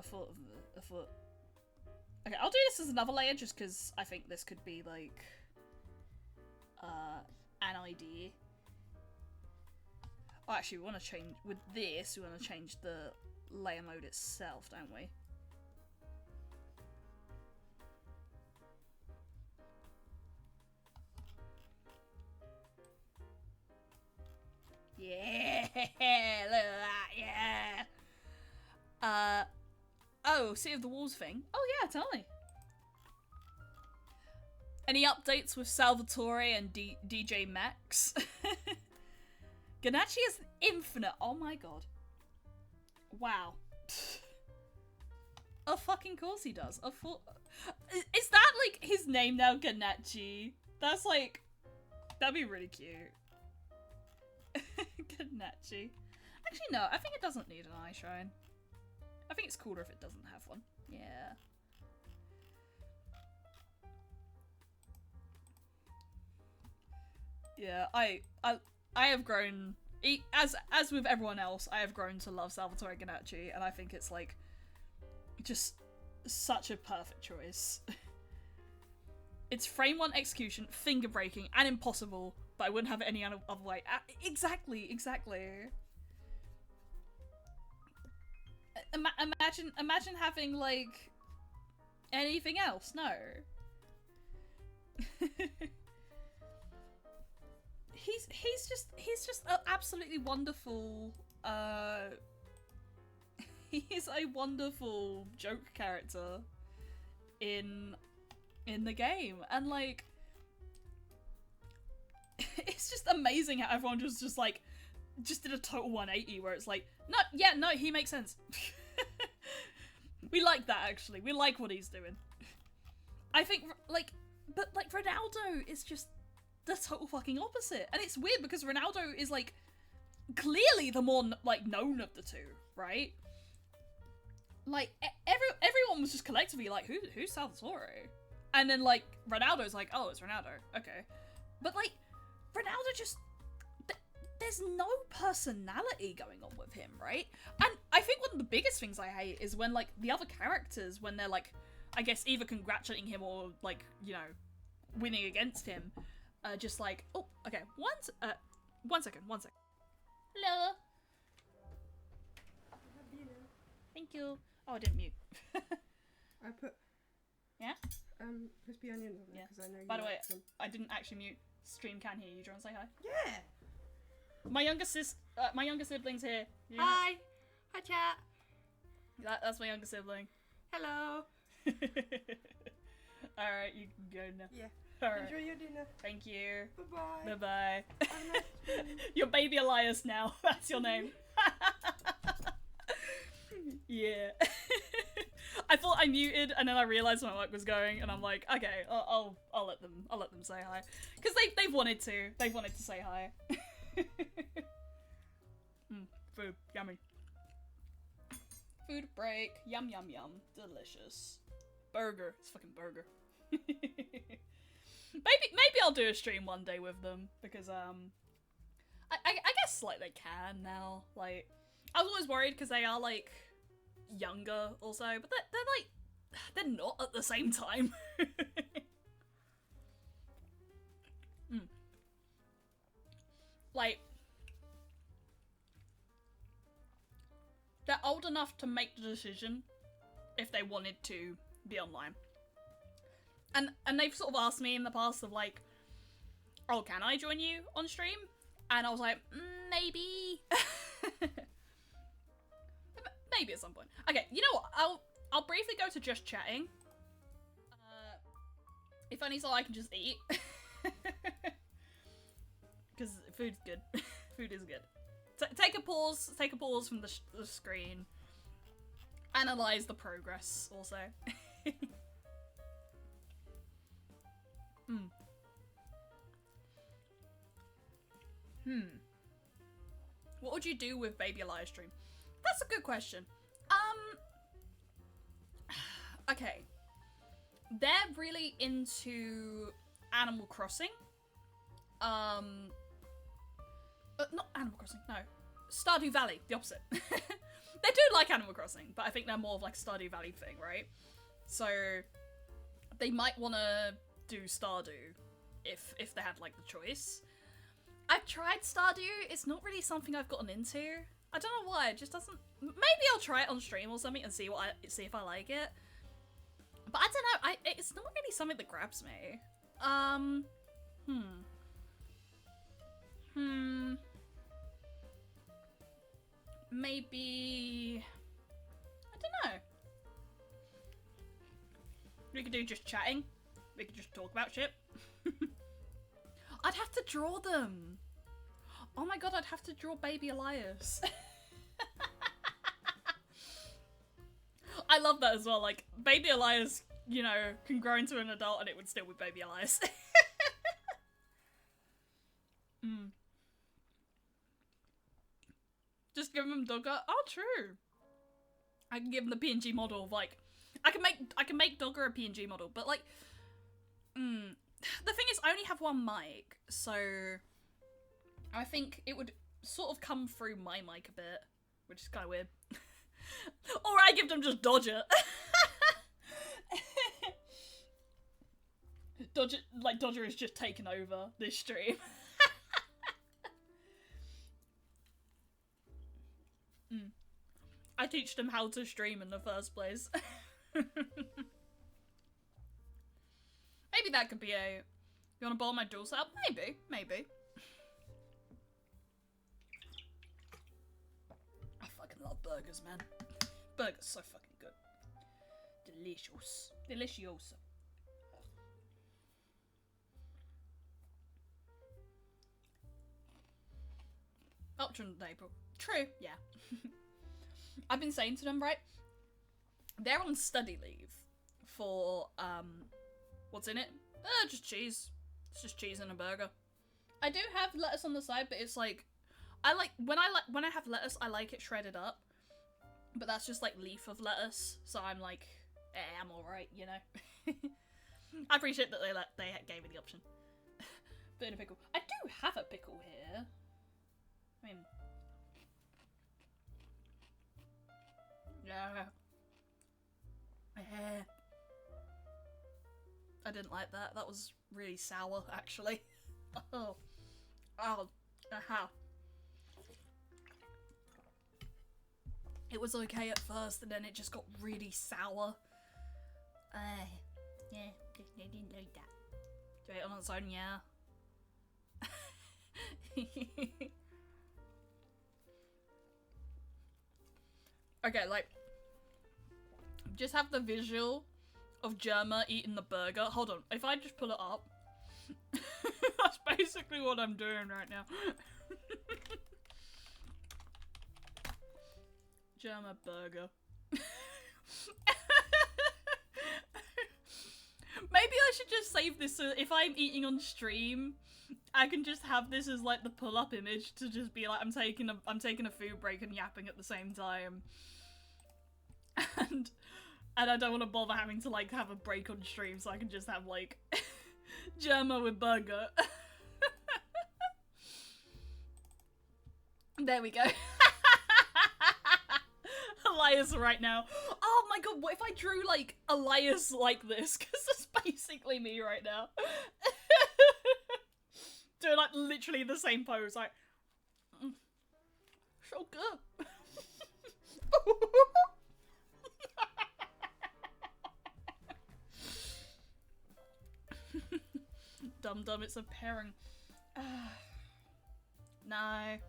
Okay, I'll do this as another layer just because I think this could be like an idea. Oh, actually, we want to change with this. We want to change the layer mode itself, don't we? Yeah, look at that, yeah. Oh, Sea of the Wolves thing. Oh yeah, tell me. Any updates with Salvatore and DJ Max? Ganachi is infinite. Oh my god. Wow. Oh, fucking course he does. Is that like his name now, Ganachi? That's like, that'd be really cute. Ganachi. Actually, no, I think it doesn't need an eye shrine. I think it's cooler if it doesn't have one. Yeah. Yeah, I have grown, as with everyone else, I have grown to love Salvatore Ganachi, and I think it's like just such a perfect choice. It's frame 1 execution, finger breaking, and impossible, but I wouldn't have it any other way. Exactly. Imagine having like anything else. No. He's just an absolutely wonderful he's a wonderful joke character in the game, and like it's just amazing how everyone just like just did a total 180 where it's like no, he makes sense. We like that, actually. We like what he's doing. I think but Ronaldo is just the total fucking opposite, and it's weird because Ronaldo is like clearly the more like known of the two, right? Like everyone was just collectively like, who's Salvatore? And then like Ronaldo's like, oh, it's Ronaldo, okay. But like Ronaldo just there's no personality going on with him, right? And I think one of the biggest things I hate is when like the other characters, when they're like, I guess either congratulating him or like, you know, winning against him, just like, oh, okay, one second. Hello. Thank you. Oh, I didn't mute. I put crispy onions on there because I know you. By the way, like them. I didn't actually mute. Stream can hear you. Do you want to say hi? Yeah. My younger sibling's here. Hi. Hi, chat. That's my younger sibling. Hello. Alright, you can go now. Yeah. Alright. Enjoy your dinner. Thank you. Bye-bye. Bye-bye. Nice You're Baby Elias now. That's your name. Yeah. I thought I muted and then I realized my mic was going and I'm like, okay, I'll let them say hi. Because they've wanted to. They've wanted to say hi. Food. Yummy. Food break. Yum, yum, yum. Delicious. Burger. It's fucking burger. Maybe I'll do a stream one day with them because I guess like they can now. Like I was always worried because they are like younger also, but they're like they're not at the same time. Like they're old enough to make the decision if they wanted to be online. And they've sort of asked me in the past of like, oh, can I join you on stream? And I was like, maybe. Maybe at some point. Okay, you know what? I'll briefly go to just chatting. If only so I can just eat. Because food's good. Food is good. Take a pause from the screen. Analyze the progress also. What would you do with Baby Elias stream? That's a good question. Okay. They're really into Animal Crossing. Not Animal Crossing, no. Stardew Valley, the opposite. They do like Animal Crossing, but I think they're more of like Stardew Valley thing, right? So they might want to do Stardew if they had like the choice. I've tried Stardew. It's not really something I've gotten into. I don't know why. It just doesn't. Maybe I'll try it on stream or something and see if I like it. But I don't know. It's not really something that grabs me. Maybe I don't know. We could do just chatting. We could just talk about shit. I'd have to draw them. Oh my god, I'd have to draw Baby Elias. I love that as well. Like, Baby Elias, you know, can grow into an adult and it would still be Baby Elias. Just give him Dogger. Oh, true. I can give him the PNG model of, like, I can make Dogger a PNG model, but like, the thing is, I only have one mic, so I think it would sort of come through my mic a bit, which is kind of weird. Or I give them just Dodger. Dodger is just taken over this stream. I teach them how to stream in the first place. Maybe that could be a... You wanna borrow my dual setup? Maybe. I fucking love burgers, man. Burgers so fucking good. Delicious. Delicioso. Up to April. True, yeah. I've been saying to them, right? They're on study leave for, what's in it? Just cheese. It's just cheese and a burger. I do have lettuce on the side, but it's like, when I have lettuce, I like it shredded up. But that's just like leaf of lettuce, so I'm like, I'm alright, you know? I appreciate that they gave me the option. Bit in a pickle. I do have a pickle here. I mean... Yeah. I didn't like that. That was really sour, actually. Oh. Aha. It was okay at first, and then it just got really sour. Yeah, I didn't like that. Do it on its own, yeah. Okay, like, just have the visual of Germa eating the burger. Hold on, if I just pull it up, that's basically what I'm doing right now. Germa burger. Maybe I should just save this so if I'm eating on stream, I can just have this as like the pull-up image to just be like I'm taking a food break and yapping at the same time. And And I don't want to bother having to, like, have a break on stream, so I can just have, like, Germa with burger. There we go. Elias right now. Oh my god, what if I drew, like, Elias like this? Because that's basically me right now. Doing, like, literally the same pose, like... So good. Dum dum, it's a pairing. No. I'm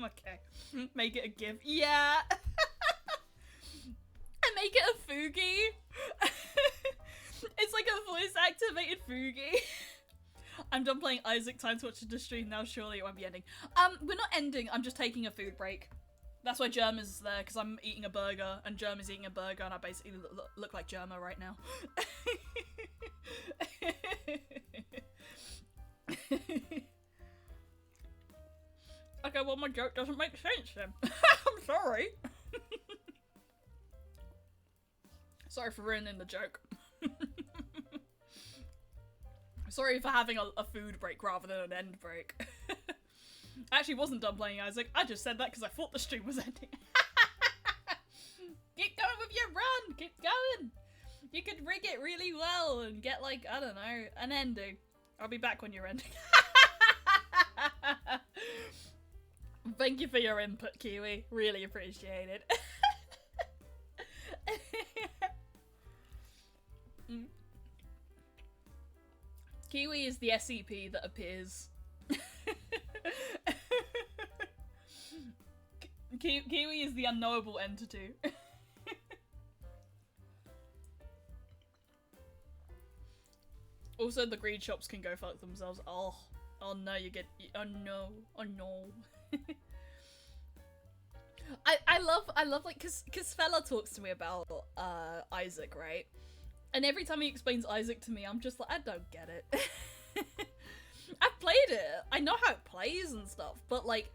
okay. Make it a GIF. Yeah. I make it a Fugi. It's like a voice activated Fugi. I'm done playing Isaac. Time to watch the stream now. Surely it won't be ending. We're not ending. I'm just taking a food break. That's why Germ is there, because I'm eating a burger, and Germ is eating a burger, and I basically look like Germa right now. Okay, well my joke doesn't make sense then. I'm sorry. Sorry for ruining the joke. Sorry for having a food break rather than an end break. I actually wasn't done playing Isaac. I just said that because I thought the stream was ending. Keep going with your run. Keep going. You could rig it really well and get, like, I don't know, an ending. I'll be back when you're ending. Thank you for your input, Kiwi. Really appreciate it. Kiwi is the SCP that appears. Kiwi is the unknowable entity. Also, the greed shops can go fuck themselves. Oh no, you get. Oh no, oh no. I love like, cause Fella talks to me about Isaac, right? And every time he explains Isaac to me, I'm just like, I don't get it. I've played it. I know how it plays and stuff, but like,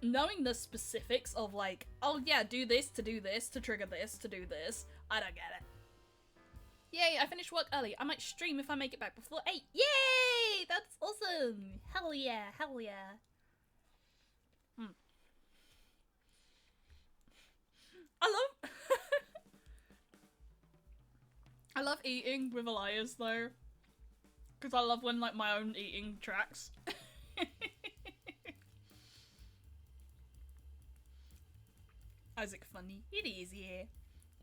knowing the specifics of like, oh yeah, do this, to trigger this, to do this, I don't get it. Yay, I finished work early. I might stream if I make it back before 8. Yay! That's awesome! Hell yeah, hell yeah. I love eating with Elias though. Because I love when like my own eating tracks. Isaac funny. It is, yeah.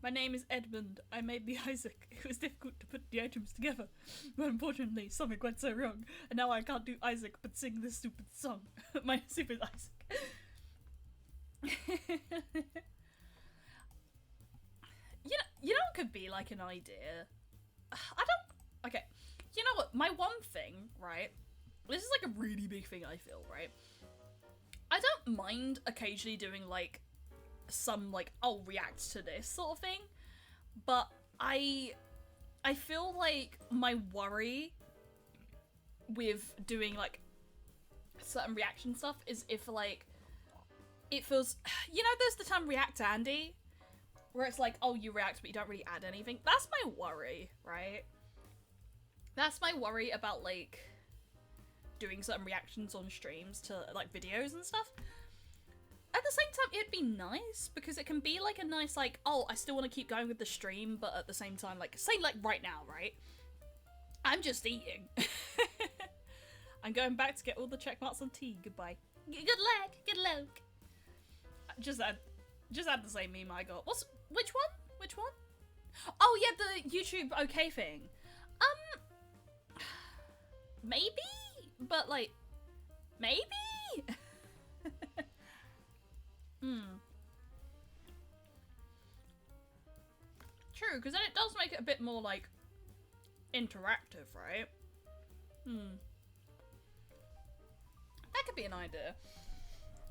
My name is Edmund. I made the Isaac. It was difficult to put the items together. But unfortunately, something went so wrong. And now I can't do Isaac but sing this stupid song. My stupid Isaac. You know what could be like an idea? Okay. You know what? My one thing, right? This is like a really big thing I feel, right? I don't mind occasionally doing like some like, I'll react to this sort of thing, but I feel like my worry with doing like certain reaction stuff is if like it feels, you know, there's the term react Andy, where it's like, oh, you react but you don't really add anything. That's my worry, right? That's my worry about like doing certain reactions on streams to like videos and stuff. At the same time, it'd be nice because it can be like a nice like, oh, I still want to keep going with the stream, but at the same time, like, say like right now, right? I'm just eating. I'm going back to get all the check marks on T. Goodbye. Good luck. Good luck. Just add the same meme I got. Which one? Which one? Oh yeah, the YouTube okay thing. Maybe, but like, maybe. True, because then it does make it a bit more, like, interactive, right? That could be an idea.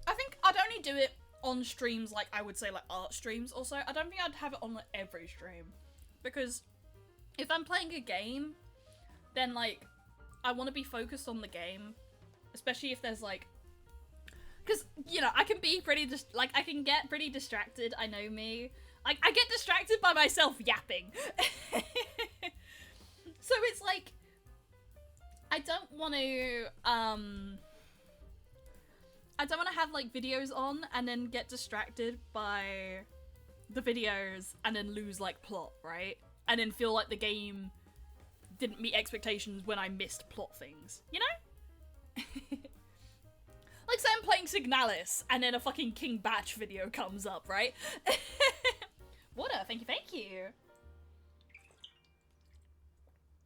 I think I'd only do it on streams, like, I would say, like, art streams also. I don't think I'd have it on, like, every stream. Because if I'm playing a game, then, like, I want to be focused on the game. Especially if there's, like, because, you know, I can be pretty, I can get pretty distracted, I know me. I get distracted by myself yapping. So it's like, I don't want to have like videos on and then get distracted by the videos and then lose like plot, right? And then feel like the game didn't meet expectations when I missed plot things, you know? Like say I'm playing Signalis and then a fucking King Batch video comes up, right? Water, thank you.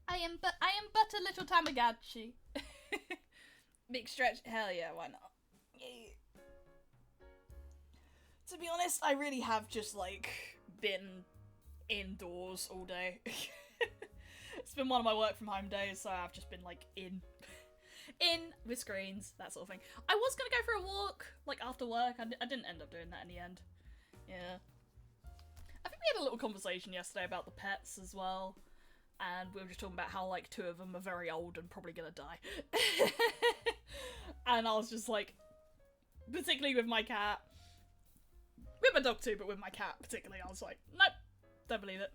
I am but a little Tamagotchi. Big stretch, hell yeah, why not? Yay. To be honest, I really have just like been indoors all day. It's been one of my work from home days, so I've just been like in with screens, that sort of thing. I was gonna go for a walk like after work. I didn't end up doing that in the end. Yeah. I think we had a little conversation yesterday about the pets as well. And we were just talking about how, like, 2 of them are very old and probably gonna die. And I was just like, particularly with my cat. With my dog too, but with my cat particularly, I was like, nope, don't believe it.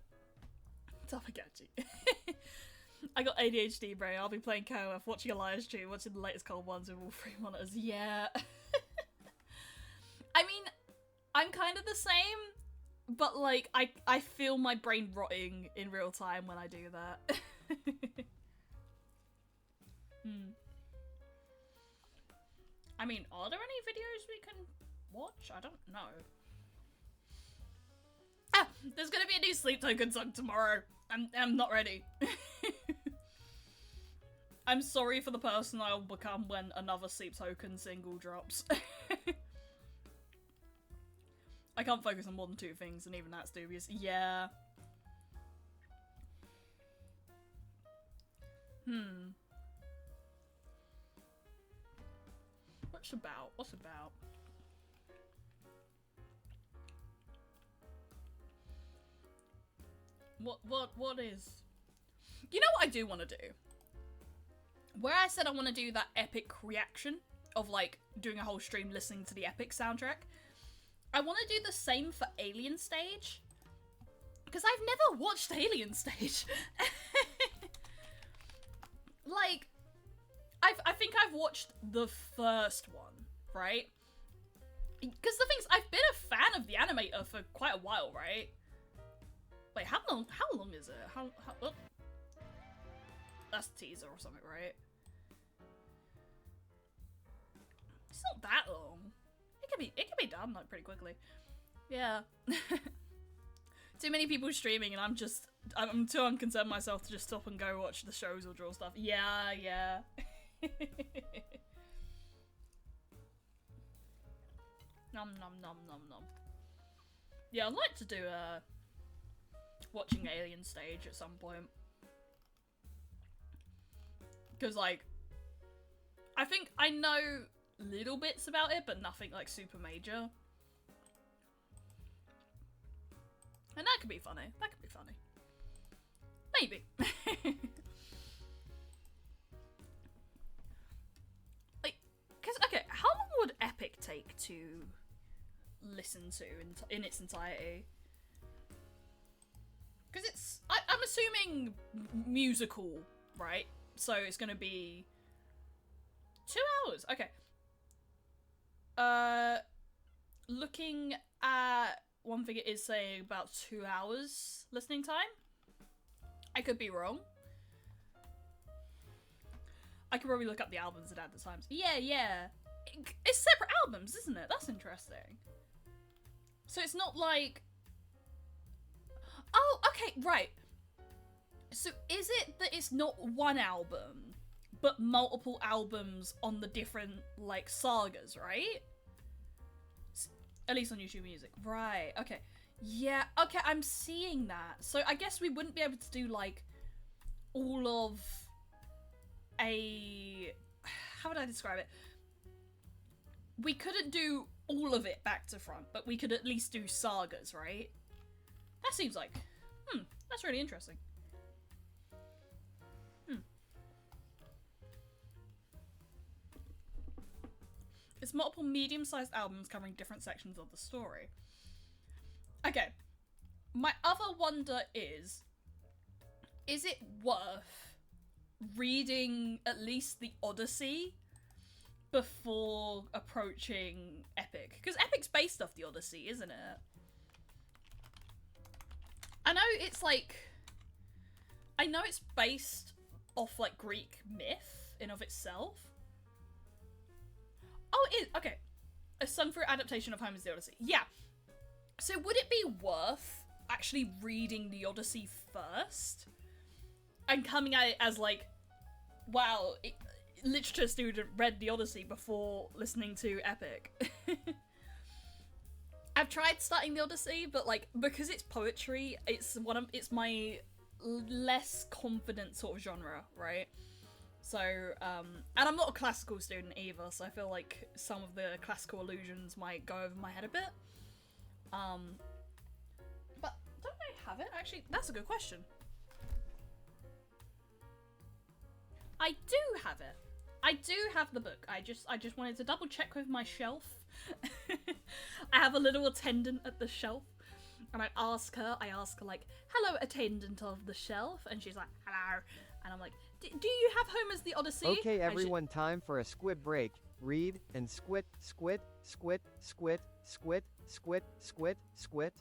Tamagotchi. I got ADHD, bro. I'll be playing co-op, watching a live stream, watching the latest cold ones with all 3 monitors. Yeah. I mean, I'm kind of the same. But, like, I feel my brain rotting in real time when I do that. I mean, are there any videos we can watch? I don't know. Ah! There's gonna be a new Sleep Token song tomorrow. I'm not ready. I'm sorry for the person I'll become when another Sleep Token single drops. I can't focus on more than 2 things, and even that's dubious. Yeah. What's about? What is? You know what I do want to do? Where I said I want to do that epic reaction of, like, doing a whole stream listening to the epic soundtrack. I want to do the same for Alien Stage, because I've never watched Alien Stage. Like, I think I've watched the first one, right? Because the thing's, I've been a fan of the animator for quite a while, right? Wait, how long is it? Oh. That's a teaser or something, right? It's not that long. It can be done like pretty quickly. Yeah. Too many people streaming and I'm too unconcerned myself to just stop and go watch the shows or draw stuff. Yeah. Nom nom nom nom nom. Yeah, I'd like to do watching Alien Stage at some point. Because, like, I think I know little bits about it, but nothing, like, super major. And that could be funny. Maybe. Like, because, okay, how long would Epic take to listen to in its entirety? Because it's, I'm assuming musical, right? So it's gonna be 2 hours. Okay. Looking at one thing, it is saying about 2 hours listening time. I could be wrong. I could probably look up the albums and add the times. Yeah. It's separate albums, isn't it? That's interesting. So it's not like... Oh, okay, right. So is it that it's not one album, but multiple albums on the different, like, sagas, right? At least on YouTube Music. Right, okay. Yeah, okay, I'm seeing that. So I guess we wouldn't be able to do, like, all of a... How would I describe it? We couldn't do all of it back to front, but we could at least do sagas, right? That seems like... that's really interesting. It's multiple medium-sized albums covering different sections of the story. Okay. my other wonder is it worth reading at least the Odyssey before approaching Epic? Because Epic's based off the Odyssey, isn't it? I know it's like... I know it's based off, like, Greek myth in of itself. Oh, it is. Okay. A sung-through adaptation of Homer's The Odyssey. Yeah. So would it be worth actually reading the Odyssey first? And coming at it as, like, wow, literature student read the Odyssey before listening to Epic. I've tried starting the Odyssey, but, like, because it's poetry, it's my less confident sort of genre, right? So, and I'm not a classical student either, so I feel like some of the classical allusions might go over my head a bit. But don't I have it? Actually, that's a good question. I do have it. I do have the book. I just wanted to double check with my shelf. I have a little attendant at the shelf, and I ask her like, hello attendant of the shelf, and she's like, hello, and I'm like, do you have Homer's The Odyssey? Okay everyone, time for a squid break. Read and squit, squit, squit, squit, squit, squit, squit, squit.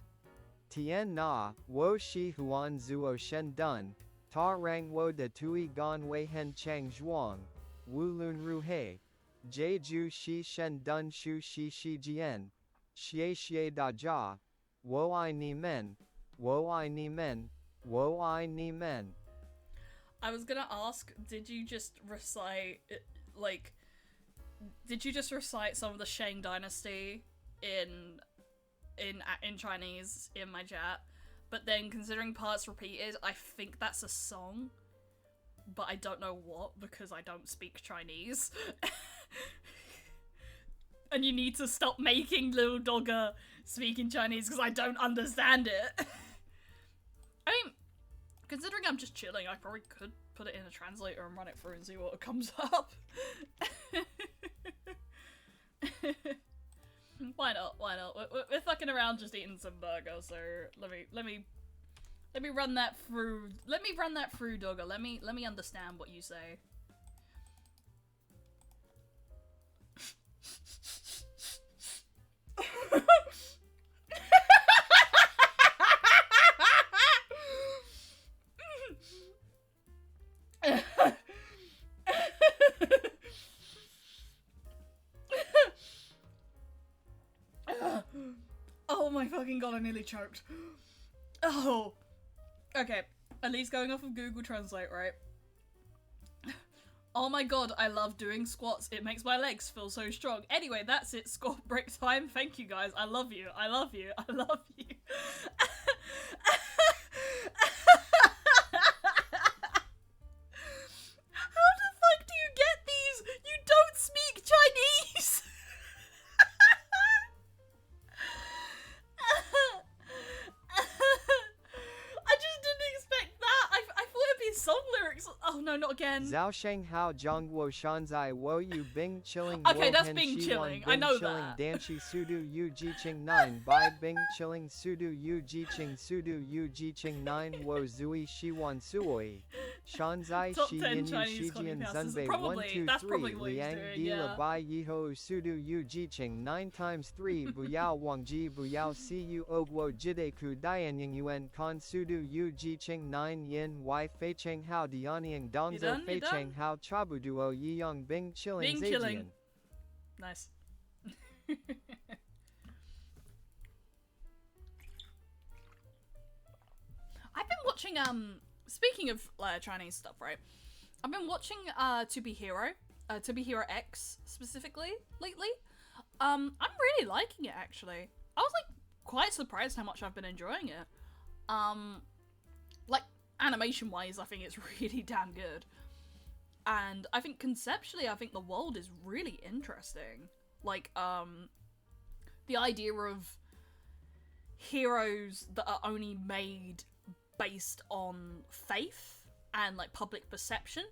Tien na, wo shi huan zuo shen dun. Ta rang wo de tui gan wei hen chang zhuang. Wu lun ru hei. Jie ju shi shen dun shu shi shi jian. Xie xie da jia. Wo I ni men. Wo I ni men. Wo I ni men. I was gonna ask, did you just recite, like, some of the Shang Dynasty in Chinese in my chat? But then, considering parts repeated, I think that's a song, but I don't know what, because I don't speak Chinese. And you need to stop making Little Dogger speak in Chinese, because I don't understand it. I mean, considering I'm just chilling, I probably could put it in a translator and run it through and see what comes up. Why not? Why not? We're fucking around just eating some burger, so let me run that through. Let me run that through, Dogger. Let me understand what you say. Oh my fucking god, I nearly choked. Oh. Okay, at least going off of Google Translate, right? Oh my god, I love doing squats. It makes my legs feel so strong. Anyway, that's it. Squat break time. Thank you guys. I love you. I love you. I love you. How the fuck do you get these? You don't speak Chinese. I just didn't expect that. I thought it'd be song lyrics. Oh no, not again. Zhao Sheng Hao Zhang Wo Shanzai Wo Yu Bing Chilling. Okay, Wo that's Hen Bing Shi Chilling. Wan I know Bing Chilling that. Danshi Sudu Yu Ji Ching 9 Bai Bing Chilling Sudu Yu Ji Ching Sudu Yu Ji Ching 9 Wo Zui Shi Wan Suoi. Shanzai Top Shi 10 Yin Yu Chinese Shi coffee Jian houses. Zunbei Probably, 1 2 that's 3 probably what he's Liang doing, Di yeah. La Bai Yiho Sudu Yu Ji Ching 9 times 3 Buyao Wang Ji Buyao Si Yu Ogwo Jide Ku Dian Ying Yuan Kan Sudu Yu Ji Ching 9 Yin Y Fei Cheng Hao Dianying Dongzo done? Fei You done? Cheng Hao Chabu Duo Yi Young Bing Chilling Bing Chilling. Zaijian. Nice. I've been watching, speaking of Chinese stuff, right? I've been watching To Be Hero X specifically lately. I'm really liking it actually. I was like quite surprised how much I've been enjoying it. Like animation wise, I think it's really damn good. And I think conceptually, I think the world is really interesting. Like, the idea of heroes that are only made based on faith and, like, public perception,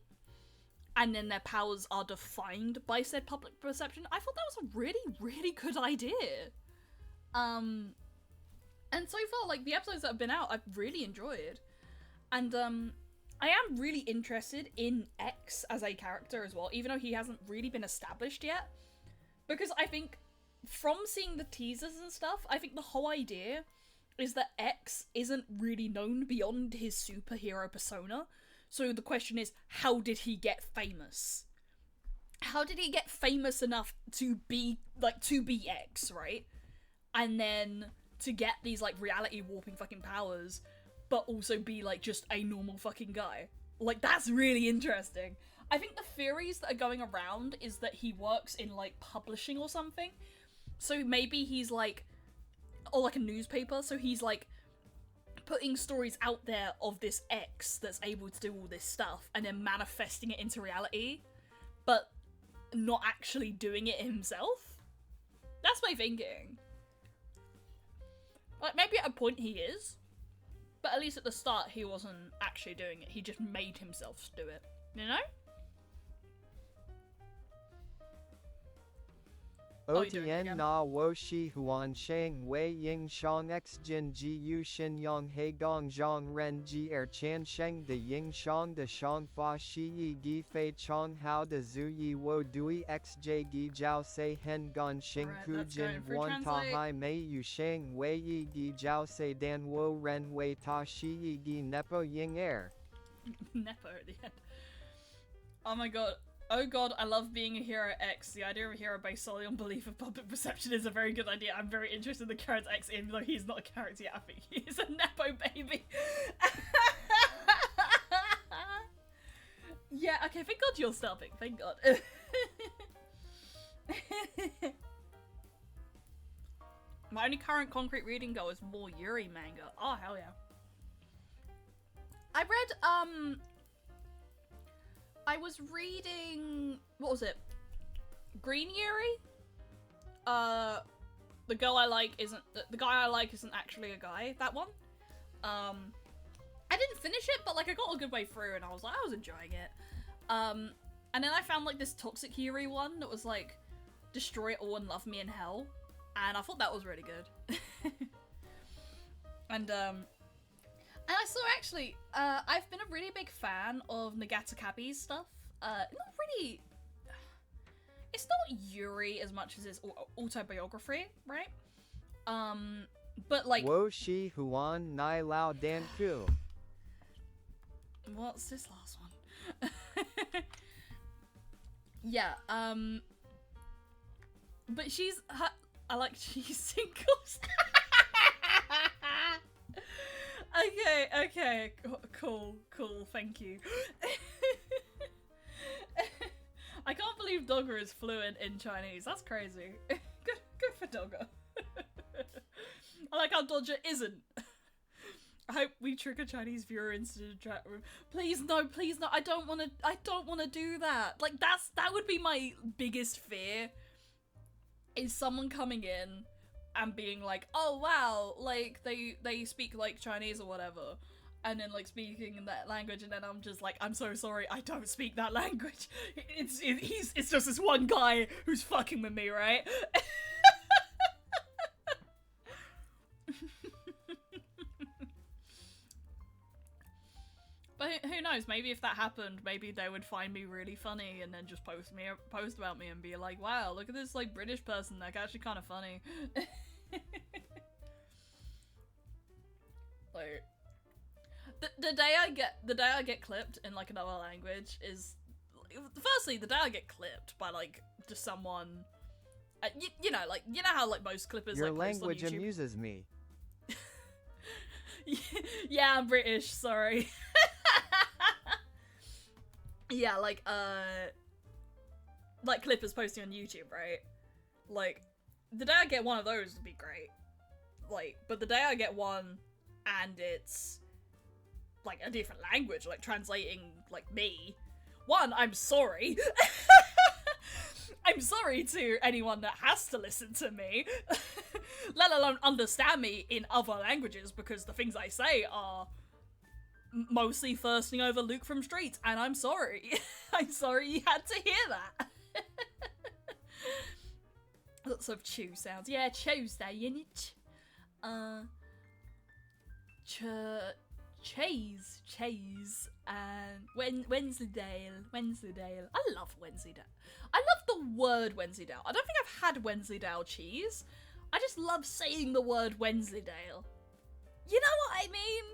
and then their powers are defined by said public perception. I thought that was a really, really good idea. And so far, like, the episodes that have been out, I've really enjoyed. And, I am really interested in X as a character as well, even though he hasn't really been established yet. Because I think, from seeing the teasers and stuff, I think the whole idea is that X isn't really known beyond his superhero persona. So the question is, how did he get famous? How did he get famous enough to be X, right? And then to get these, like, reality warping fucking powers, but also be, like, just a normal fucking guy. Like, that's really interesting. I think the theories that are going around is that he works in, like, publishing or something. So maybe he's, like, or, like, a newspaper, so he's, like, putting stories out there of this X that's able to do all this stuff, and then manifesting it into reality, but not actually doing it himself? That's my thinking. Like, maybe at a point he is, but at least at the start he wasn't actually doing it. He just made himself do it, you know? Oh, you're doing it OTN again. na wo shi huan shang wei ying shang x jin ji yu shin yang he gong zhang ren ji er chan sheng de ying shang de shang fa shi yi gi fei chong hao de zu yi wo dui xj gi jiao se hen gon xing Alright, ku let's jin go for wan ta translate. hai mei yu shang wei yi gi jiao se dan wo ren wei ta shi yi gi nepo ying er. Nepo at the end. Oh my god. Oh god, I love being a hero X. The idea of a hero based solely on belief of public perception is a very good idea. I'm very interested in the character X, even though he's not a character yet. I think he's a Nepo baby. Yeah, okay, thank god you're stopping. Thank god. My only current concrete reading goal is more Yuri manga. Oh, hell yeah. I read, I was reading, what was it? Green Yuri? The girl I like isn't, the guy I like isn't actually a guy, that one. I didn't finish it, but like I got a good way through and I was enjoying it. And then I found like this Toxic Yuri one that was like, destroy it all and love me in hell. And I thought that was really good. And I saw actually, I've been a really big fan of Nagata Kabi's stuff. Not really, it's not Yuri as much as it's autobiography, right? But like, Wo shi huan nai lao dan ku. what's this last one? Yeah, but she's, she's singles. Okay, cool, thank you. I can't believe Dogger is fluent in Chinese, that's crazy. Good for Dogger. I like how Dodger isn't. I hope we trick a Chinese viewer into the chat room. Please no, I don't wanna do that. Like that would be my biggest fear. Is someone coming in and being like, oh wow, like they speak like Chinese or whatever, and then like speaking in that language, and then I'm just like, I'm so sorry, I don't speak that language. It's just this one guy who's fucking with me, right? But who knows, maybe if that happened, maybe they would find me really funny and then just post about me and be like, wow, look at this like British person, they're actually kind of funny. Like, the day I get clipped in like another language is, firstly, the day I get clipped by like just someone, you know how like most clippers Your like post on language YouTube. amuses me. Yeah, I'm British, sorry. Yeah, like clippers posting on YouTube, right? Like, the day I get one of those would be great. Like, but the day I get one and it's like a different language, like translating like me, one, I'm sorry. I'm sorry to anyone that has to listen to me, let alone understand me in other languages, because the things I say are mostly thirsting over Luke from Streets, and I'm sorry. I'm sorry you had to hear that. Lots of chew sounds. Yeah, Tuesday, innit? Chase, and Wensleydale. I love Wensleydale. I love the word Wensleydale. I don't think I've had Wensleydale cheese. I just love saying the word Wensleydale. You know what I mean?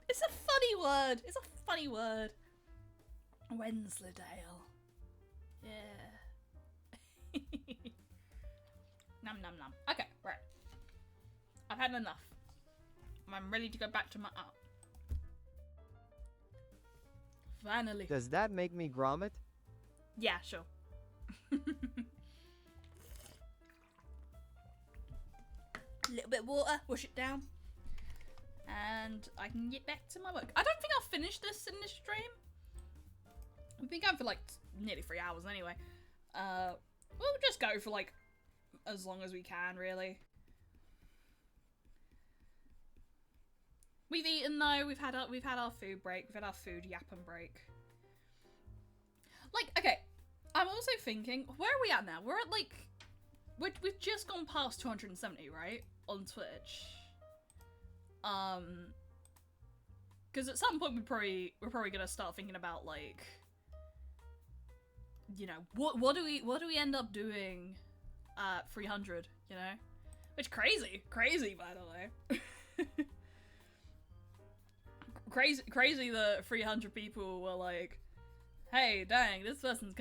It's a funny word. It's a funny word. Wensleydale. Yeah. Nom nom nom. Okay, right. I've had enough. I'm ready to go back to my art. Finally. Does that make me grommet? Yeah, sure. Little bit of water, wash it down. And I can get back to my work. I don't think I'll finish this in this stream. We've been going for like nearly 3 hours anyway. We'll just go for like as long as we can, really. We've eaten though. We've had our food break. We've had our food yapping break. Like, okay, I'm also thinking, where are we at now? We're at like, we've just gone past 270, right, on Twitch. Because at some point we're probably gonna start thinking about like, you know, what do we end up doing at 300? You know, which crazy by the way. crazy that 300 people were like, hey, dang, this person's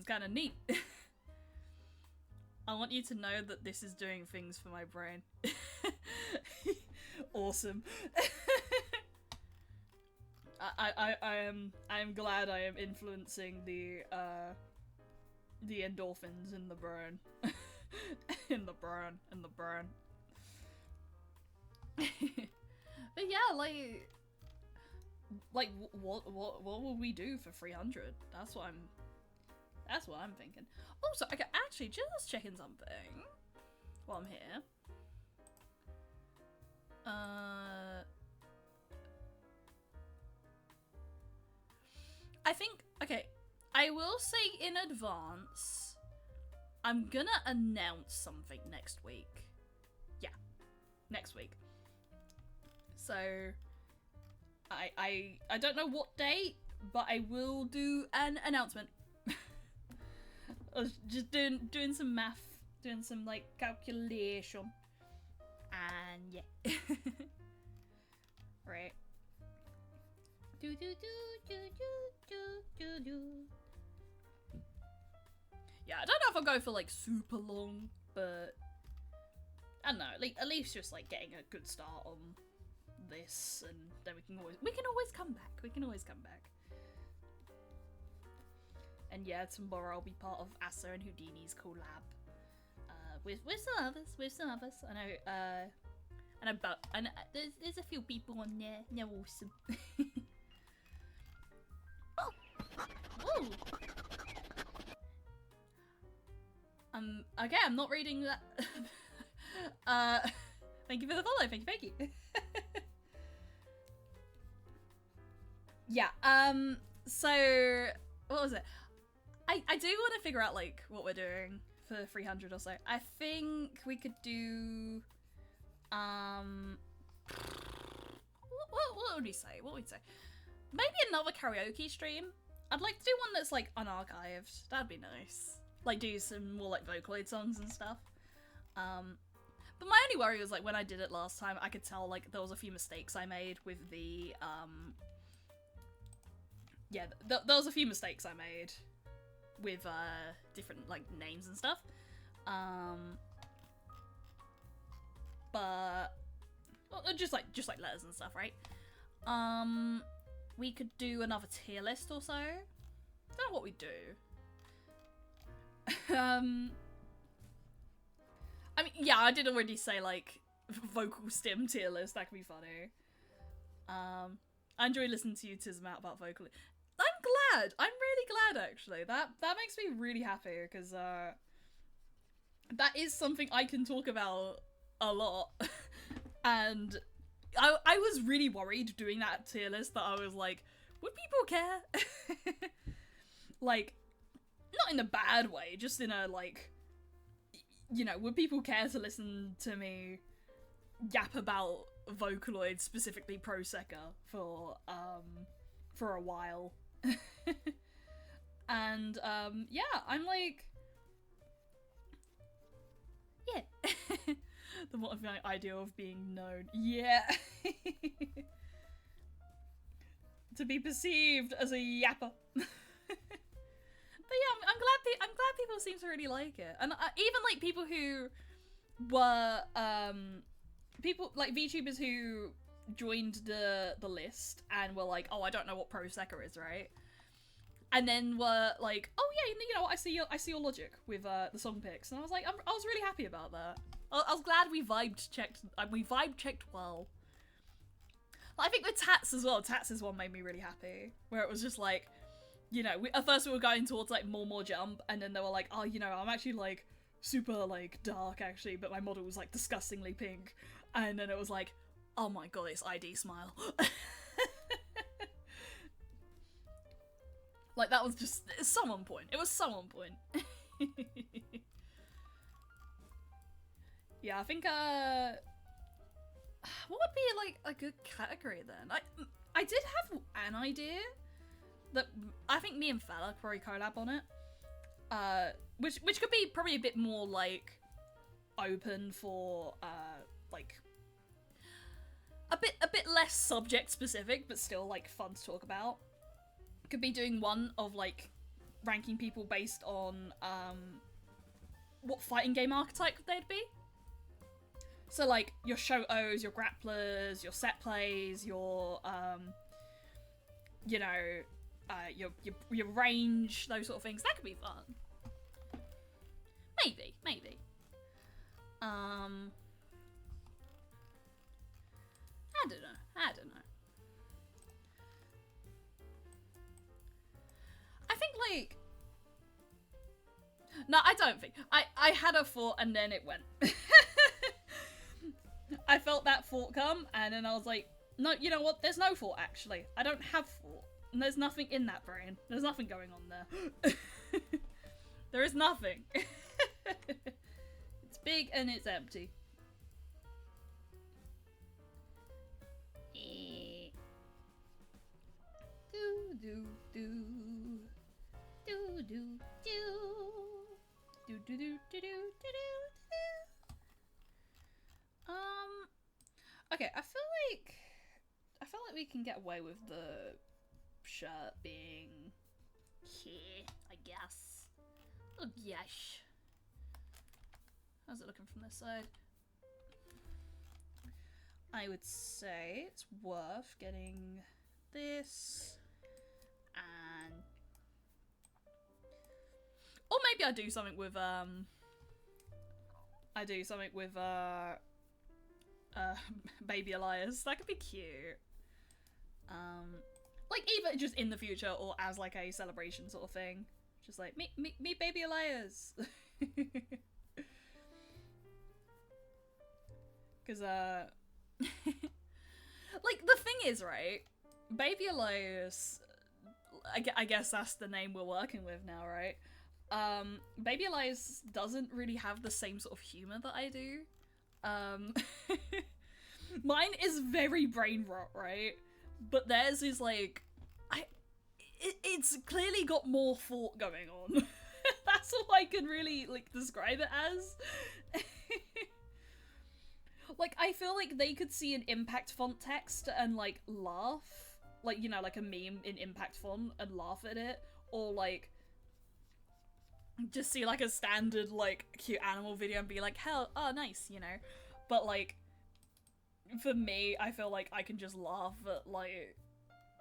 kind of neat. I want you to know that this is doing things for my brain. Awesome. I am glad I am influencing the endorphins in the brain. in the brain. But yeah, like what will we do for 300? That's what I'm thinking. Also, okay, actually, just checking something while I'm here. I think, okay, I will say in advance, I'm gonna announce something next week. Yeah, next week. So, I don't know what date, but I will do an announcement. I was just doing some math, doing some like calculation, and yeah. Right. Do. Yeah, I don't know if I'll go for like super long, but I don't know. At least just like getting a good start on this, and then we can always come back. We can always come back. And yeah, tomorrow I'll be part of Asa and Houdini's collab. With some others. I know, but there's a few people on there. They're awesome. Oh, whoa. Okay, I'm not reading that. Thank you for the follow. Thank you. Yeah. So what was it? I do want to figure out like what we're doing for 300 or so. I think we could do what would we say? Maybe another karaoke stream. I'd like to do one that's like unarchived. That'd be nice. Like do some more like Vocaloid songs and stuff. But my only worry was like when I did it last time, I could tell like there was a few mistakes I made with the yeah, there was a few mistakes I made with different like names and stuff. But well, just like letters and stuff, right? We could do another tier list or so. I don't know what we do. I mean, yeah, I did already say like vocal stim tier list. That could be funny. I enjoy listening to you tism out about vocal. I'm glad. I'm really glad actually. That makes me really happy because that is something I can talk about a lot. And I was really worried doing that tier list that I was like, would people care? Like, not in a bad way, just in a like, you know, would people care to listen to me yap about Vocaloid, specifically Pro Secca, for a while. And yeah, I'm like, yeah. The mortifying idea of being known. Yeah. To be perceived as a yapper. But yeah, I'm glad people seem to really like it, and even like people who were people like VTubers who joined the list and were like, oh, I don't know what Pro Secca is, right? And then were like, oh yeah, you know what? I see your logic with the song picks, and I was like, I was really happy about that. I was glad we vibe checked well. I think with Tats as well. Tats' one made me really happy, where it was just like, you know, at first we were going towards like more jump, and then they were like, oh, you know, I'm actually like super like dark actually, but my model was like disgustingly pink, and then it was like, oh my god, it's ID smile. Like that was just so on point. It was so on point. Yeah, I think what would be like a good category then? I did have an idea that I think me and Fella could probably collab on it. Which could be probably a bit more like open for like a bit less subject specific, but still like fun to talk about. Could be doing one of like ranking people based on what fighting game archetype they'd be. So like your Shotos, your grapplers, your set plays, your you know, your range, those sort of things. That could be fun. Maybe. I don't know. I think like no, I don't think. I had a thought and then it went. I felt that thought come, and then I was like, no, you know what? There's no thought, actually. I don't have thought. And there's nothing in that brain. There's nothing going on there. There is nothing. It's big and it's empty. Do do do do do do do do do do do do. Okay, I feel like we can get away with the shirt being here, I guess. Oh gosh. How's it looking from this side? I would say it's worth getting this and or maybe I do something with Baby Elias. That could be cute. Like either just in the future or as like a celebration sort of thing. Just like meet Baby Elias. Cause like the thing is, right? Baby Elias, I guess that's the name we're working with now, right? Baby Elias doesn't really have the same sort of humor that I do. Mine is very brain rot, right? But theirs is like, it's clearly got more thought going on. That's all I can really like describe it as. Like, I feel like they could see an impact font text and like laugh, like, you know, like a meme in impact font and laugh at it, or like just see like a standard like cute animal video and be like, hell, oh nice, you know. But like for me, I feel like I can just laugh at like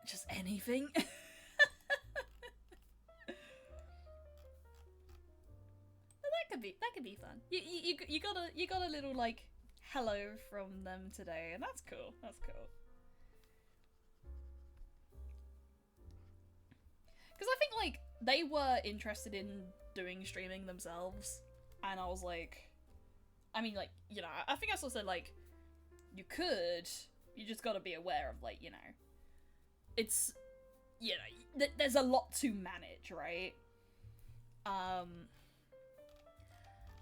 just anything. That could be fun. You got a little like hello from them today, and that's cool. That's cool. Because I think like they were interested in doing streaming themselves, and I was like, I mean, like, you know, I think I also said like you could, you just got to be aware of like, you know, it's, you know, there's a lot to manage, right? And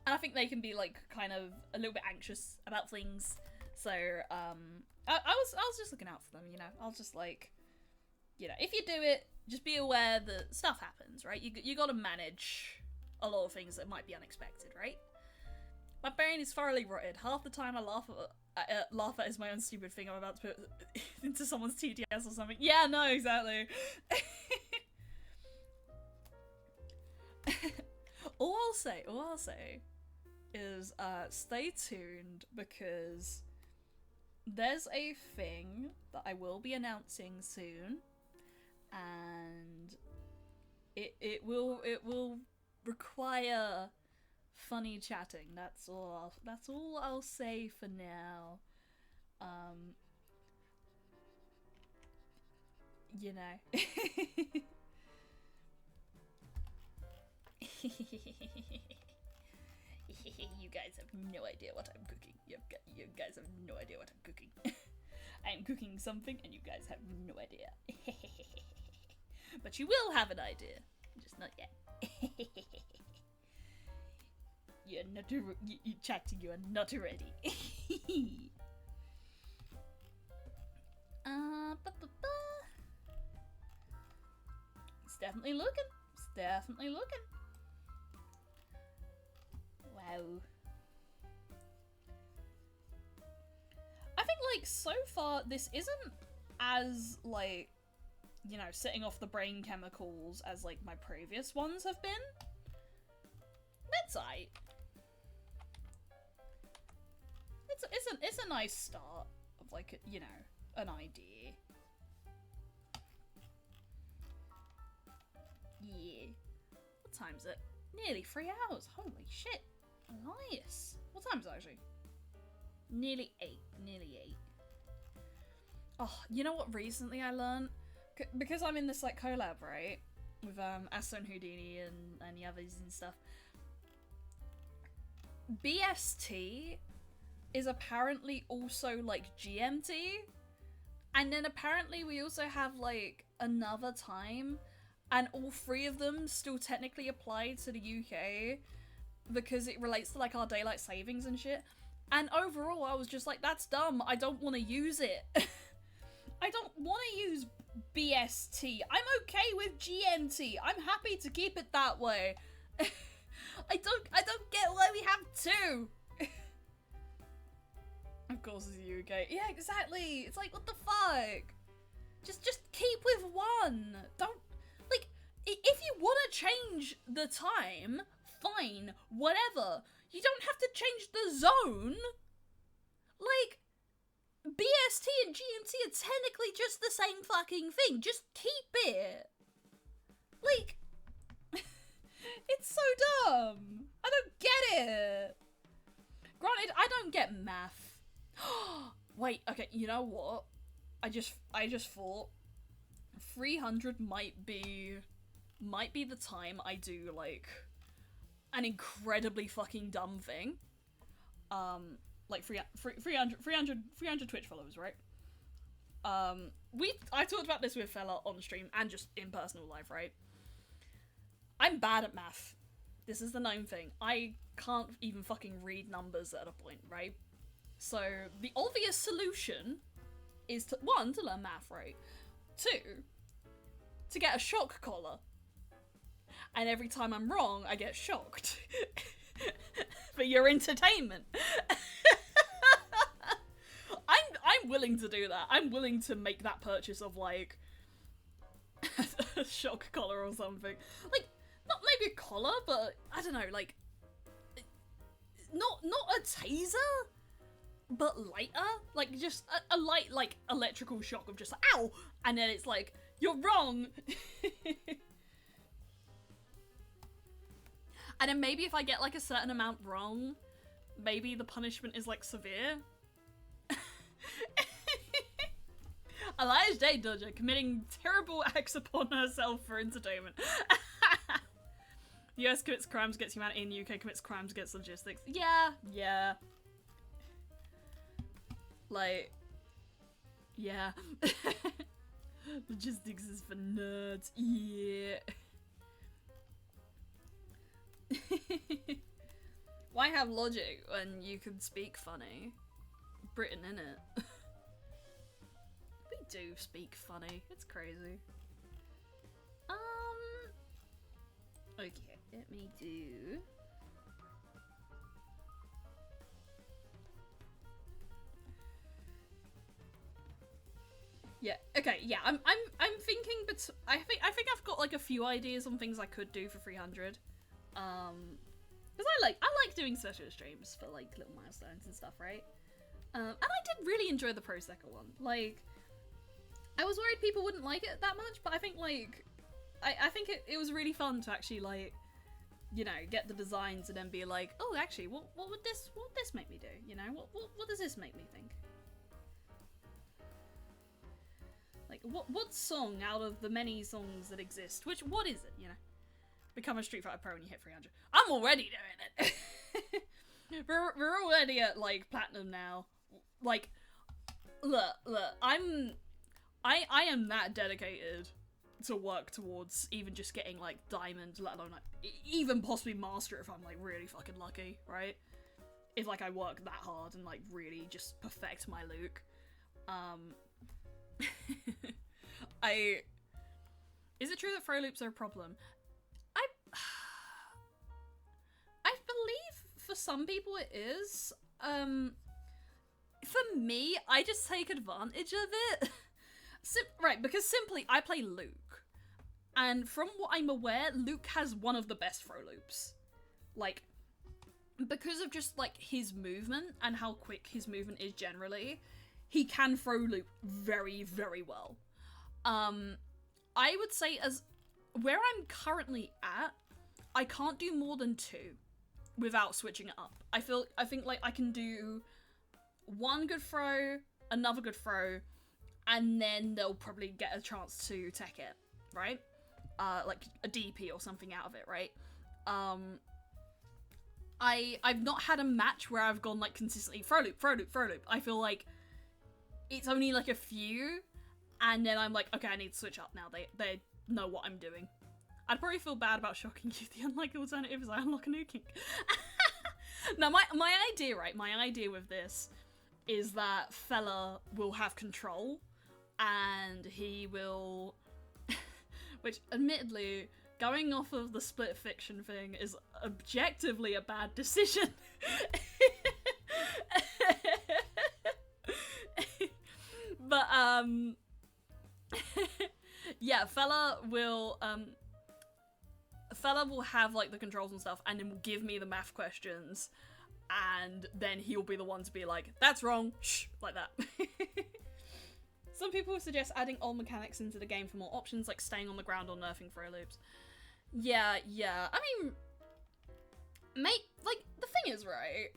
I think they can be like kind of a little bit anxious about things, So, I was just looking out for them, you know. I was just like, you know, if you do it, just be aware that stuff happens, right? You gotta manage a lot of things that might be unexpected, right? My brain is thoroughly rotted. Half the time I laugh at is my own stupid thing I'm about to put into someone's TTS or something. Yeah, no, exactly. all I'll say is stay tuned, because there's a thing that I will be announcing soon, and it will require funny chatting. That's all I'll say for now. You know. You guys have no idea what I'm cooking. You guys have no idea what I'm cooking. I'm cooking something and you guys have no idea. But you will have an idea. Just not yet. You're not chatting, you are not ready. It's definitely looking. It's definitely looking. Wow. I think, like, so far, this isn't as, like, you know, setting off the brain chemicals as, like, my previous ones have been. That's aight. It's a nice start of, like, you know, an idea. Yeah. What time is it? Nearly 3 hours. Holy shit. Nice. What time is it actually? Nearly 8. Nearly 8. Oh, you know what recently I learned? Because I'm in this, like, collab, right? With, Asta and Houdini and the others and stuff. BST is apparently also, like, GMT. And then apparently we also have, like, another time. And all three of them still technically apply to the UK. Because it relates to, like, our daylight savings and shit. And overall, I was just like, that's dumb. I don't want to use it. I don't want to use BST. I'm okay with GMT. I'm happy to keep it that way. I don't get why we have two. Of course it's the UK. Yeah, exactly. It's like, what the fuck? Just keep with one. Don't, like, if you want to change the time, fine, whatever. You don't have to change the zone. Like, BST and GMT are technically just the same fucking thing. Just keep it. Like, it's so dumb. I don't get it. Granted, I don't get math. Wait, okay, you know what? I just thought 300 might be the time I do, like, an incredibly fucking dumb thing. Like 300 Twitch followers, right? I talked about this with Fella on stream and just in personal life, right? I'm bad at math. This is the known thing. I can't even fucking read numbers at a point, right? So the obvious solution is to, 1, to learn math, right? 2, to get a shock collar. And every time I'm wrong, I get shocked. For your entertainment. I'm willing to do that. I'm willing to make that purchase of, like, a shock collar or something. Like, not maybe a collar, but I don't know, like, not a taser, but lighter. Like, just a light, like, electrical shock of just like, ow! And then it's like, you're wrong! And then maybe if I get, like, a certain amount wrong, maybe the punishment is, like, severe. Elias J. Dodger committing terrible acts upon herself for entertainment. The US commits crimes against humanity, and the UK commits crimes against logistics. Yeah. Like, yeah. Logistics is for nerds. Yeah. Why have logic when you can speak funny? Britain, innit? We do speak funny. It's crazy. Okay, let me do... Yeah, okay, yeah, I'm thinking, but I think I've got like a few ideas on things I could do for 300. Because I like doing special streams for like little milestones and stuff, right? And I did really enjoy the Pro Secca one. Like, I was worried people wouldn't like it that much, but I think like, I think it was really fun to actually like, you know, get the designs and then be like, oh, actually, what would this make me do? You know, what does this make me think? Like, what song out of the many songs that exist, what is it, you know? Become a Street Fighter Pro when you hit 300. I'm already doing it! we're already at, like, Platinum now. Like, look, I am that dedicated to work towards even just getting, like, Diamond, let alone, like, even possibly Master if I'm, like, really fucking lucky, right? If, like, I work that hard and, like, really just perfect my Luke. Is it true that throw loops are a problem? I believe for some people it is. For me, I just take advantage of it. Right, because simply I play Luke. And from what I'm aware, Luke has one of the best throw loops. Like, because of just like his movement and how quick his movement is generally, he can throw loop very, very well. I would say as where I'm currently at, I can't do more than 2 without switching it up. I think like I can do one good throw, another good throw, and then they'll probably get a chance to tech it, right? Like a DP or something out of it, right? I've not had a match where I've gone like consistently throw loop. I feel like it's only like a few, and then I'm like, okay, I need to switch up now. They know what I'm doing. I'd probably feel bad about shocking you. The unlikely alternative is I unlock a new kink. Now, my idea with this is that Fella will have control, and he will... Which, admittedly, going off of the split fiction thing is objectively a bad decision. But, yeah, Fella will have, like, the controls and stuff, and then will give me the math questions, and then he'll be the one to be like, that's wrong, shh, like that. Some people suggest adding old mechanics into the game for more options, like staying on the ground or nerfing throw loops. Yeah, I mean, mate, like, the thing is, right,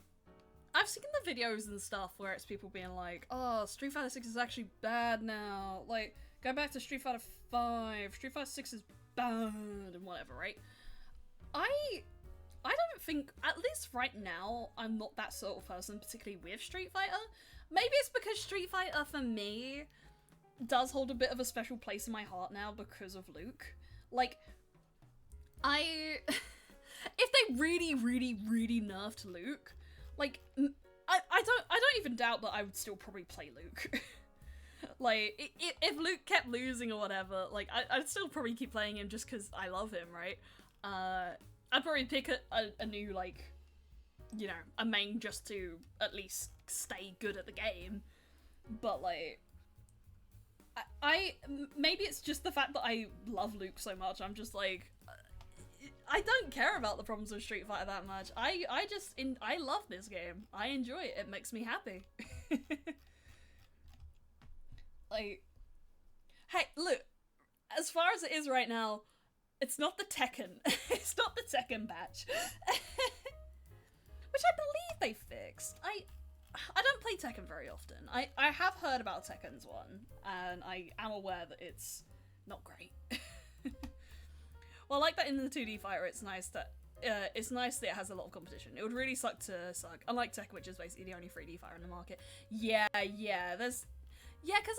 I've seen the videos and stuff where it's people being like, oh, Street Fighter 6 is actually bad now, like, go back to Street Fighter 5, Street Fighter 6 is bad, and whatever, right? I don't think, at least right now, I'm not that sort of person, particularly with Street Fighter. Maybe it's because Street Fighter, for me, does hold a bit of a special place in my heart now because of Luke. Like, if they really, really, really nerfed Luke, like, I don't even doubt that I would still probably play Luke. Like, if Luke kept losing or whatever, like, I'd still probably keep playing him just because I love him, right? I'd probably pick a new, like, you know, a main just to at least stay good at the game. But, like, maybe it's just the fact that I love Luke so much, I'm just like, I don't care about the problems of Street Fighter that much. I love this game. I enjoy it. It makes me happy. Like, hey, look, as far as it is right now, it's not the Tekken. It's not the Tekken patch. Which I believe they fixed. I don't play Tekken very often. I have heard about Tekken's one, and I am aware that it's not great. Well, I like that in the 2D fighter, it's nice that it has a lot of competition. It would really suck to suck. Unlike Tekken, which is basically the only 3D fighter in the market. Yeah, there's... Yeah, because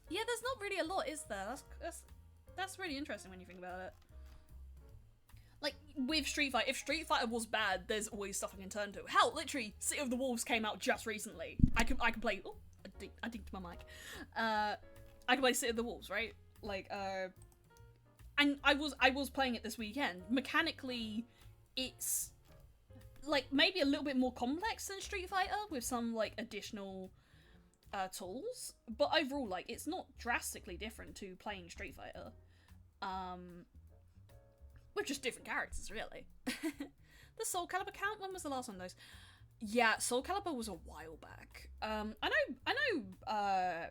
yeah, there's not really a lot, is there? That's really interesting when you think about it. Like, with Street Fighter, if Street Fighter was bad, there's always stuff I can turn to. Hell, literally, City of the Wolves came out just recently. I can play... Oh, I dinked my mic. I can play City of the Wolves, right? Like, and I was playing it this weekend. Mechanically, it's, like, maybe a little bit more complex than Street Fighter, with some, like, additional tools. But overall, like, it's not drastically different to playing Street Fighter. With just different characters, really. The Soul Calibur count? When was the last one of those? Yeah, Soul Calibur was a while back. I know,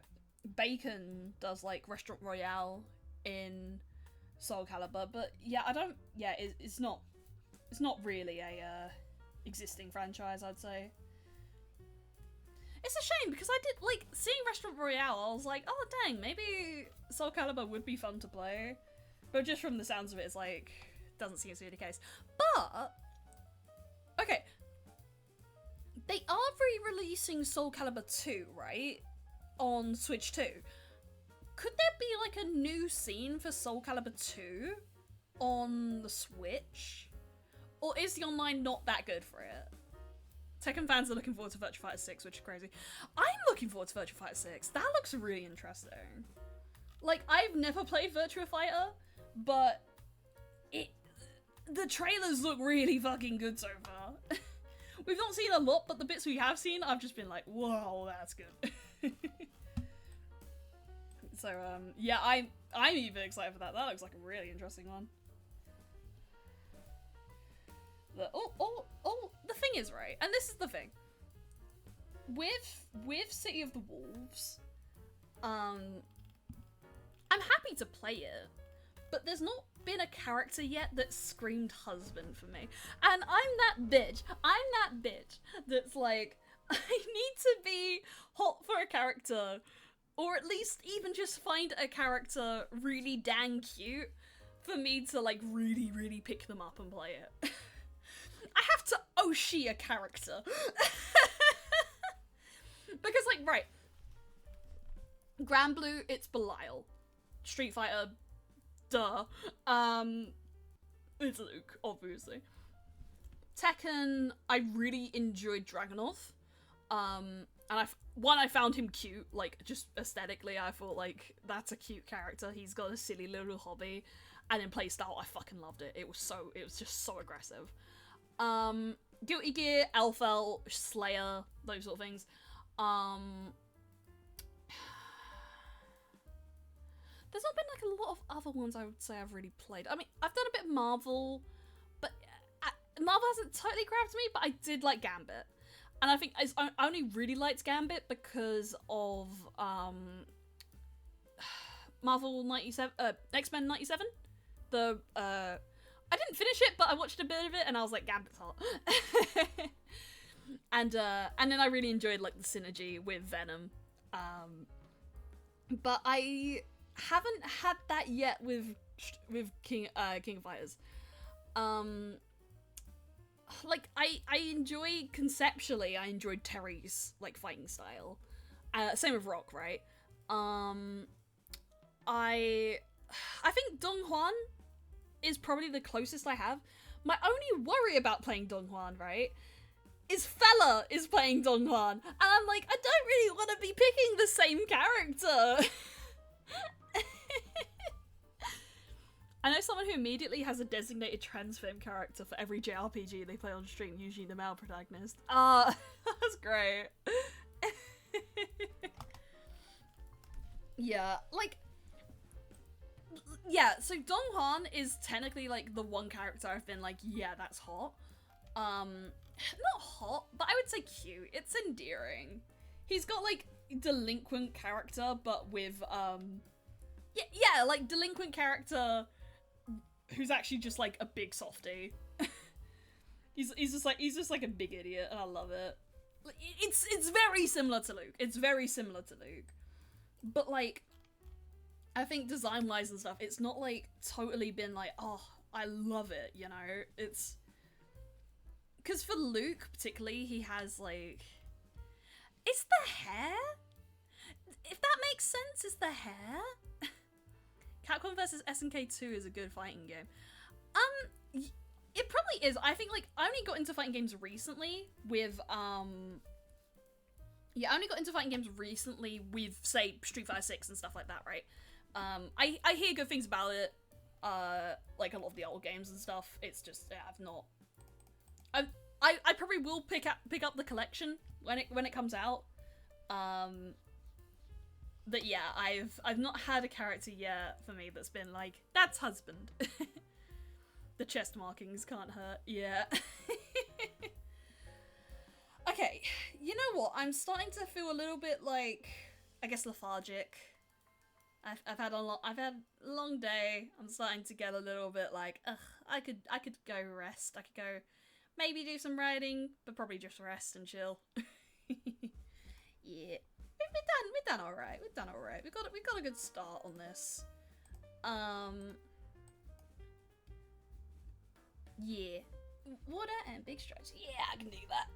Bacon does, like, Restaurant Royale in Soul Calibur, but yeah, it's not really a, existing franchise, I'd say. It's a shame, because I did, like, seeing Restaurant Royale, I was like, oh dang, maybe Soul Calibur would be fun to play. But just from the sounds of it, it's like, doesn't seem to be the case. But, okay, they are re-releasing Soul Calibur 2, right? On Switch 2. Could there be, like, a new scene for Soul Calibur 2 on the Switch? Or is the online not that good for it? Tekken fans are looking forward to Virtua Fighter 6, which is crazy. I'm looking forward to Virtua Fighter 6. That looks really interesting. Like, I've never played Virtua Fighter, but the trailers look really fucking good so far. We've not seen a lot, but the bits we have seen, I've just been like, whoa, that's good. So, yeah, I'm even excited for that. That looks like a really interesting one. The thing is, right, and this is the thing. With City of the Wolves, I'm happy to play it, but there's not been a character yet that screamed husband for me. And I'm that bitch that's like, I need to be hot for a character, or at least even just find a character really dang cute for me to, like, really, really pick them up and play it. I have to Oshi a character. Because, like, right, Grand Blue, it's Belial. Street Fighter, duh. It's Luke, obviously. Tekken, I really enjoyed Dragunov. And I found him cute, like, just aesthetically, I thought, like, that's a cute character. He's got a silly little hobby. And in playstyle, I fucking loved it. It was just so aggressive. Guilty Gear, Elfel, Slayer, those sort of things. There's not been, like, a lot of other ones I would say I've really played. I mean, I've done a bit of Marvel, but Marvel hasn't totally grabbed me, but I did like Gambit. And I think I only really liked Gambit because of, Marvel 97, X-Men 97? I didn't finish it, but I watched a bit of it, and I was like, Gambit's hot. And then I really enjoyed, like, the synergy with Venom. But I haven't had that yet with King of Fighters. Like, I enjoy, conceptually, I enjoyed Terry's, like, fighting style. Same with Rock, right? I think Dong Hwan is probably the closest I have. My only worry about playing Dong Hwan, right, is Fella is playing Dong Hwan. And I'm like, I don't really want to be picking the same character. I know someone who immediately has a designated trans femme character for every JRPG they play on stream, usually the male protagonist. That's great. Yeah, like, yeah, so Dong Hwan is technically, like, the one character I've been like, yeah, that's hot. Not hot, but I would say cute. It's endearing. He's got, like, delinquent character, but with, yeah, like, delinquent character who's actually just, like, a big softie. he's just like a big idiot, and I love it. It's very similar to Luke. It's very similar to Luke. But, like, I think design-wise and stuff, it's not, like, totally been like, oh, I love it, you know? It's... Because for Luke, particularly, he has, like... It's the hair? If that makes sense, it's the hair? Capcom vs SNK 2 is a good fighting game. It probably is. I think, like, I only got into fighting games recently with, yeah, I only got into fighting games recently with, say, Street Fighter 6 and stuff like that, right? I hear good things about it, like a lot of the old games and stuff. It's just, yeah, I've not... I probably will pick up the collection when it comes out. But yeah, I've not had a character yet for me that's been like, that's husband. The chest markings can't hurt. Yeah. Okay, you know what? I'm starting to feel a little bit like, I guess, lethargic. I've had a long day. I'm starting to get a little bit like, ugh, I could go rest. I could go maybe do some writing, but probably just rest and chill. Yeah. We've done alright. We've done alright. We got a good start on this. Yeah. Water and big stretch. Yeah, I can do that.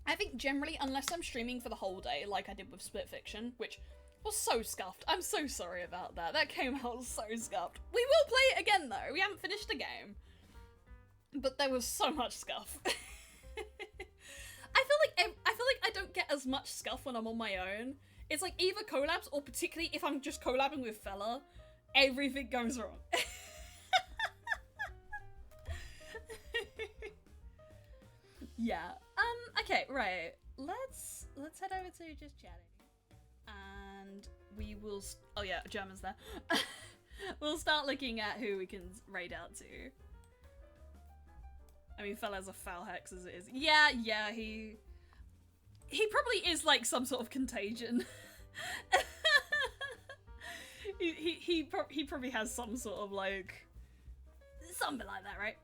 I think generally, unless I'm streaming for the whole day, like I did with Split Fiction, which was so scuffed. I'm so sorry about that. That came out so scuffed. We will play it again though. We haven't finished the game. But there was so much scuff. I feel like I don't get as much scuff when I'm on my own. It's like either collabs or particularly if I'm just collabing with Fella, everything goes wrong. Yeah. Okay, right. Let's head over to just chatting. And we will oh yeah, German's there. We'll start looking at who we can raid out to. I mean, Fella's a foul hex as it is. Yeah, he probably is like some sort of contagion. he probably has some sort of like something like that, right?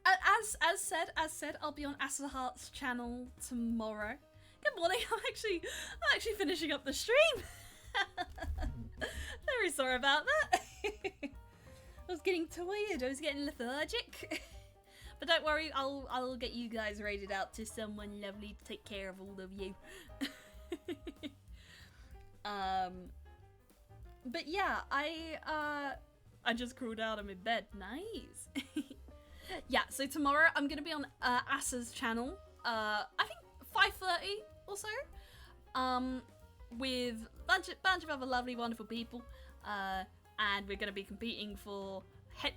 As said, I'll be on Heart's channel tomorrow. Good morning. I'm actually finishing up the stream. Very sorry about that. I was getting tired. I was getting lethargic. But don't worry, I'll get you guys raided out to someone lovely to take care of all of you. But yeah, I just crawled out of my bed. Nice. Yeah, so tomorrow I'm gonna be on Asa's channel. I think 5:30 or so. With bunch of other lovely, wonderful people. And we're gonna be competing for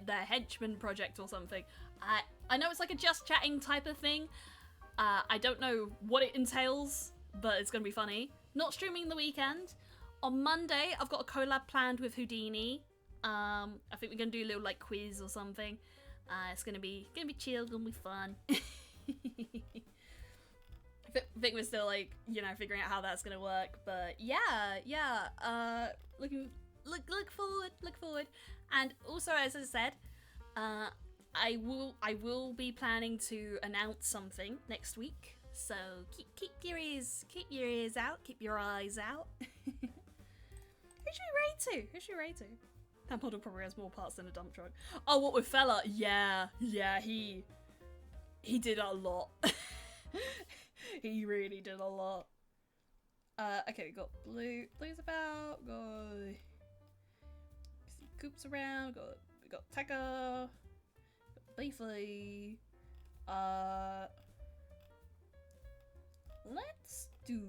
the Henchman project or something. I know it's like a just chatting type of thing. I don't know what it entails, but it's gonna be funny. Not streaming the weekend. On Monday, I've got a collab planned with Houdini. I think we're gonna do a little like quiz or something. It's gonna be chill, gonna be fun. I think we're still like, you know, figuring out how that's gonna work, but yeah. Look forward. And also, as I said, I will be planning to announce something next week. So keep your ears out, keep your eyes out. Who should you rate to? That model probably has more parts than a dump truck. Oh, what with Fella? Yeah, he did a lot. He really did a lot. Okay, we got Blue. Blue's about. Got Coops around. We got Tekka. Got Beefy. Let's do.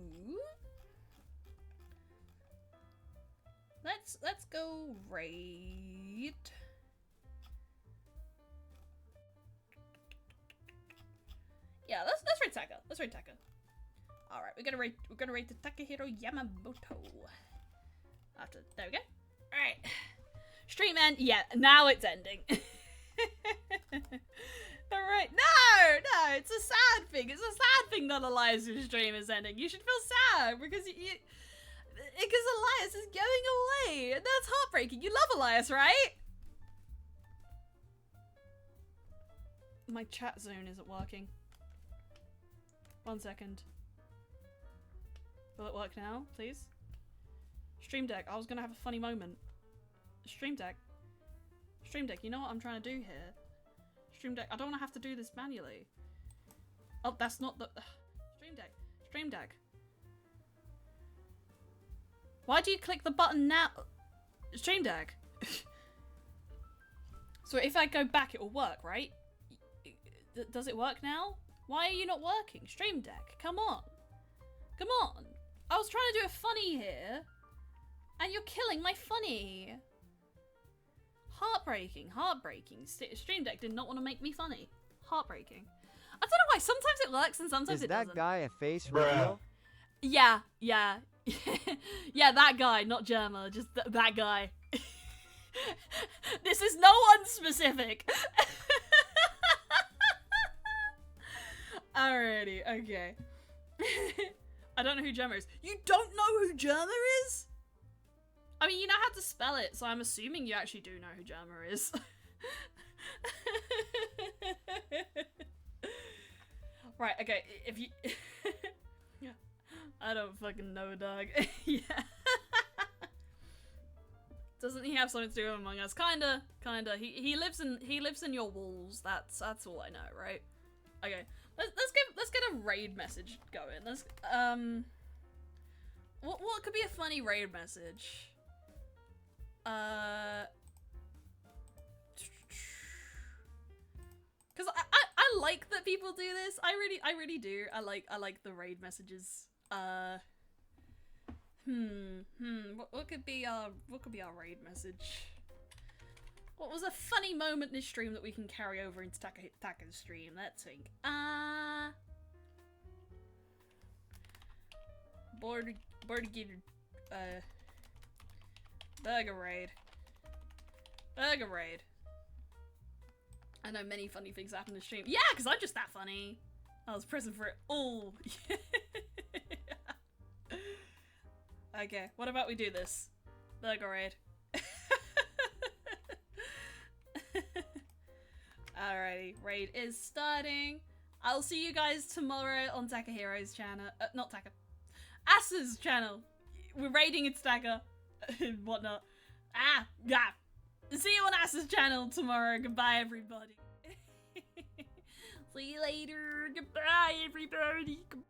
Let's go raid. Yeah, let's raid Tekka. Let's raid Tekka. All right, we're gonna raid the Takahiro Yamamoto. There we go. All right, stream end. Yeah, now it's ending. All right, no, it's a sad thing. It's a sad thing that Elias's stream is ending. You should feel sad because because Elias is going away, and that's heartbreaking. You love Elias, right? My chat zone isn't working. 1 second. Will it work now, please? Stream Deck, I was gonna have a funny moment. Stream Deck, you know what I'm trying to do here? Stream Deck, I don't want to have to do this manually. Oh, that's not the... Stream Deck. Why do you click the button now? Stream Deck. So if I go back, it will work, right? Does it work now? Why are you not working? Stream Deck, come on. Come on. I was trying to do a funny here, and you're killing my funny. Heartbreaking, heartbreaking. Stream Deck did not want to make me funny. Heartbreaking. I don't know why, sometimes it works and sometimes Is it that doesn't. guy a face Bruh. reveal? Yeah. Yeah, that guy, not Germa, just that guy. This is no one specific. Alrighty, okay. I don't know who Gemma is. You don't know who Gemma is? I mean, you know how to spell it, so I'm assuming you actually do know who Gemma is. Right, okay, if you... I don't fucking know, dog. Yeah. Doesn't he have something to do with Among Us? Kinda. He lives in your walls. That's all I know, right? Okay. Let's get a raid message going. Let's what could be a funny raid message? Cause I like that people do this. I really do. I like the raid messages. What could be our raid message? What was a funny moment in this stream that we can carry over into Taka's stream? Let's think. Burger raid. Burger raid. I know many funny things happen in the stream. Yeah, because I'm just that funny. I was present for it all. Okay, what about we do this? Burger raid. Alrighty, raid is starting. I'll see you guys tomorrow on Takahiro's channel. Not Taka. Asa's channel. We're raiding its Taka and whatnot. Yeah. See you on Asa's channel tomorrow. Goodbye, everybody. See you later. Goodbye, everybody. Goodbye.